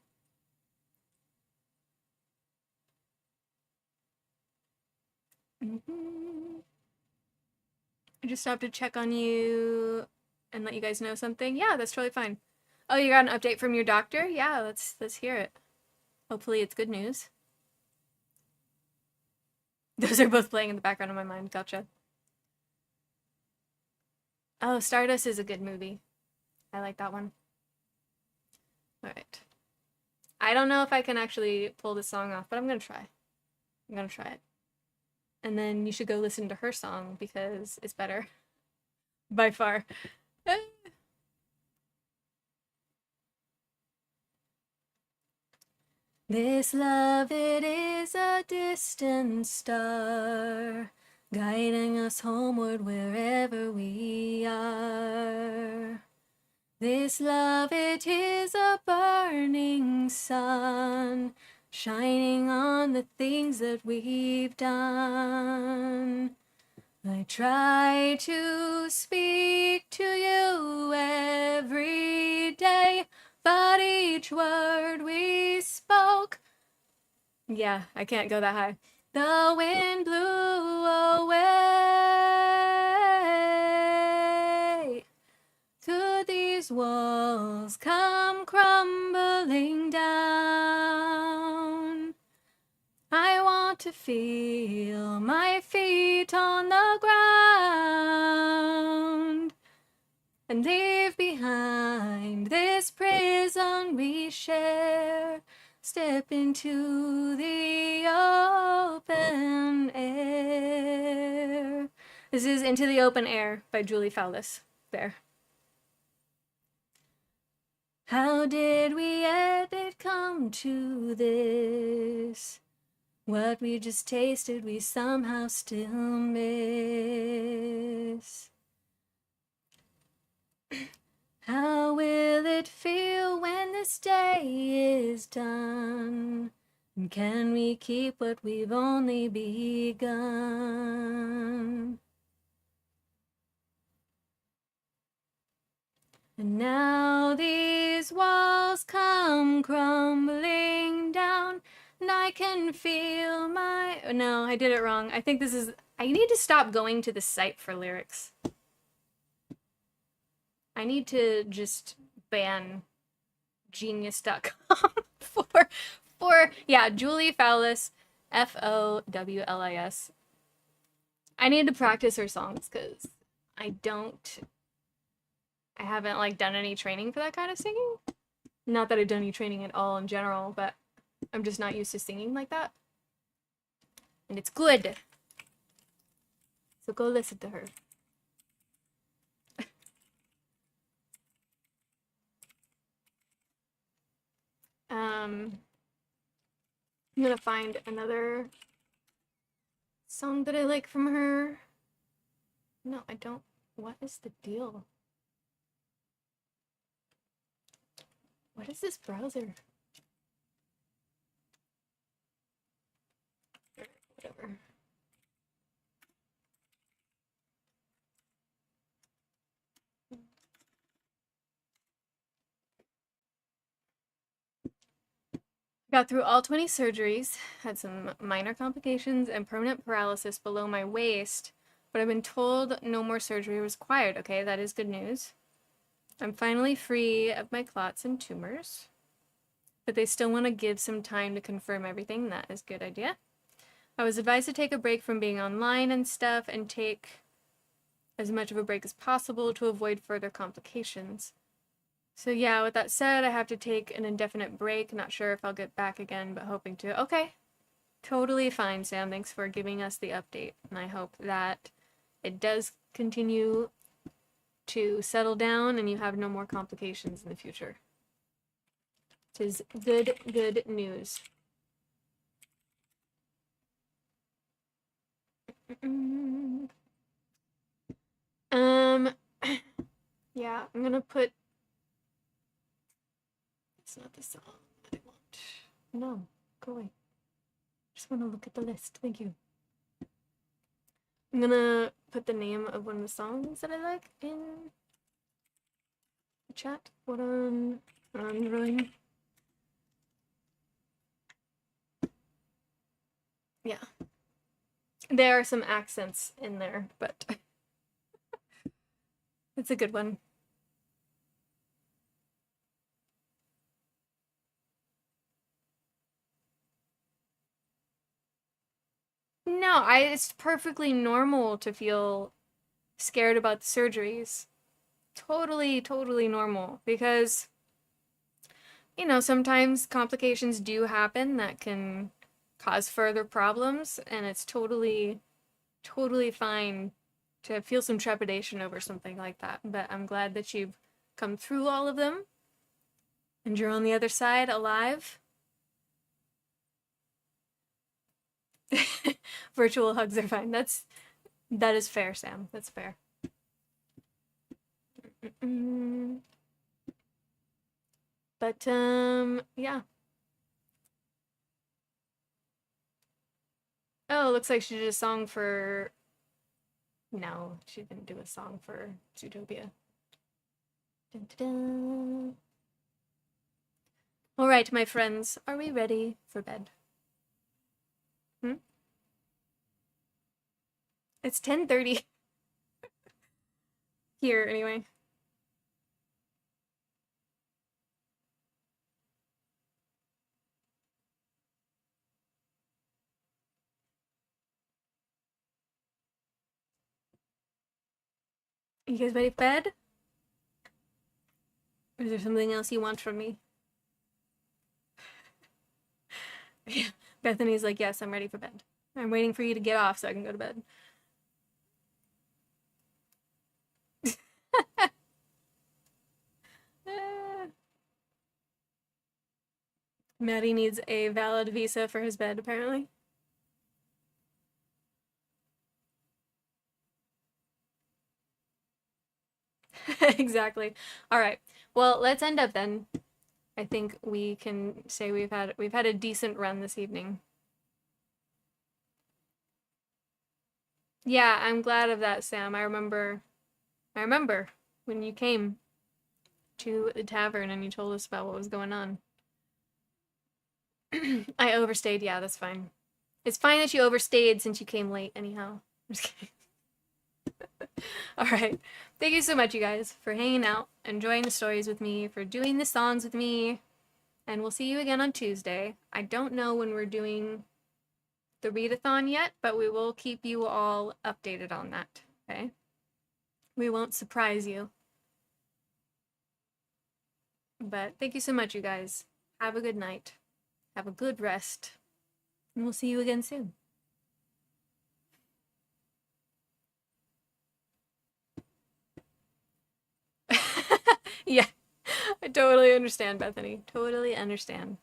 I just stopped to check on you and let you guys know something. Yeah, that's totally fine. Oh, you got an update from your doctor? Yeah, let's hear it. Hopefully it's good news. Those are both playing in the background of my mind. Gotcha. Oh, Stardust is a good movie. I like that one. All right. I don't know if I can actually pull this song off, but I'm gonna try. I'm gonna try it. And then you should go listen to her song because it's better. By far. This love, it is a distant star, guiding us homeward wherever we are. This love, it is a burning sun, shining on the things that we've done. I try to speak to you every day, but each word we spoke... Yeah, I can't go that high. The wind blew away. Could these walls come crumbling down? I want to feel my feet on the ground and leave behind this prison we share. Step into the open air. This is Into the Open Air by Julie Fowlis. There. How did we ever come to this? What we just tasted, we somehow still miss. How will it feel when this day is done? And can we keep what we've only begun? And now these walls come crumbling down, and I can feel my... Oh, no, I did it wrong. I think this is... I need to stop going to the site for lyrics. I need to just ban genius.com for yeah, Julie Fowlis, Fowlis. I need to practice her songs because I haven't like done any training for that kind of singing. Not that I've done any training at all in general, but I'm just not used to singing like that. And it's good. So go listen to her. I'm gonna find another song that I like from her. No, I don't. What is the deal? What is this browser? Whatever. Got through all 20 surgeries, had some minor complications and permanent paralysis below my waist, but I've been told no more surgery was required. Okay, that is good news. I'm finally free of my clots and tumors, but they still want to give some time to confirm everything. That is a good idea. I was advised to take a break from being online and stuff and take as much of a break as possible to avoid further complications. So yeah, with that said, I have to take an indefinite break. Not sure if I'll get back again, but hoping to. Okay. Totally fine, Sam. Thanks for giving us the update. And I hope that it does continue to settle down and you have no more complications in the future. It is good news. Yeah, I'm gonna put. It's not the song that I want. No, go away. Just want to look at the list. Thank you. I'm gonna put the name of one of the songs that I like in the chat. What I'm doing. Yeah. There are some accents in there, but it's a good one. No, it's perfectly normal to feel scared about the surgeries. Totally normal because, you know, sometimes complications do happen that can cause further problems, and it's totally fine to feel some trepidation over something like that. But I'm glad that you've come through all of them and you're on the other side alive. Virtual hugs are fine. That is fair, Sam. That's fair. But yeah. Oh, looks like she did a song for. No, she didn't do a song for Zootopia. Dun, dun, dun. All right, my friends, are we ready for bed? It's 10:30 here, anyway. You guys ready for bed? Or is there something else you want from me? Yeah. Bethany's like, yes, I'm ready for bed. I'm waiting for you to get off so I can go to bed. Maddie needs a valid visa for his bed, apparently. Exactly. All right. Well, let's end up then. I think we can say we've had a decent run this evening. Yeah, I'm glad of that, Sam. I remember when you came to the tavern and you told us about what was going on. I overstayed. Yeah, that's fine. It's fine that you overstayed since you came late anyhow. I'm just kidding. All right. Thank you so much, you guys, for hanging out, enjoying the stories with me, for doing the songs with me. And we'll see you again on Tuesday. I don't know when we're doing the readathon yet, but we will keep you all updated on that, okay? We won't surprise you. But thank you so much, you guys. Have a good night. Have a good rest. And we'll see you again soon. Yeah, I totally understand, Bethany. Totally understand.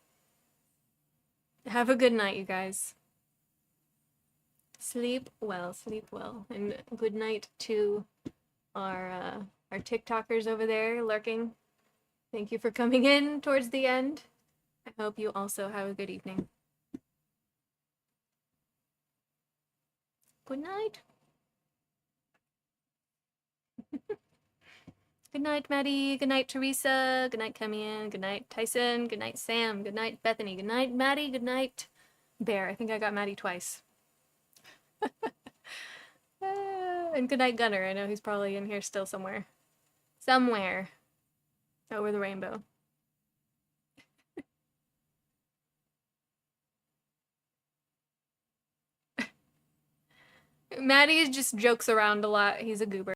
Have a good night, you guys. Sleep well, and good night to our TikTokers over there lurking. Thank you for coming in towards the end. I hope you also have a good evening. Good night. Good night, Maddie. Good night, Teresa. Good night, Kemian. Good night, Tyson. Good night, Sam. Good night, Bethany. Good night, Maddie. Good night, Bear. I think I got Maddie twice. And good night, Gunner. I know he's probably in here still somewhere. Somewhere. Over the rainbow. Maddie just jokes around a lot. He's a goober.